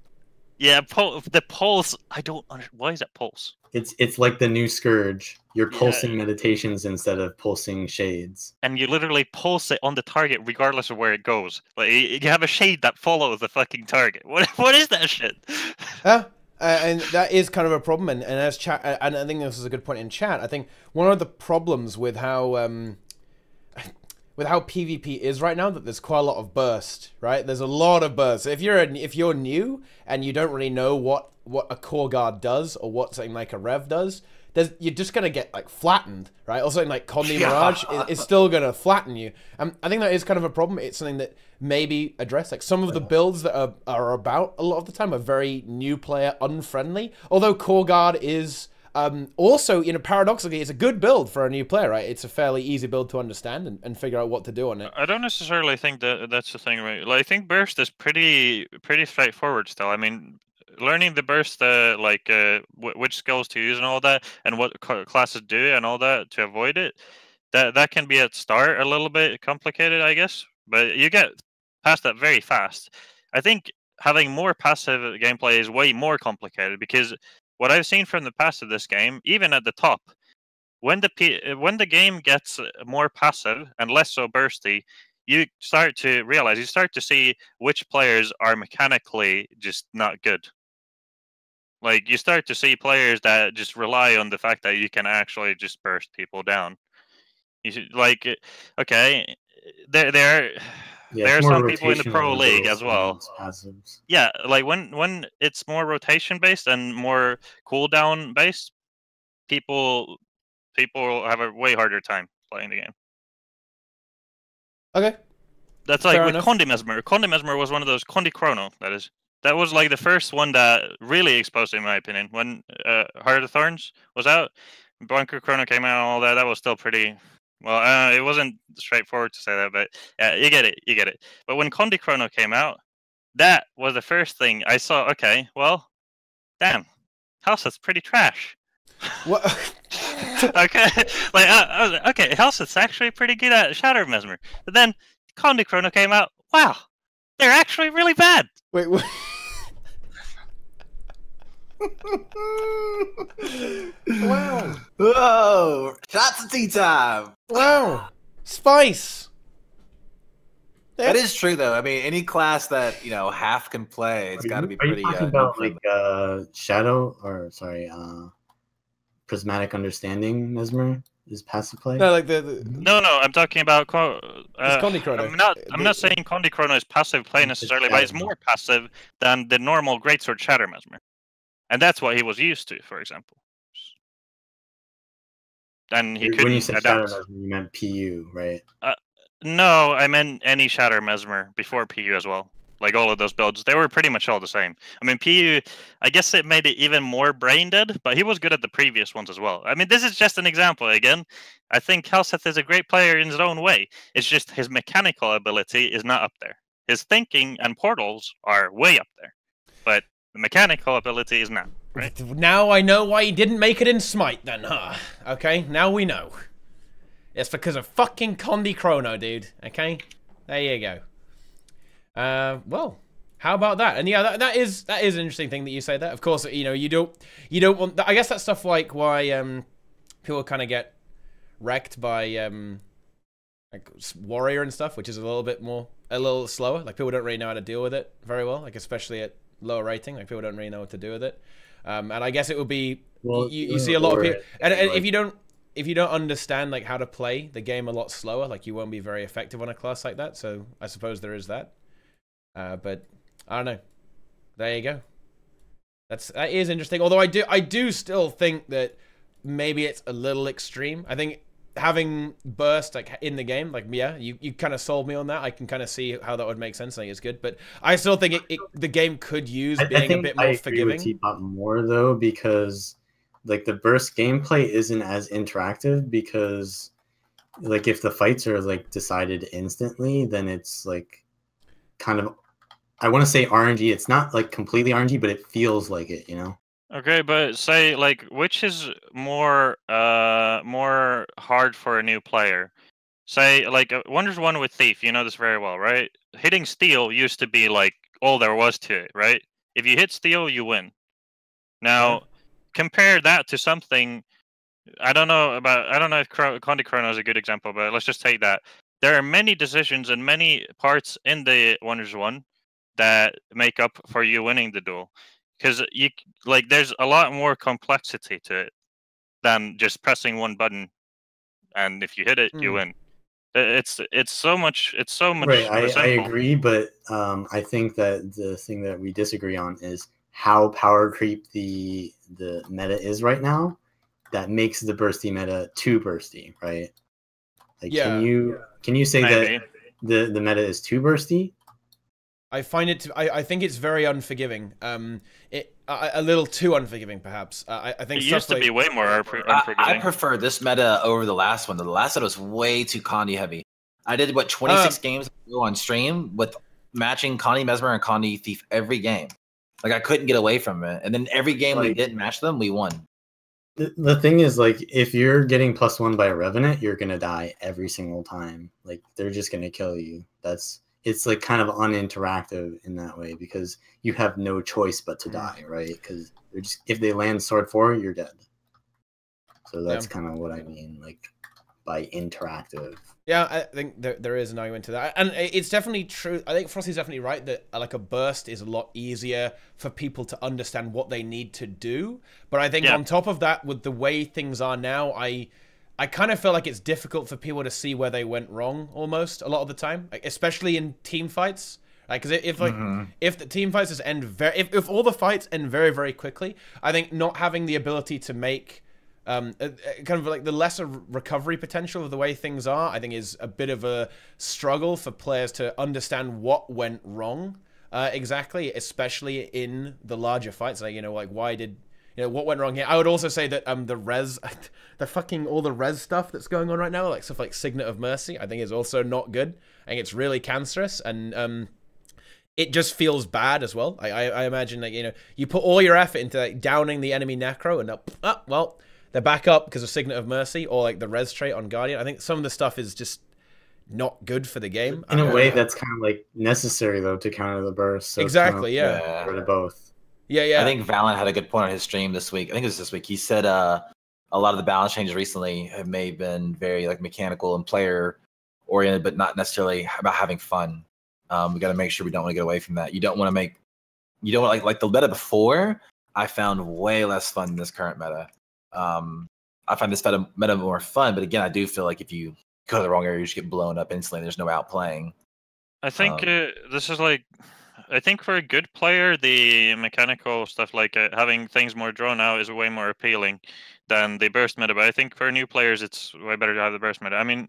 [SPEAKER 3] Yeah, the pulse. I don't understand. Why is that pulse?
[SPEAKER 2] It's like the new Scourge. You're pulsing meditations instead of pulsing shades.
[SPEAKER 3] And you literally pulse it on the target regardless of where it goes. Like you have a shade that follows the fucking target. What is that shit?
[SPEAKER 1] And that is kind of a problem. And as chat, and I think this is a good point in chat. I think one of the problems with how PvP is right now, that there's quite a lot of burst, right? There's a lot of burst. So if you're new and you don't really know what a core guard does or what something like a rev does, you're just gonna get like flattened, right? Or something like Condi Mirage is still gonna flatten you. I think that is kind of a problem. It's something that maybe address. Like some of the builds that are about a lot of the time are very new player unfriendly. Although Core Guard is also, you know, paradoxically, it's a good build for a new player, right? It's a fairly easy build to understand and figure out what to do on it.
[SPEAKER 3] I don't necessarily think that that's the thing, right? Like, I think burst is pretty straightforward still. I mean, learning the burst, which skills to use and all that, and what classes do and all that to avoid it, that can be at start a little bit complicated, I guess. But you get past that very fast. I think having more passive gameplay is way more complicated because what I've seen from the past of this game, even at the top, when the game gets more passive and less so bursty, you start to realize, you start to see which players are mechanically just not good. Like, you start to see players that just rely on the fact that you can actually just burst people down. You should, like, okay, there are some people in the pro league as well. Yeah, like when it's more rotation based and more cooldown based, people have a way harder time playing the game.
[SPEAKER 1] Okay.
[SPEAKER 3] That's like with Condi Mesmer. Condi Mesmer was one of those Condi Chrono, that was like the first one that really exposed it, in my opinion. When Heart of the Thorns was out, Bunker Chrono came out and all that, that was still pretty... Well, it wasn't straightforward to say that, but you get it. But when Condi Chrono came out, that was the first thing I saw. Okay, well, damn, Hellset's pretty trash.
[SPEAKER 1] What?
[SPEAKER 3] Okay, like I was like, okay, Hellset's actually pretty good at Shadow Mesmer. But then Condi Chrono came out. Wow, they're actually really bad.
[SPEAKER 1] Wait. Wow.
[SPEAKER 5] Whoa! Shots of tea time.
[SPEAKER 1] Wow. Spice.
[SPEAKER 5] That is true, though. I mean, any class that half can play, it's got to be pretty.
[SPEAKER 2] Are you talking about like Shadow or Prismatic Understanding Mesmer is passive play?
[SPEAKER 1] No, like
[SPEAKER 3] No, I'm talking about
[SPEAKER 1] Condi Chrono.
[SPEAKER 3] I'm not saying Condi Chrono is passive play necessarily, but it's more passive than the normal Greatsword Shatter Mesmer. And that's what he was used to, for example. And he couldn't.
[SPEAKER 2] When you said Shatter Mesmer, you meant PU, right?
[SPEAKER 3] No, I meant any Shatter Mesmer before PU as well. Like all of those builds, they were pretty much all the same. I mean, PU, I guess it made it even more brain dead, but he was good at the previous ones as well. I mean, this is just an example. Again, I think Hellset is a great player in his own way. It's just his mechanical ability is not up there. His thinking and portals are way up there, but the mechanical ability is not. Right?
[SPEAKER 1] Now I know why he didn't make it in Smite then, huh? Okay, now we know. It's because of fucking Condi Chrono, dude. Okay? There you go. Well, how about that? And yeah, that is an interesting thing that you say that. Of course, you don't want... I guess that's stuff like why people kind of get wrecked by like Warrior and stuff, which is a little slower. Like, people don't really know how to deal with it very well, like especially at lower rating. Like, people don't really know what to do with it. And I guess it would be you see a lot of people, and if you don't understand like how to play the game a lot slower, like you won't be very effective on a class like that. So I suppose there is that. But I don't know. There you go. That is interesting. Although I do still think that maybe it's a little extreme. I think having burst like in the game, like, yeah, you kind of sold me on that. I can kind of see how that would make sense. I think it's good, but I still think the game could use being a bit more forgiving.
[SPEAKER 2] I agree with TeaTime more though, because like the burst gameplay isn't as interactive, because like if the fights are like decided instantly, then it's like kind of, I want to say RNG. It's not like completely RNG, but it feels like it,
[SPEAKER 3] Okay, but say like which is more hard for a new player? Say like Wonders 1 with Thief, you know this very well, right? Hitting steel used to be like all there was to it, right? If you hit steel, you win. Now, compare that to something. I don't know if Condi Chrono is a good example, but let's just take that. There are many decisions and many parts in the Wonders 1 that make up for you winning the duel. Because there's a lot more complexity to it than just pressing one button, and if you hit it, you win. It's so much.
[SPEAKER 2] Right, I agree, but I think that the thing that we disagree on is how power creep the meta is right now. that makes the bursty meta too bursty, right? Like,
[SPEAKER 1] Yeah.
[SPEAKER 2] can you say
[SPEAKER 3] Maybe.
[SPEAKER 2] that the meta is too bursty?
[SPEAKER 1] I find it. I think it's very unforgiving. A little too unforgiving, perhaps. I think
[SPEAKER 3] It
[SPEAKER 1] stuff
[SPEAKER 3] used to
[SPEAKER 1] like,
[SPEAKER 3] be way more
[SPEAKER 5] I
[SPEAKER 3] unforgiving.
[SPEAKER 5] prefer this meta over the last one. The last one was way too Connie heavy. I did 26 games on stream with matching Connie Mesmer and Connie Thief every game. Like I couldn't get away from it, and then every game we didn't match them, we won.
[SPEAKER 2] The thing is, like, if you're getting +1 by a Revenant, you're gonna die every single time. Like, they're just gonna kill you. It's like kind of uninteractive in that way because you have no choice but to die, right? Because if they land sword 4, you're dead. So that's kind of what I mean, like, by interactive.
[SPEAKER 1] Yeah, I think there is an argument to that, and it's definitely true. I think Frosty's definitely right that like a burst is a lot easier for people to understand what they need to do. But I think on top of that, with the way things are now, I kind of feel like it's difficult for people to see where they went wrong almost a lot of the time, like, especially in team fights. Like, because if the team fights just end if all the fights end very, very quickly, I think not having the ability to make kind of like the lesser recovery potential of the way things are, I think is a bit of a struggle for players to understand what went wrong exactly, especially in the larger fights. Like, like why did what went wrong here? I would also say that the res, all the res stuff that's going on right now, like stuff like Signet of Mercy, I think is also not good. I think it's really cancerous, and it just feels bad as well. I imagine that you put all your effort into like downing the enemy necro, and well, they're back up because of Signet of Mercy or like the res trait on Guardian. I think some of the stuff is just not good for the game.
[SPEAKER 2] In a way, that's kind of like necessary though to counter the burst. So
[SPEAKER 1] exactly,
[SPEAKER 2] kind of rid of both.
[SPEAKER 1] Yeah.
[SPEAKER 5] I think Vallun had a good point on his stream this week. I think it was this week. He said a lot of the balance changes recently may have been very like mechanical and player oriented, but not necessarily about having fun. We got to make sure we don't want to get away from that. You don't want like the meta before. I found way less fun in this current meta. I find this meta more fun, but again, I do feel like if you go to the wrong area, you just get blown up instantly. There's no outplaying.
[SPEAKER 3] I think this is like. I think for a good player, the mechanical stuff like having things more drawn out is way more appealing than the burst meta. But I think for new players, it's way better to have the burst meta. I mean,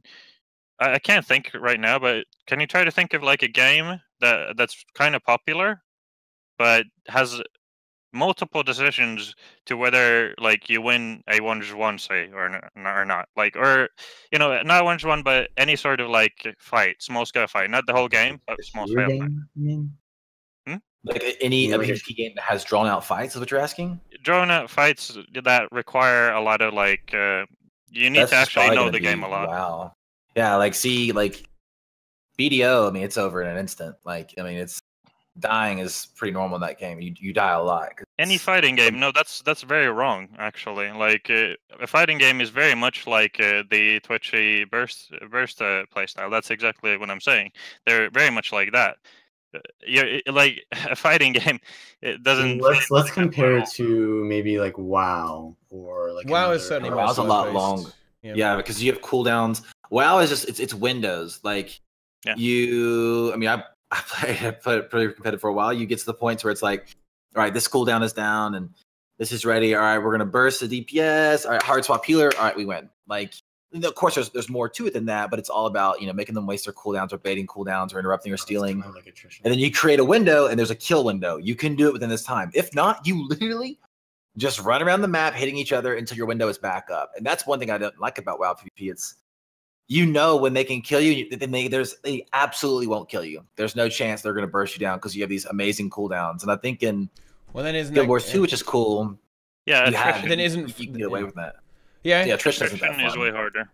[SPEAKER 3] I can't think right now, but can you try to think of like a game that's kind of popular, but has multiple decisions to whether like you win a 1v1 say or not, like, or not 1v1 but any sort of like fight, small scale fight, not the whole game but small scale fight.
[SPEAKER 5] Like any PvP game that has drawn out fights is what you're asking?
[SPEAKER 3] Drawn out fights that require a lot of like you need to actually know the game a lot.
[SPEAKER 5] Wow. Yeah, like see, like BDO, I mean it's over in an instant. Like, I mean it's dying is pretty normal in that game. You die a lot.
[SPEAKER 3] Any fighting game, no, that's very wrong actually. Like a fighting game is very much like the twitchy burst playstyle. That's exactly what I'm saying. They're very much like that. You're like a fighting game. It doesn't.
[SPEAKER 2] Let's compare it to maybe like WoW or like
[SPEAKER 1] WoW is certainly
[SPEAKER 5] WoW's a lot longer. Yeah, because you have cooldowns. WoW is just it's windows. Like you, I mean, I played pretty competitive for a while. You get to the point where it's like, all right, this cooldown is down and this is ready. All right, we're gonna burst the DPS. All right, hard swap healer. All right, we win. Like, of course, there's more to it than that, but it's all about making them waste their cooldowns or baiting cooldowns or interrupting or stealing. Kind of like and then you create a window and there's a kill window. You can do it within this time. If not, you literally just run around the map hitting each other until your window is back up. And that's one thing I don't like about WoW PvP. It's when they can kill you, they absolutely won't kill you. There's no chance they're going to burst you down because you have these amazing cooldowns. And I think in Guild Wars 2, which is cool, you can get away with that.
[SPEAKER 1] Yeah,
[SPEAKER 3] attrition is way harder.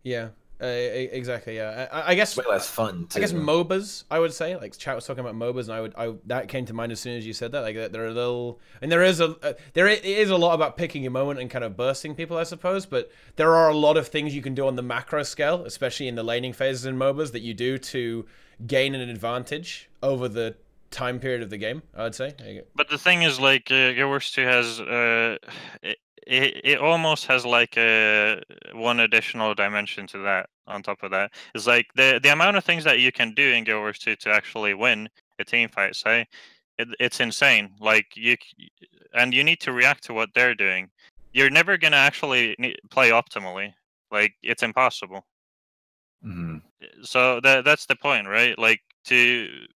[SPEAKER 1] Yeah, exactly. Yeah, I guess
[SPEAKER 5] way less fun.
[SPEAKER 1] I guess MOBAs. I would say, like chat was talking about MOBAs, and that came to mind as soon as you said that. Like they're a little, and there is a lot about picking your moment and kind of bursting people, I suppose. But there are a lot of things you can do on the macro scale, especially in the laning phases in MOBAs, that you do to gain an advantage over the time period of the game. I would say.
[SPEAKER 3] But the thing is, like, Guild Wars 2 has it almost has like one additional dimension to that. On top of that, it's like the amount of things that you can do in Guild Wars 2 to actually win a team fight. Say, it's insane. Like you need to react to what they're doing. you're never gonna actually play optimally. Like, it's impossible.
[SPEAKER 5] Mhm.
[SPEAKER 3] So that's the point, right? Like, to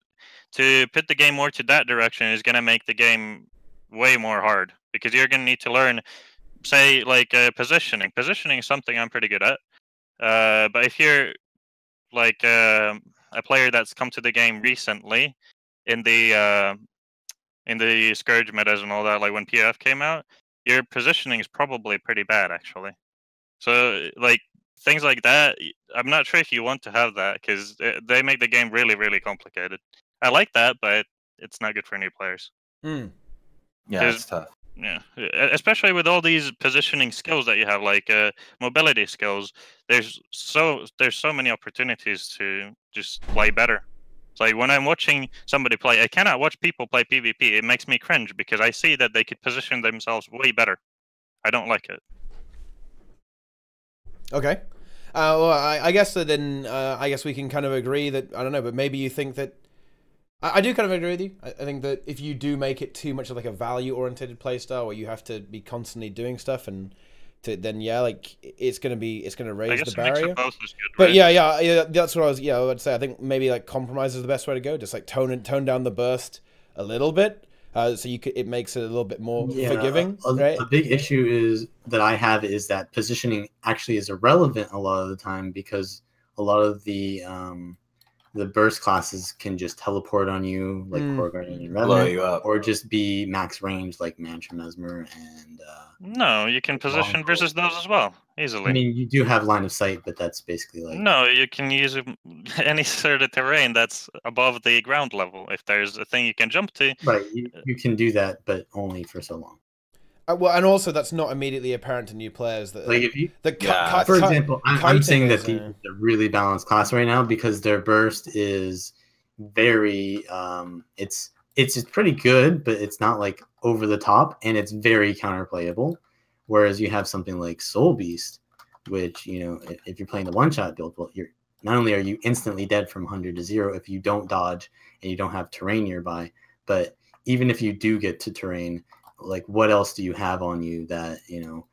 [SPEAKER 3] put the game more to that direction is gonna make the game way more hard, because you're gonna need to learn, say, like, positioning. Positioning is something I'm pretty good at. But if you're like a player that's come to the game recently in the Scourge metas and all that, like when PF came out, your positioning is probably pretty bad, actually. So, like, things like that, I'm not sure if you want to have that, because they make the game really, really complicated. I like that, but it's not good for new players.
[SPEAKER 1] Mm.
[SPEAKER 5] Yeah, it's tough.
[SPEAKER 3] Yeah, especially with all these positioning skills that you have, like mobility skills. There's so many opportunities to just play better. It's like when I'm watching somebody play, I cannot watch people play PvP. It makes me cringe because I see that they could position themselves way better. I don't like it.
[SPEAKER 1] Okay. Well, I guess that then I guess we can kind of agree that, I don't know, but maybe you think that I do kind of agree with you. I think that if you do make it too much of like a value-oriented playstyle where you have to be constantly doing stuff, and then yeah, like it's gonna raise the barrier.
[SPEAKER 3] Both is good,
[SPEAKER 1] But
[SPEAKER 3] right?
[SPEAKER 1] yeah, that's what I would say. I think maybe like compromise is the best way to go. Just like tone down the burst a little bit, so it makes it a little bit more forgiving. Right?
[SPEAKER 2] A big issue that I have is that positioning actually is irrelevant a lot of the time, because a lot of the burst classes can just teleport on you, like Core Guardian and
[SPEAKER 5] blow
[SPEAKER 2] Revenant,
[SPEAKER 5] you up,
[SPEAKER 2] or just be max range, like Mantra Mesmer and.
[SPEAKER 3] No, you can position versus those as well easily.
[SPEAKER 2] I mean, you do have line of sight, but that's basically like.
[SPEAKER 3] No, you can use any sort of terrain that's above the ground level. If there's a thing you can jump to,
[SPEAKER 2] right, you can do that, but only for so long.
[SPEAKER 1] Well, and also that's not immediately apparent to new players. That
[SPEAKER 2] like if you,
[SPEAKER 1] for
[SPEAKER 2] example, I'm saying that they're really balanced class right now because their burst is very, it's pretty good, but it's not like over the top, and it's very counterplayable. Whereas you have something like Soul Beast, which, you know, if you're playing the one-shot build, well, you're not only are you instantly dead from 100 to 0 if you don't dodge and you don't have terrain nearby, but even if you do get to terrain, like what else do you have on you that, you know,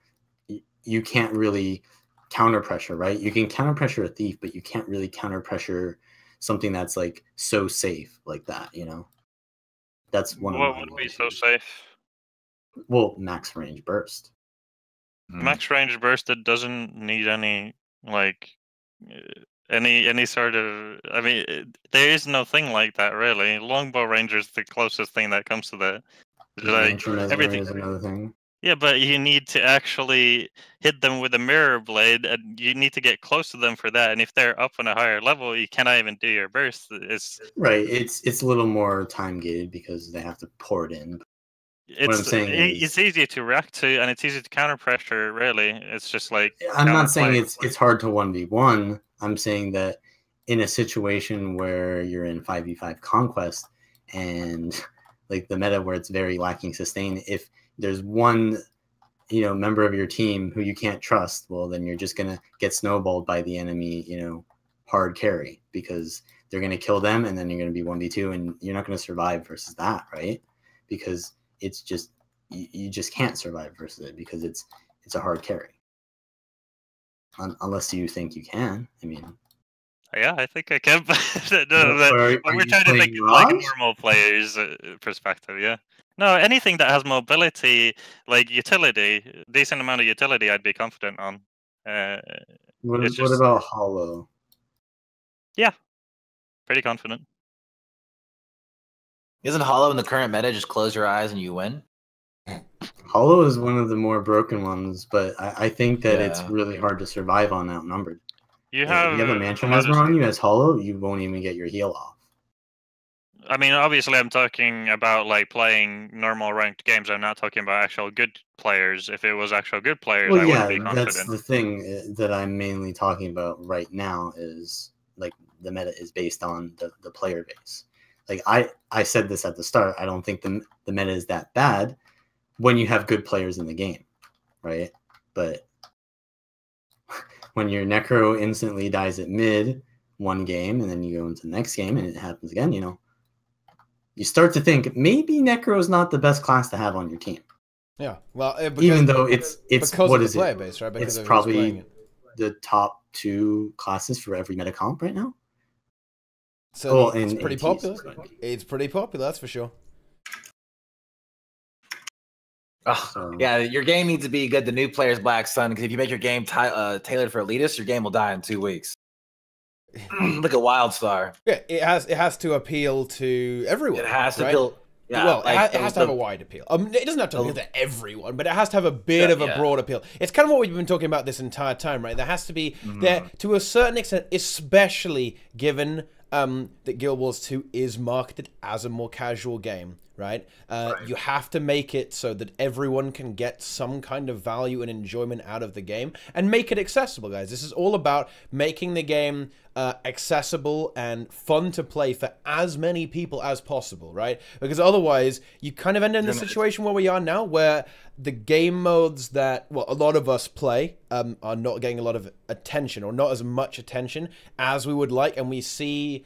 [SPEAKER 2] you can't really counter pressure, right? You can counter pressure a thief, but you can't really counter pressure something that's like so safe like that, you know. That's one of my
[SPEAKER 3] what would be so safe?
[SPEAKER 2] Well, max range burst.
[SPEAKER 3] Max range burst that doesn't need any like any sort of. I mean, there is no thing like that really. Longbow ranger is the closest thing that comes to that. Like, everything
[SPEAKER 2] is another thing.
[SPEAKER 3] Yeah, but you need to actually hit them with a mirror blade, and you need to get close to them for that. And if they're up on a higher level, you cannot even do your burst. It's
[SPEAKER 2] right. It's a little more time gated because they have to pour it in. What I'm saying
[SPEAKER 3] it's easy to react to, and it's easy to counter pressure. Really, it's just like
[SPEAKER 2] I'm not saying it's hard to 1v1. I'm saying that in a situation where you're in 5v5 Conquest and like the meta where it's very lacking sustain, if there's one, you know, member of your team who you can't trust, well, then you're just gonna get snowballed by the enemy, you know, hard carry, because they're gonna kill them, and then you're gonna be 1v2, and you're not gonna survive versus that, right? Because it's just you just can't survive versus it because it's a hard carry. Unless you think you can. I mean,
[SPEAKER 3] yeah, I think I can. But we're trying to think like a normal player's perspective. Yeah. No, anything that has mobility, like utility, decent amount of utility, I'd be confident on.
[SPEAKER 2] What about Hollow?
[SPEAKER 3] Yeah, pretty confident.
[SPEAKER 5] Isn't Hollow in the current meta just close your eyes and you win?
[SPEAKER 2] Hollow is one of the more broken ones, but I think that it's really hard to survive on outnumbered.
[SPEAKER 3] You have
[SPEAKER 2] a Mantra Mesmer on you as Hollow, you won't even get your heal off.
[SPEAKER 3] I mean, obviously, I'm talking about like playing normal ranked games. I'm not talking about actual good players. If it was actual good players, I would be confident.
[SPEAKER 2] That's the thing that I'm mainly talking about right now is like the meta is based on the player base. Like I said this at the start, I don't think the meta is that bad when you have good players in the game, right? But when your Necro instantly dies at mid one game and then you go into the next game and it happens again, you know, you start to think maybe Necro is not the best class to have on your team.
[SPEAKER 1] Yeah, well,
[SPEAKER 2] even though it's
[SPEAKER 1] because
[SPEAKER 2] what
[SPEAKER 1] of
[SPEAKER 2] is
[SPEAKER 1] the player
[SPEAKER 2] it?
[SPEAKER 1] base, right? Because
[SPEAKER 2] It's
[SPEAKER 1] of who's playing
[SPEAKER 2] probably
[SPEAKER 1] it.
[SPEAKER 2] the top 2 classes for every meta comp right now.
[SPEAKER 1] So
[SPEAKER 2] in
[SPEAKER 1] it's pretty
[SPEAKER 2] TCs,
[SPEAKER 1] popular.
[SPEAKER 2] it's going to be.
[SPEAKER 1] It's pretty popular, that's for sure.
[SPEAKER 5] Oh, yeah, your game needs to be good. The new player's Black Sun, because if you make your game tailored for elitists, your game will die in 2 weeks. Look at WildStar.
[SPEAKER 1] Yeah, it has to appeal to everyone.
[SPEAKER 5] It has to
[SPEAKER 1] right?
[SPEAKER 5] appeal. Yeah,
[SPEAKER 1] well,
[SPEAKER 5] like,
[SPEAKER 1] it has to have a wide appeal. It doesn't have to appeal to everyone, but it has to have a bit of a broad appeal. It's kind of what we've been talking about this entire time, right? There has to be there to a certain extent, especially given that Guild Wars 2 is marketed as a more casual game, right? You have to make it so that everyone can get some kind of value and enjoyment out of the game, and make it accessible, guys. This is all about making the game accessible and fun to play for as many people as possible, right? Because otherwise, you kind of end up in the situation where we are now, where the game modes that, well, a lot of us play are not getting a lot of attention, or not as much attention as we would like, and we see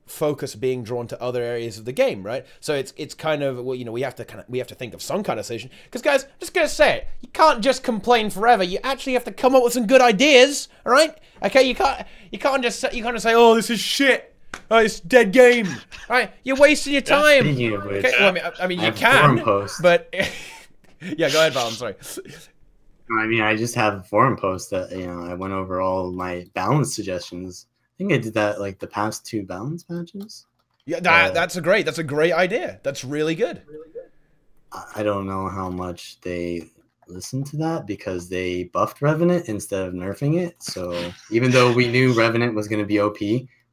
[SPEAKER 1] focus being drawn to other areas of the game, right? So it's kind of, well, you know, we have to think of some kind of solution. Because guys, I'm just gonna say it, you can't just complain forever. You actually have to come up with some good ideas, all right? Okay, you can't just say, oh, this is shit. Oh, it's dead game. All right, you're wasting your time.
[SPEAKER 2] Speaking of which,
[SPEAKER 1] okay, well, I mean, you
[SPEAKER 2] forum
[SPEAKER 1] can,
[SPEAKER 2] post.
[SPEAKER 1] but yeah, go ahead, Val. I'm sorry.
[SPEAKER 2] I mean, I just have a forum post that, you know, I went over all my balance suggestions. I think I did that like the past 2 balance patches.
[SPEAKER 1] Yeah, that's a great idea. That's really good.
[SPEAKER 2] I don't know how much they listened to that, because they buffed Revenant instead of nerfing it. So even though we knew Revenant was going to be OP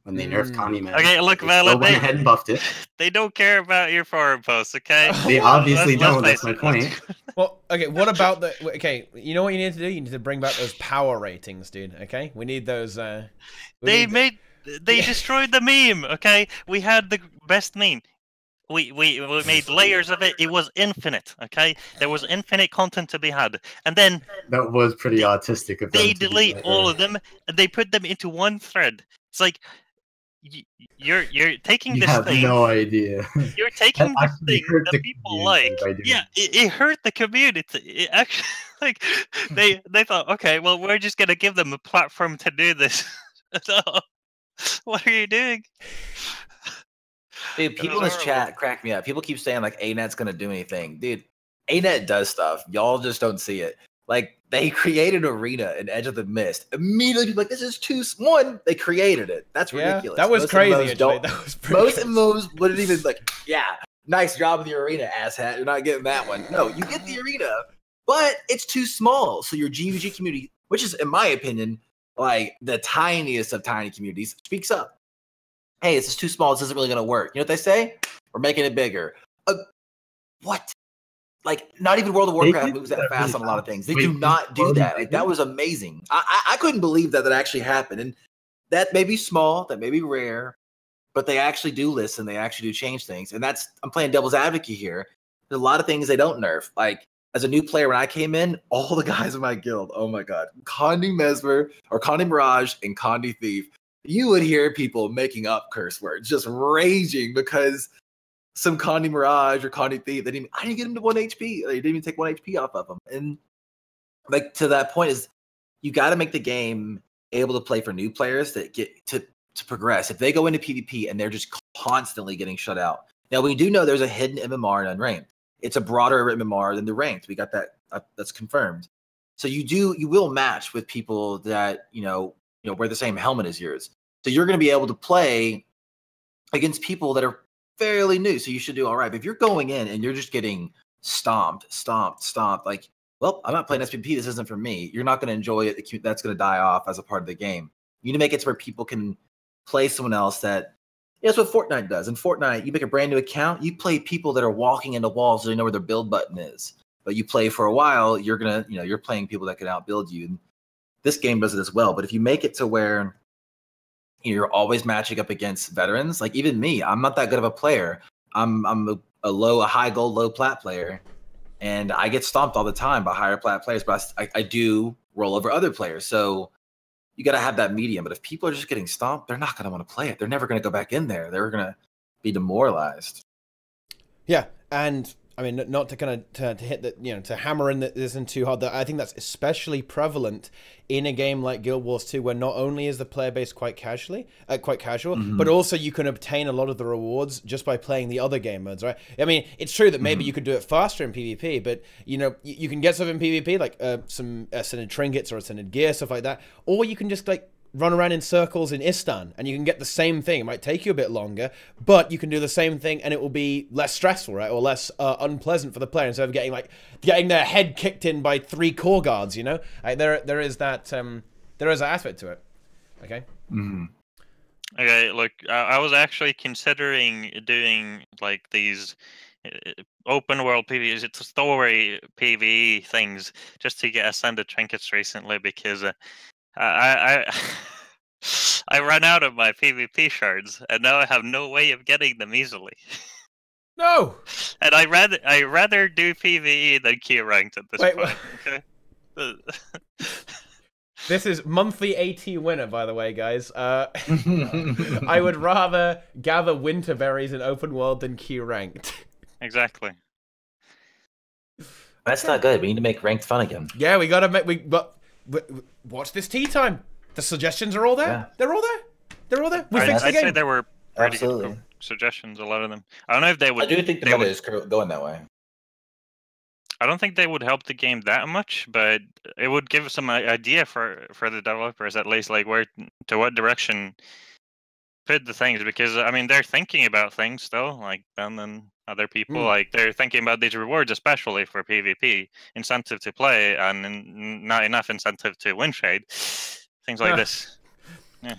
[SPEAKER 2] when they nerfed Connie Man,
[SPEAKER 3] okay, look,
[SPEAKER 2] they still went ahead and buffed it.
[SPEAKER 3] They don't care about your forum posts, okay?
[SPEAKER 2] They obviously don't. That's my point.
[SPEAKER 1] Well, okay, what about the... Okay, you know what you need to do? You need to bring back those power ratings, dude, okay? We need those...
[SPEAKER 3] They destroyed the meme, okay? We had the best meme. We made layers of it. It was infinite, okay? There was infinite content to be had. And then...
[SPEAKER 2] That was pretty autistic of them.
[SPEAKER 3] They delete all of them, and they put them into one thread. It's like... You're taking
[SPEAKER 2] you
[SPEAKER 3] this
[SPEAKER 2] have
[SPEAKER 3] thing.
[SPEAKER 2] No idea.
[SPEAKER 3] You're taking this thing that people like. Yeah, it hurt the community. It actually, like, they thought, okay, well, we're just gonna give them a platform to do this. No. What are you doing?
[SPEAKER 5] Dude, people in this chat crack me up. People keep saying like ANet's gonna do anything. Dude, ANet does stuff. Y'all just don't see it. Like, they created Arena in Edge of the Mist. Immediately, people like, this is too small. They created it. That's ridiculous.
[SPEAKER 1] That was crazy. That was
[SPEAKER 5] most MMOs wouldn't even like, yeah, nice job with the Arena, asshat. You're not getting that one. No, you get the Arena, but it's too small. So your GVG community, which is, in my opinion, like the tiniest of tiny communities, speaks up. Hey, this is too small. This isn't really going to work. You know what they say? We're making it bigger. What? Like, not even World of Warcraft moves that fast on a lot of things. They do not do that. Like, that was amazing. I couldn't believe that actually happened. And that may be small, that may be rare, but they actually do listen. They actually do change things. And that's, I'm playing devil's advocate here. There's a lot of things they don't nerf. Like, as a new player, when I came in, all the guys in my guild, oh my God, Condi Mesmer or Condi Mirage and Condi Thief, you would hear people making up curse words, just raging because some Condi Mirage or Condi Thief, I didn't get him to 1 HP. They didn't even take 1 HP off of him. And like, to that point is, you got to make the game able to play for new players that get to progress. If they go into PvP and they're just constantly getting shut out. Now, we do know there's a hidden MMR in Unranked. It's a broader MMR than the Ranked. We got that. That's confirmed. So you will match with people that, you know, wear the same helmet as yours. So you're going to be able to play against people that are fairly new. So you should do all right. But if you're going in and you're just getting stomped, like, well, I'm not playing SPP. This isn't for me. You're not going to enjoy it. That's going to die off as a part of the game. You need to make it to where people can play someone else that, that's what Fortnite does. In Fortnite, you make a brand new account, you play people that are walking into walls so they know where their build button is. But you play for a while, you're going to, you're playing people that can outbuild you. And this game does it as well. But if you make it to where you're always matching up against veterans, like even me, I'm not that good of a player. I'm a high gold, low plat player. And I get stomped all the time by higher plat players, but I do roll over other players. So you got to have that medium. But if people are just getting stomped, they're not going to want to play it. They're never going to go back in there. They're going to be demoralized.
[SPEAKER 1] Yeah, and I mean, not to kind of to hit that, to hammer in this in too hard. That I think that's especially prevalent in a game like Guild Wars 2, where not only is the player base quite casual, but also you can obtain a lot of the rewards just by playing the other game modes, right? I mean, it's true that maybe you could do it faster in PvP, but you can get stuff in PvP like some ascended trinkets or ascended gear, stuff like that, or you can just like run around in circles in Istan and you can get the same thing. It might take you a bit longer, but you can do the same thing and it will be less stressful, right? Or less unpleasant for the player instead of getting their head kicked in by 3 core guards, there is that aspect to it. Okay.
[SPEAKER 3] Okay, look, I was actually considering doing like these open world PvE, it's story PvE things just to get ascended trinkets recently because I ran out of my PvP shards, and now I have no way of getting them easily.
[SPEAKER 1] No.
[SPEAKER 3] And I rather do PvE than queue ranked at this point. Okay.
[SPEAKER 1] This is monthly AT winner, by the way, guys. I would rather gather winter berries in open world than queue ranked.
[SPEAKER 3] Exactly.
[SPEAKER 5] That's not good. We need to make ranked fun again.
[SPEAKER 1] Yeah, we gotta make watch this tea time. The suggestions are all there. Yeah. They're all there. They're all there. We fixed the game.
[SPEAKER 3] I'd say there were pretty good suggestions. A lot of them. I don't know if they would.
[SPEAKER 5] I do think the meta is going that way.
[SPEAKER 3] I don't think they would help the game that much, but it would give some idea for the developers at least, like what direction put the things, because I mean they're thinking about things still, like Ben and other people, like they're thinking about these rewards, especially for PvP, incentive to play, and not enough incentive to win trade, things like this. Yeah.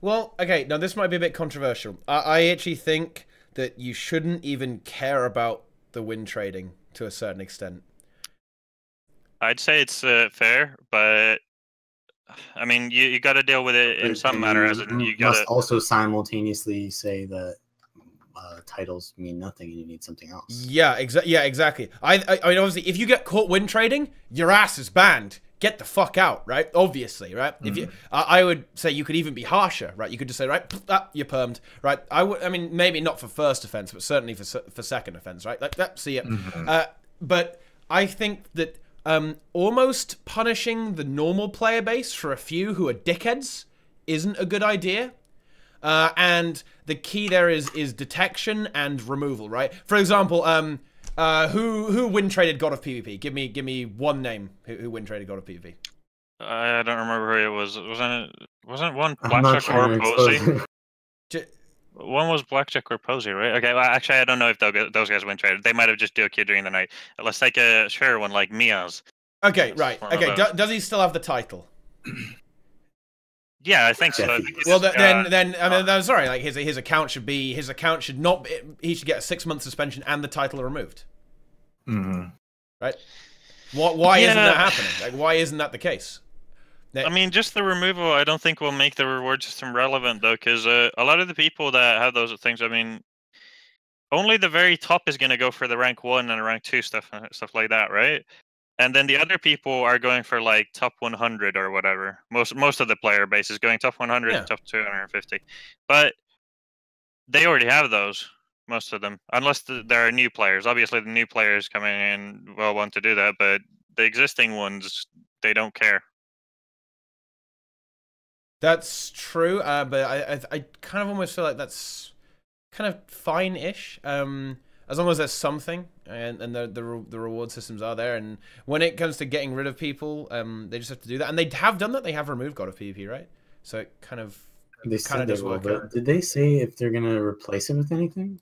[SPEAKER 1] Well, okay, now this might be a bit controversial. I actually think that you shouldn't even care about the win trading to a certain extent.
[SPEAKER 3] I'd say it's fair, but I mean, you got to deal with it in some manner. As in, you
[SPEAKER 2] must also simultaneously say that titles mean nothing and you need something else.
[SPEAKER 1] Yeah, exactly. I mean, obviously, if you get caught win trading, your ass is banned. Get the fuck out, right? Obviously, right? If you, I would say you could even be harsher, right? You could just say, right, you're permed, right? I mean, maybe not for first offense, but certainly for second offense, right? Like that. See it. But I think that almost punishing the normal player base for a few who are dickheads isn't a good idea. And the key there is detection and removal, right? For example, who win traded God of PvP? Give me one name who win traded God of PvP.
[SPEAKER 3] I don't remember who it was. Wasn't one Blackjack or Posey? One was Blackjack or Posey, right? Okay, well, actually, I don't know if those guys win traded. They might have just do a queue during the night. Let's take a sure one like Mia's.
[SPEAKER 1] Okay, right. Okay, does he still have the title?
[SPEAKER 3] Yeah, I think so.
[SPEAKER 1] Well, then I mean, I'm sorry. Like his account should not. He should get a 6-month suspension and the title removed. Right? Why isn't that happening? Like, why isn't that the case?
[SPEAKER 3] I mean, just the removal, I don't think will make the reward system relevant, though, because a lot of the people that have those things, I mean, only the very top is going to go for the rank 1 and rank 2 stuff like that, right? And then the other people are going for like top 100 or whatever. Most of the player base is going top 100 and top 250. But they already have those, most of them, unless there are new players. Obviously, the new players coming in will want to do that, but the existing ones, they don't care.
[SPEAKER 1] That's true, but I kind of almost feel like that's kind of fine-ish. As long as there's something, and the reward systems are there, and when it comes to getting rid of people, they just have to do that, and they have done that. They have removed God of PvP, right? So it kind of does work out.
[SPEAKER 2] Did they say if they're gonna replace it with anything?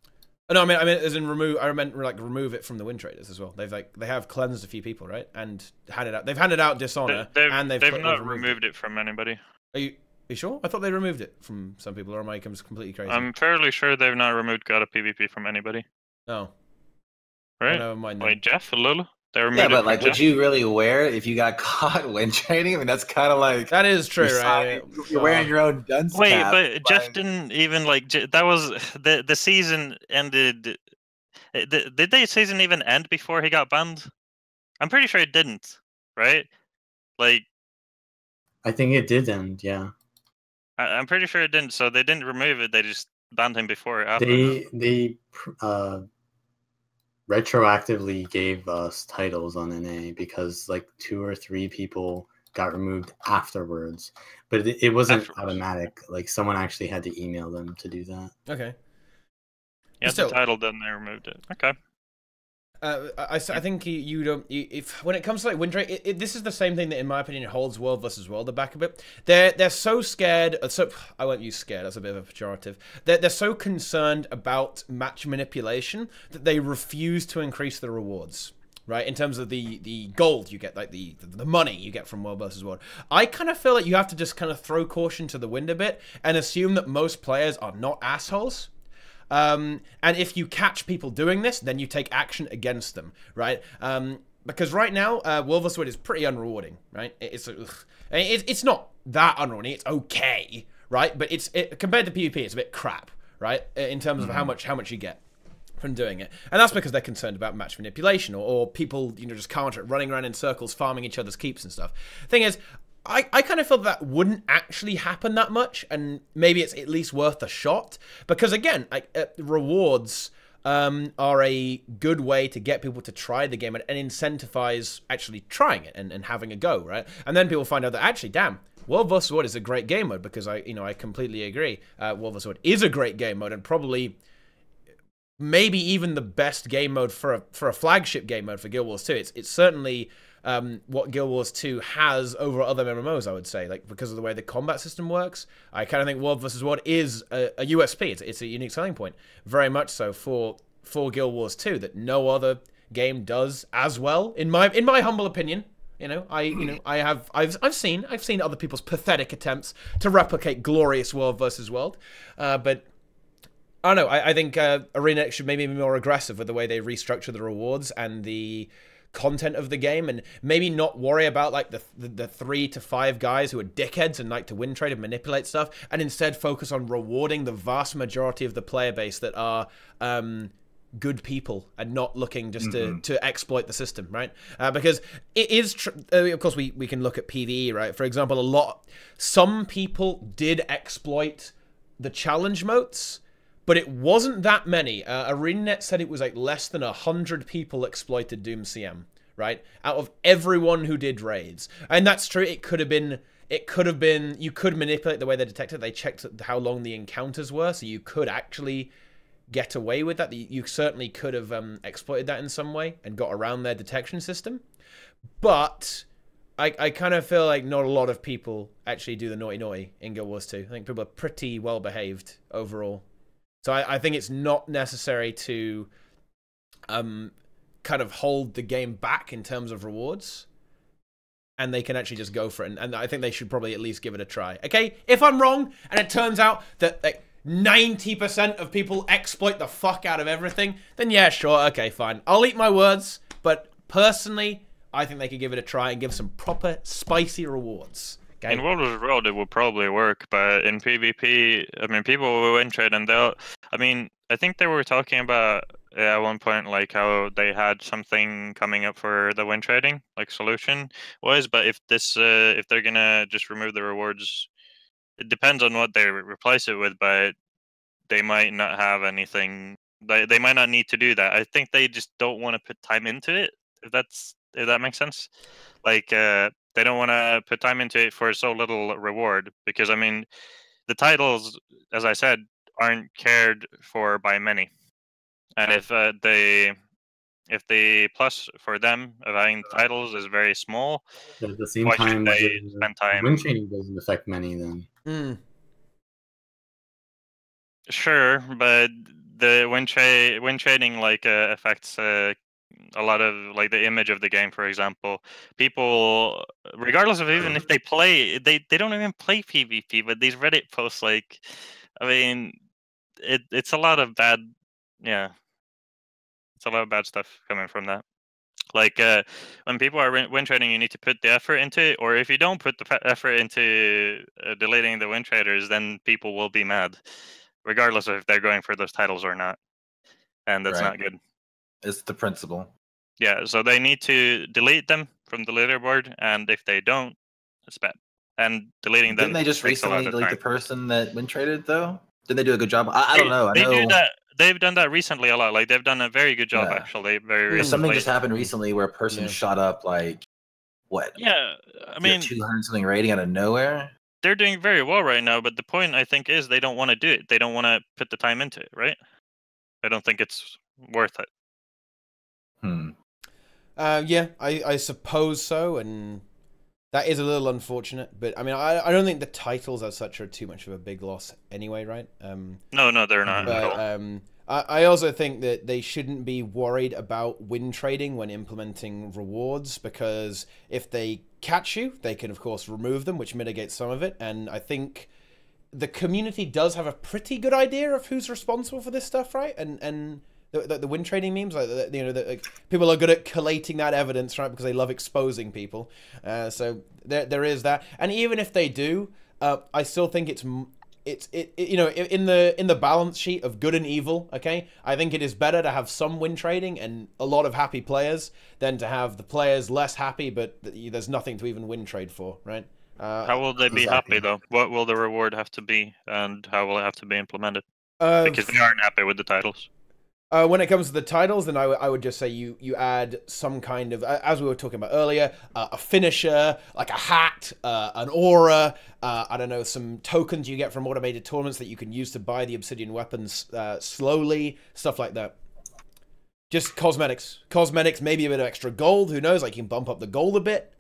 [SPEAKER 1] No, I mean as in remove. I meant like remove it from the win traders as well. They have cleansed a few people, right, and handed out. They've handed out dishonor, and they've
[SPEAKER 3] not removed it from anybody.
[SPEAKER 1] Are you sure? I thought they removed it from some people, or am I completely crazy?
[SPEAKER 3] I'm fairly sure they've not removed God of PvP from anybody.
[SPEAKER 1] No.
[SPEAKER 3] Right?
[SPEAKER 1] Never mind.
[SPEAKER 3] Wait, Jeff, a little?
[SPEAKER 5] Yeah, but like, would you really wear it if you got caught win trading? I mean, that's kind of like...
[SPEAKER 1] That is true, right?
[SPEAKER 5] You're wearing your own dunce
[SPEAKER 3] Wait,
[SPEAKER 5] cap,
[SPEAKER 3] but Jeff didn't even, like... That was... The season ended... Did the season even end before he got banned? I'm pretty sure it didn't, right? Like...
[SPEAKER 2] I think it did end, yeah.
[SPEAKER 3] I'm pretty sure it didn't, so they didn't remove it, they just banned him before or after.
[SPEAKER 2] retroactively gave us titles on NA because like 2 or 3 people got removed afterwards, but it wasn't automatic. Like someone actually had to email them to do that.
[SPEAKER 1] Okay.
[SPEAKER 3] Yeah, the title, then they removed it. Okay.
[SPEAKER 1] I think you don't. If when it comes to like win rate, this is the same thing that, in my opinion, holds World versus World back a bit. They're so scared. So I won't use scared. That's a bit of a pejorative. They're so concerned about match manipulation that they refuse to increase the rewards. Right, in terms of the gold you get, like the money you get from World versus World. I kind of feel like you have to just kind of throw caution to the wind a bit and assume that most players are not assholes. And if you catch people doing this, then you take action against them, right? Because right now, World vs. World is pretty unrewarding, right? It's not that unrewarding. It's okay, right? But compared to PvP, it's a bit crap, right? In terms of how much you get from doing it. And that's because they're concerned about match manipulation or people, just counter it, running around in circles, farming each other's keeps and stuff. Thing is, I kind of feel that wouldn't actually happen that much, and maybe it's at least worth a shot. Because again, rewards are a good way to get people to try the game and incentivize actually trying it and having a go, right? And then people find out that actually, damn, World vs. World is a great game mode, because I completely agree. World vs. World is a great game mode, and probably maybe even the best game mode for a flagship game mode for Guild Wars 2. It's certainly what Guild Wars 2 has over other MMOs, I would say, like because of the way the combat system works. I kind of think World vs. World is a USP. It's a unique selling point, very much so for Guild Wars 2 that no other game does as well. In my humble opinion, I've seen other people's pathetic attempts to replicate glorious World vs. World, but I don't know. I think ArenaNet should maybe be more aggressive with the way they restructure the rewards and the content of the game, and maybe not worry about like the 3 to 5 guys who are dickheads and like to win trade and manipulate stuff, and instead focus on rewarding the vast majority of the player base that are good people and not looking just to exploit the system, right? Because it is, of course, we can look at PvE, right? For example, some people did exploit the challenge modes, but it wasn't that many. ArenaNet said it was like less than 100 people exploited Doom CM, right? Out of everyone who did raids. And that's true. It could have been, you could manipulate the way they detected. They checked how long the encounters were, so you could actually get away with that. You certainly could have exploited that in some way and got around their detection system. But I kind of feel like not a lot of people actually do the naughty in Guild Wars 2. I think people are pretty well behaved overall. So I think it's not necessary to kind of hold the game back in terms of rewards. And they can actually just go for it. And I think they should probably at least give it a try. Okay, if I'm wrong, and it turns out that like 90% of people exploit the fuck out of everything, then yeah, sure, okay, fine. I'll eat my words. But personally, I think they could give it a try and give some proper spicy rewards. Okay.
[SPEAKER 3] In World vs. World, it would probably work, but in PvP, I mean, people will win trade, and I think they were talking about at one point, like how they had something coming up for the win trading, like solution was. But if they're gonna just remove the rewards, it depends on what they replace it with. But they might not have anything. They might not need to do that. I think they just don't want to put time into it. If that makes sense, like. They don't want to put time into it for so little reward, because I mean, the titles, as I said, aren't cared for by many, and if the plus for them of having titles is very small,
[SPEAKER 2] at the same
[SPEAKER 3] why
[SPEAKER 2] time,
[SPEAKER 3] should they spend time?
[SPEAKER 2] Win trading doesn't affect many then.
[SPEAKER 3] Sure, but the win trading like affects a lot of like the image of the game. For example, people, regardless of even if they play, they don't even play PvP, but these Reddit posts, like, I mean, it's a lot of bad, it's a lot of bad stuff coming from that. Like when people are win trading, you need to put the effort into it, or if you don't put the effort into deleting the win traders, then people will be mad, regardless of if they're going for those titles or not, and that's not good.
[SPEAKER 5] It's the principle.
[SPEAKER 3] Yeah, so they need to delete them from the leaderboard, and if they don't, it's bad. And deleting them.
[SPEAKER 5] Didn't they just recently delete the person that win traded though? Did they do a good job? I don't know. I know
[SPEAKER 3] do that. They've done that recently a lot. Like they've done a very good job actually. Very recently.
[SPEAKER 5] Something just happened recently where a person shot up like what?
[SPEAKER 3] Yeah, I mean
[SPEAKER 5] 200 something rating out of nowhere.
[SPEAKER 3] They're doing very well right now, but the point I think is they don't want to do it. They don't want to put the time into it, right? I don't think it's worth it.
[SPEAKER 1] Yeah, I suppose so, and that is a little unfortunate. But I mean, I don't think the titles as such are too much of a big loss anyway, right?
[SPEAKER 3] No, they're not.
[SPEAKER 1] But I also think that they shouldn't be worried about win trading when implementing rewards, because if they catch you, they can of course remove them, which mitigates some of it. And I think the community does have a pretty good idea of who's responsible for this stuff, right? And the win trading memes, like like, people are good at collating that evidence, right? Because they love exposing people. So there is that. And even if they do, I still think it's you know, in the balance sheet of good and evil, okay, I think it is better to have some win trading and a lot of happy players than to have the players less happy but there's nothing to even win trade for, right?
[SPEAKER 3] How will they be happy though? What will the reward have to be, and how will it have to be implemented? Because they aren't happy with the titles.
[SPEAKER 1] When it comes to the titles, then I would just say you add some kind of, as we were talking about earlier, a finisher, like a hat, an aura, I don't know, some tokens you get from automated tournaments that you can use to buy the obsidian weapons slowly, stuff like that. Just cosmetics. Cosmetics, maybe a bit of extra gold, who knows, like you can bump up the gold a bit.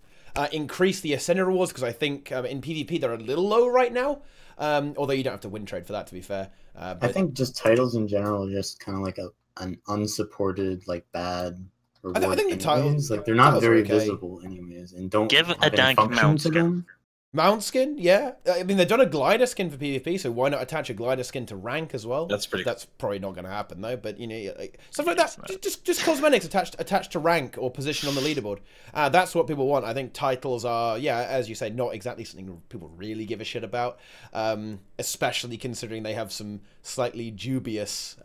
[SPEAKER 1] Increase the ascendant rewards, because I think in PvP they're a little low right now. Although you don't have to win trade for that, to be fair. But
[SPEAKER 2] I think just titles in general are just kind of like an unsupported, like, bad reward.
[SPEAKER 1] I think the titles,
[SPEAKER 2] like, they're not very visible anyways, and don't
[SPEAKER 3] give
[SPEAKER 2] have
[SPEAKER 3] a
[SPEAKER 2] any
[SPEAKER 3] dank
[SPEAKER 2] function
[SPEAKER 3] mount
[SPEAKER 2] to
[SPEAKER 3] skin.
[SPEAKER 2] them.
[SPEAKER 1] Mount skin, yeah. I mean, they've done a glider skin for PvP, so why not attach a glider skin to rank as well?
[SPEAKER 5] That's pretty.
[SPEAKER 1] That's probably not going to happen though. But you know, like, stuff like that, just cosmetics attached to rank or position on the leaderboard. That's what people want. I think titles are, yeah, as you say, not exactly something people really give a shit about. Especially considering they have some slightly dubious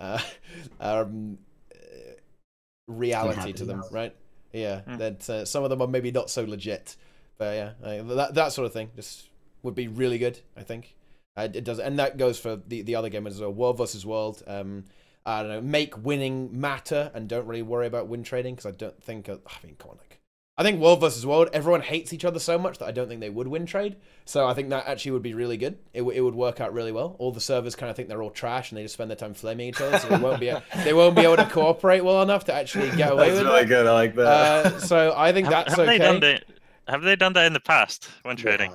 [SPEAKER 1] reality to them, right? Yeah, that some of them are maybe not so legit. But yeah, that sort of thing just would be really good, I think. It does, and that goes for the other game as well. World versus World. I don't know, make winning matter and don't really worry about win trading, because I don't think. I mean, come on, like, I think World versus World, everyone hates each other so much that I don't think they would win trade. So I think that actually would be really good. It would work out really well. All the servers kind of think they're all trash and they just spend their time flaming each other, so they won't be able to cooperate well enough to actually get away with it.
[SPEAKER 5] That's really good. I like that.
[SPEAKER 1] So I think that's okay.
[SPEAKER 3] Have they done that in the past when trading?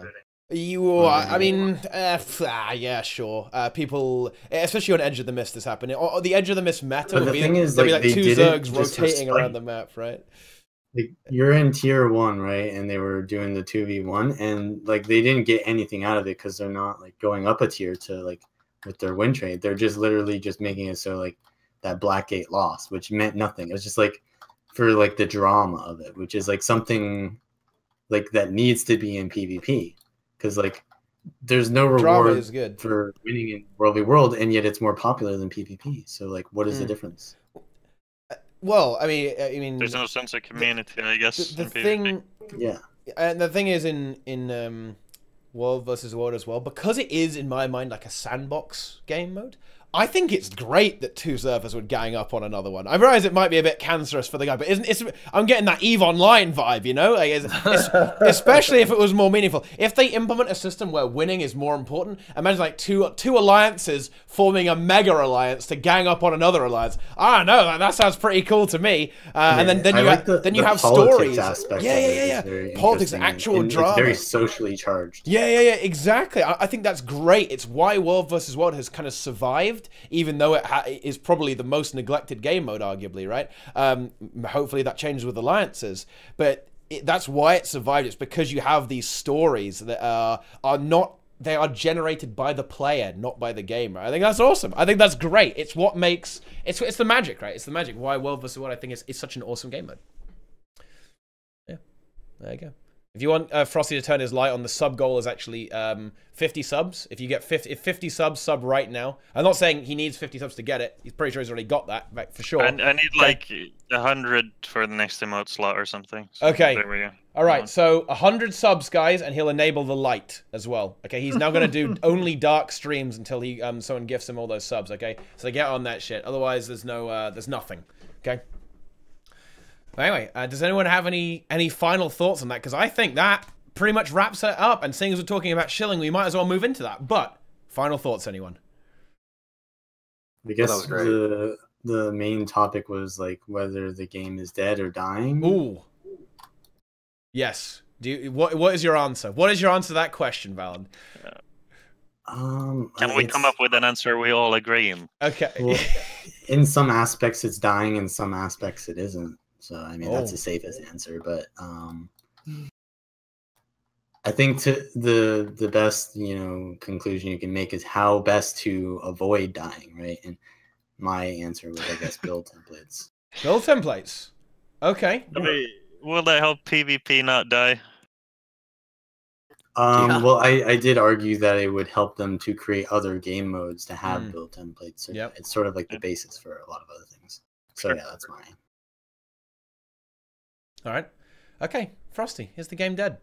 [SPEAKER 1] I mean, yeah, sure. People, especially on Edge of the Mist, this happened. Or the Edge of the Mist meta would be, there'd be like two Zergs rotating around the map, right?
[SPEAKER 2] Like, you're in tier 1, right? And they were doing the 2v1, and like they didn't get anything out of it because they're not like going up a tier to like with their win trade. They're just literally just making it so like that Blackgate lost, which meant nothing. It was just like for like the drama of it, which is like something like that needs to be in PvP, because like there's no reward
[SPEAKER 1] is good
[SPEAKER 2] for winning in World v World, and yet it's more popular than PvP. So like, what is the difference?
[SPEAKER 1] Well, I mean,
[SPEAKER 3] there's no sense of community, I guess.
[SPEAKER 1] The thing,
[SPEAKER 2] yeah,
[SPEAKER 1] and the thing is in World versus World as well, because it is in my mind like a sandbox game mode. I think it's great that two servers would gang up on another one. I realize it might be a bit cancerous for the guy, but I'm getting that EVE Online vibe, you know? Like especially if it was more meaningful. If they implement a system where winning is more important, imagine like two alliances forming a mega alliance to gang up on another alliance. I don't know, that sounds pretty cool to me. And then you have stories. Yeah. Politics, actual drama.
[SPEAKER 2] It's very socially charged.
[SPEAKER 1] Yeah, exactly. I think that's great. It's why World versus World has kind of survived, even though it is probably the most neglected game mode, arguably, right? Hopefully that changes with alliances, but that's why it survived. It's because you have these stories that they are generated by the player, not by the game, right? I think that's awesome. I think that's great. It's what makes it's the magic, right? It's the magic. Why World vs. World, I think, is such an awesome game mode. Yeah, there you go. If you want Frosty to turn his light on, the sub goal is actually 50 subs. If you get 50 subs, sub right now. I'm not saying he needs 50 subs to get it. He's pretty sure he's already got that, like, for sure.
[SPEAKER 3] I need like 100 for the next emote slot or something. So
[SPEAKER 1] okay.
[SPEAKER 3] There we go.
[SPEAKER 1] All right, so 100 subs, guys, and he'll enable the light as well. Okay, he's now going to do only dark streams until he someone gifts him all those subs. Okay, so get on that shit. Otherwise, there's nothing. Okay. Anyway, does anyone have any final thoughts on that? Because I think that pretty much wraps it up. And seeing as we're talking about shilling, we might as well move into that. But final thoughts, anyone?
[SPEAKER 2] I guess the main topic was like whether the game is dead or dying.
[SPEAKER 1] Ooh. Yes. What is your answer? What is your answer to that question, Vallun?
[SPEAKER 3] Can we come up with an answer we all agree in?
[SPEAKER 1] Okay.
[SPEAKER 2] Well, in some aspects, it's dying. In some aspects, it isn't. So I mean, that's the safest answer. But I think the best conclusion you can make is how best to avoid dying, right? And my answer was, I guess, build templates.
[SPEAKER 1] Build templates. Okay.
[SPEAKER 3] I mean, will that help PvP not die?
[SPEAKER 2] Well, I did argue that it would help them to create other game modes to have build templates. So it's sort of like the basis for a lot of other things. So yeah, that's mine.
[SPEAKER 1] All right. Okay, Frosty, is the game dead?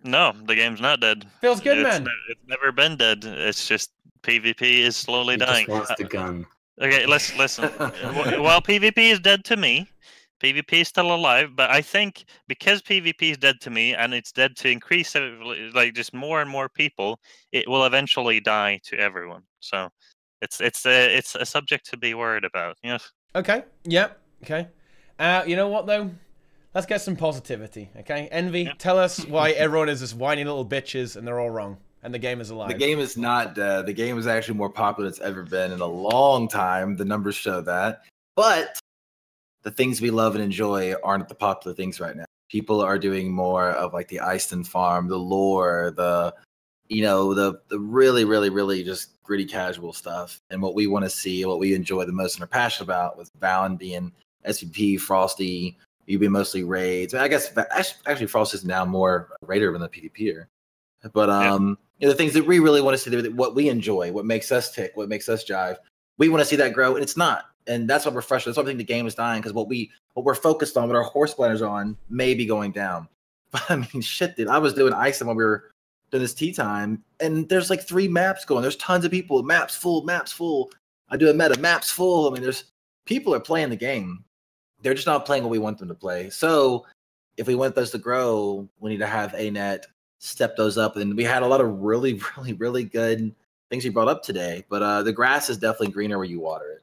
[SPEAKER 3] No, the game's not dead.
[SPEAKER 1] Feels good, man.
[SPEAKER 3] It's never been dead. It's just PvP is slowly dying.
[SPEAKER 2] Just wants the gun.
[SPEAKER 3] Okay, listen. While PvP is dead to me, PvP is still alive, but I think because PvP is dead to me and it's dead to increase, like just more and more people, it will eventually die to everyone. So it's a subject to be worried about. Yes.
[SPEAKER 1] Okay. Yep. Okay. You know what though? Let's get some positivity. Okay. Envy, tell us why everyone is just whiny little bitches and they're all wrong and the game is alive.
[SPEAKER 5] The game is not dead. The game is actually more popular than it's ever been in a long time. The numbers show that. But the things we love and enjoy aren't the popular things right now. People are doing more of like the Eiston farm, the lore, the really, really, really just gritty casual stuff. And what we want to see, what we enjoy the most and are passionate about, with Vallun being SVP, Frosty, you be mostly raids. I guess actually Frost is now more a raider than a PvPer. But the things that we really want to see, what we enjoy, what makes us tick, what makes us jive, we want to see that grow, and it's not. And that's what we're frustrated. That's why I think the game is dying, because what we're focused on, what our horse planners are on, may be going down. But I mean, shit, dude. I was doing Iceland when we were doing this tea time, and there's like 3 maps going. There's tons of people. Maps full. I do a meta. Maps full. I mean, there's people are playing the game. They're just not playing what we want them to play. So if we want those to grow, we need to have ArenaNet step those up. And we had a lot of really, really, really good things you brought up today. But the grass is definitely greener where you water it.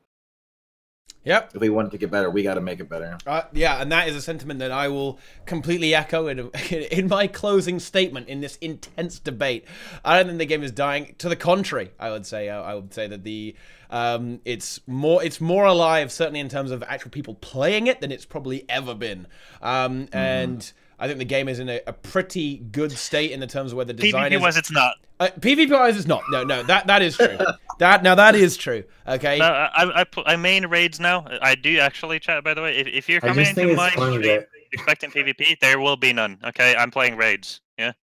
[SPEAKER 1] Yep.
[SPEAKER 5] If we want it to get better, we got to make it better.
[SPEAKER 1] Yeah, and that is a sentiment that I will completely echo in my closing statement in this intense debate. I don't think the game is dying. To the contrary, I would say that the it's more alive, certainly in terms of actual people playing it, than it's probably ever been. And I think the game is in a pretty good state in the terms of where the design is.
[SPEAKER 3] PvP-wise, it's not.
[SPEAKER 1] PvP-wise, it's not. No, that is true. That is true. Okay.
[SPEAKER 3] No, I main raids now. I do actually, chat. By the way, if you're coming into my stream expecting PvP, there will be none. Okay, I'm playing raids. Yeah.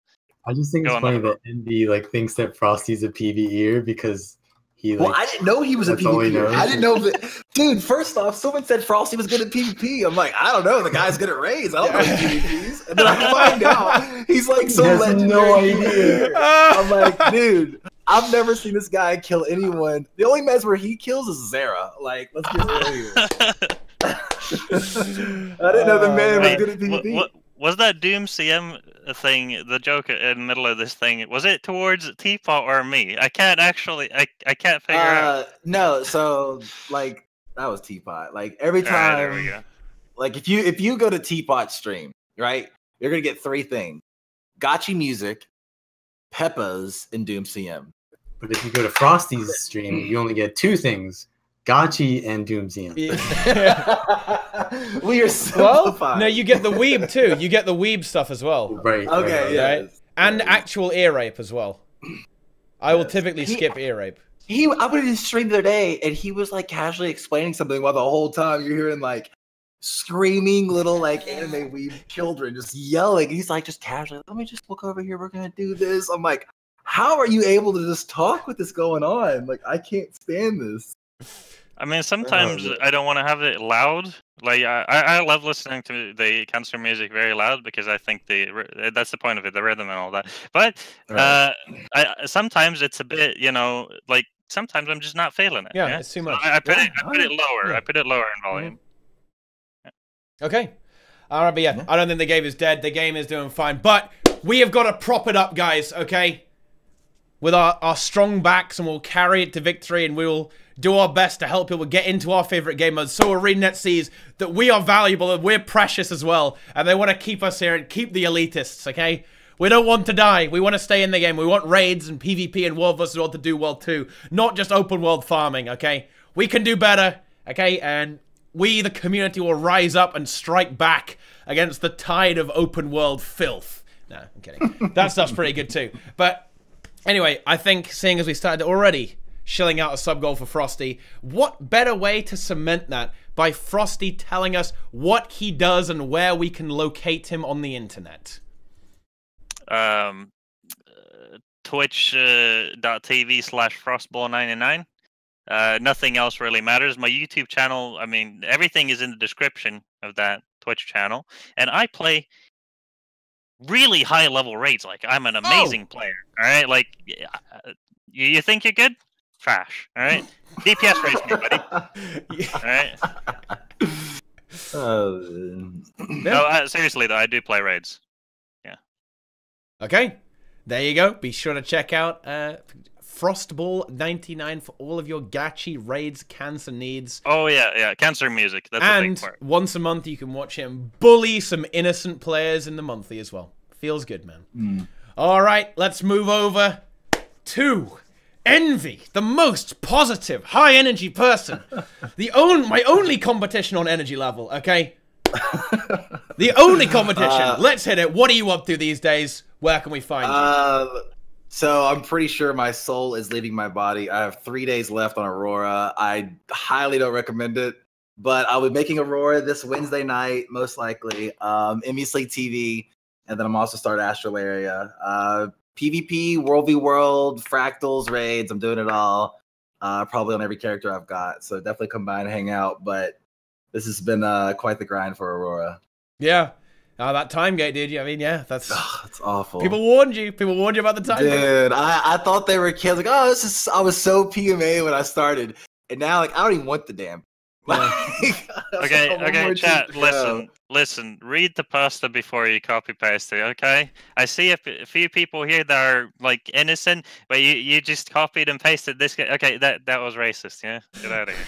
[SPEAKER 2] I just think it's funny that Envy thinks that Frosty's a PvEer because he.
[SPEAKER 5] Well, I didn't know he was a PvPer. I didn't know that. Dude, first off, someone said Frosty was good at PvP. I'm like, I don't know. The guy's good at raids. I don't know he PvPs. And then I find out he's like so legendary. No idea. I'm like, dude, I've never seen this guy kill anyone. The only mess where he kills is Zara. Like, let's get real here. I didn't know the man was good at PvP.
[SPEAKER 3] Was that Doom CM thing, the joke in the middle of this thing, was it towards Teapot or me? I can't actually, I can't figure out.
[SPEAKER 5] No, so, like, that was Teapot. Like, every time,
[SPEAKER 3] there we go.
[SPEAKER 5] Like, if you go to Teapot's stream, right, you're going to get 3 things. Gotchi music, Peppa's, and Doom CM.
[SPEAKER 2] But if you go to Frosty's stream, you only get 2 things. Gotchi and Doom CM.
[SPEAKER 5] We are simplified.
[SPEAKER 1] Well, no, you get the weeb too. You get the weeb stuff as well.
[SPEAKER 2] Right.
[SPEAKER 5] Okay, yeah.
[SPEAKER 1] Right? And actual ear rape as well. I will typically skip ear rape.
[SPEAKER 5] I went to his stream the other day, and he was like casually explaining something while the whole time you're hearing like screaming little like anime weeb children just yelling. He's like just casually, let me just look over here. We're gonna do this. I'm like, how are you able to just talk with this going on? Like, I can't stand this.
[SPEAKER 3] I mean, sometimes I don't want to have it loud. Like I love listening to the cancer music very loud because I think that's the point of it, the rhythm and all that. But sometimes it's a bit, like sometimes I'm just not feeling it.
[SPEAKER 1] Yeah, it's too much.
[SPEAKER 3] So I put it lower. Yeah. I put it lower in volume.
[SPEAKER 1] Okay. All right, but yeah, I don't think the game is dead. The game is doing fine, but we have got to prop it up, guys. Okay, with our strong backs, and we'll carry it to victory, and we will do our best to help people get into our favorite game modes. So ArenaNet sees that we are valuable and we're precious as well, and they want to keep us here and keep the elitists. Okay, we don't want to die. We want to stay in the game. We want raids and PvP and World vs. World to do well too, not just open world farming. Okay, we can do better. Okay, and we, the community, will rise up and strike back against the tide of open world filth. No, I'm kidding. That stuff's pretty good too. But anyway, I think seeing as we started already shilling out a sub goal for Frosty, what better way to cement that by Frosty telling us what he does and where we can locate him on the internet?
[SPEAKER 3] Twitch.tv/frostball99. Nothing else really matters. My YouTube channel, I mean, everything is in the description of that Twitch channel. And I play really high level raids. Like, I'm an amazing player. All right? Like, you think you're good? Trash. All right? DPS raids me, buddy. All right? No, seriously, though, I do play raids. Yeah.
[SPEAKER 1] Okay. There you go. Be sure to check out Frostball99 for all of your gachi raids, cancer needs.
[SPEAKER 3] Oh, yeah. Cancer music. That's a big part.
[SPEAKER 1] And once a month, you can watch him bully some innocent players in the monthly as well. Feels good, man. All right, let's move over to Envy, the most positive, high-energy person. My only competition on energy level, okay? The only competition. Let's hit it. What are you up to these days? Where can we find you?
[SPEAKER 5] So I'm pretty sure my soul is leaving my body. I have 3 days left on Aurora. I highly don't recommend it, but I'll be making Aurora this Wednesday night, most likely. Emmy Sleep TV, and then I'm also starting Astrolaria. PvP, World v World, Fractals, raids. I'm doing it all. Probably on every character I've got. So definitely come by and hang out. But this has been quite the grind for Aurora.
[SPEAKER 1] Yeah. That time gate, dude. I mean, yeah, that's
[SPEAKER 5] awful.
[SPEAKER 1] People warned you. People warned you about the time gate.
[SPEAKER 5] Dude, I thought they were kids. Like, I was so PMA when I started, and now like I don't even want the damn.
[SPEAKER 3] Okay, chat. Listen. Read the poster before you copy paste it. Okay. I see a few people here that are like innocent, but you just copied and pasted this. Okay, that was racist. Yeah, get out of here.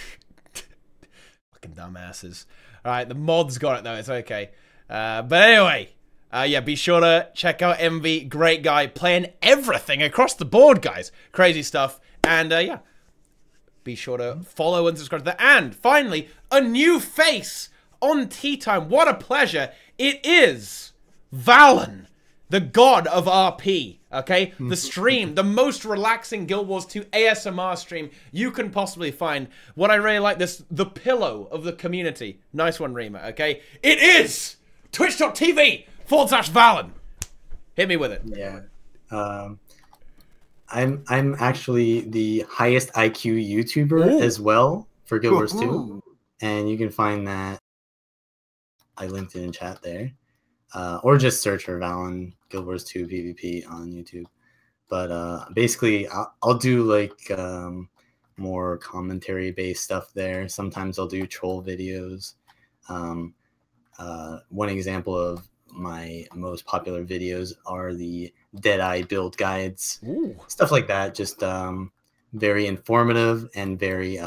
[SPEAKER 1] Fucking dumbasses. All right, the mods got it though. It's okay. But anyway, yeah, be sure to check out Envy. Great guy, playing everything across the board, guys. Crazy stuff. And yeah, be sure to follow and subscribe to that. And finally, a new face on TeaTime. What a pleasure. It is Vallun, the god of RP. Okay, the stream, the most relaxing Guild Wars 2 ASMR stream you can possibly find. What I really like, the pillow of the community. Nice one, Rima. Okay, it is twitch.tv/Vallun. Hit me with it.
[SPEAKER 2] Yeah. I'm actually the highest IQ YouTuber as well for Guild Wars 2. And you can find that. I linked it in chat there. Or just search for Vallun Guild Wars 2 PvP on YouTube. But basically, I'll do like more commentary based stuff there. Sometimes I'll do troll videos. One example of my most popular videos are the Deadeye build guides, stuff like that. Just very informative and very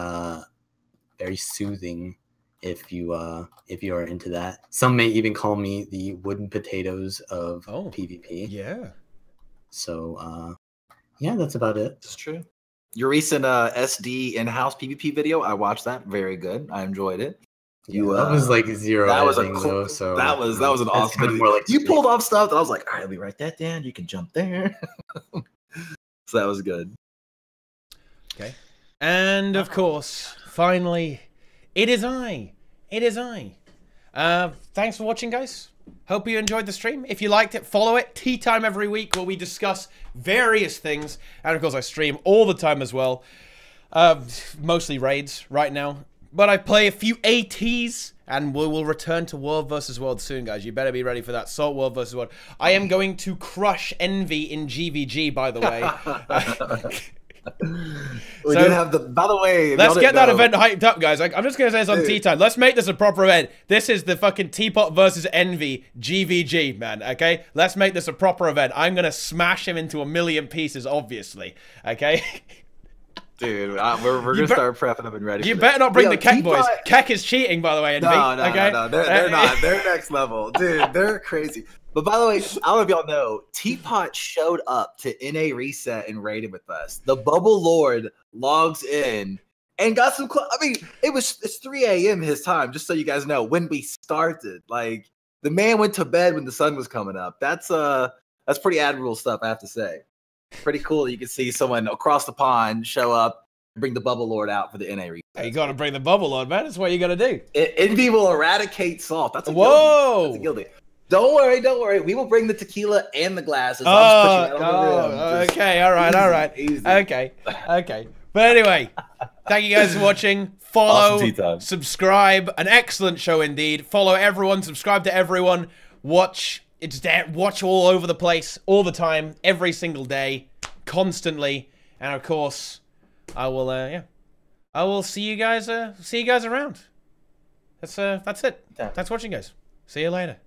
[SPEAKER 2] soothing. If you are into that, some may even call me the wooden potatoes of PvP.
[SPEAKER 1] Yeah.
[SPEAKER 2] So yeah, that's about it.
[SPEAKER 5] It's true. Your recent SD in-house PvP video, I watched that. Very good. I enjoyed it.
[SPEAKER 2] That was like zero.
[SPEAKER 5] That was
[SPEAKER 2] editing, though, so
[SPEAKER 5] that was an awesome video. Like, you pulled off stuff that I was like, all right, let me write that down. You can jump there. So that was good.
[SPEAKER 1] Okay. And of course, finally, it is I. Thanks for watching, guys. Hope you enjoyed the stream. If you liked it, follow it. TeaTime every week where we discuss various things. And of course, I stream all the time as well. Mostly raids right now. But I play a few ATs, and we will return to World vs. World soon, guys. You better be ready for that. Salt World vs. World. I am going to crush Envy in GVG, by the way.
[SPEAKER 5] We did have the. By the way,
[SPEAKER 1] let's get that event hyped up, guys. I'm just gonna say this on TeaTime. Let's make this a proper event. This is the fucking Teapot versus Envy GVG, man. Okay, let's make this a proper event. I'm gonna smash him into a million pieces, obviously. Okay.
[SPEAKER 5] Dude, we're gonna start prepping up and ready.
[SPEAKER 1] You better not bring the Keck boys. Keck is cheating, by the way. Envy.
[SPEAKER 5] No, they're not. They're next level, dude. They're crazy. But by the way, I don't know if y'all know, Teapot showed up to NA Reset and raided with us. The Bubble Lord logs in and got some. I mean, it's 3 a.m. his time, just so you guys know, when we started. Like, the man went to bed when the sun was coming up. That's pretty admirable stuff, I have to say. Pretty cool that you can see someone across the pond show up and bring the Bubble Lord out for the NA Reset.
[SPEAKER 1] Hey, you gotta bring the Bubble Lord, man. That's what you gotta do.
[SPEAKER 5] Envy will eradicate salt. That's a
[SPEAKER 1] whoa.
[SPEAKER 5] That's a guilty. Don't worry. We will bring the tequila and the glasses.
[SPEAKER 1] Okay, all right.
[SPEAKER 5] Easy.
[SPEAKER 1] Okay. But anyway, thank you guys for watching. Follow,
[SPEAKER 5] awesome
[SPEAKER 1] subscribe. An excellent show indeed. Follow everyone, subscribe to everyone. Watch all over the place, all the time, every single day, constantly. And of course, I will see you guys around. That's it. Thanks for watching, guys. See you later.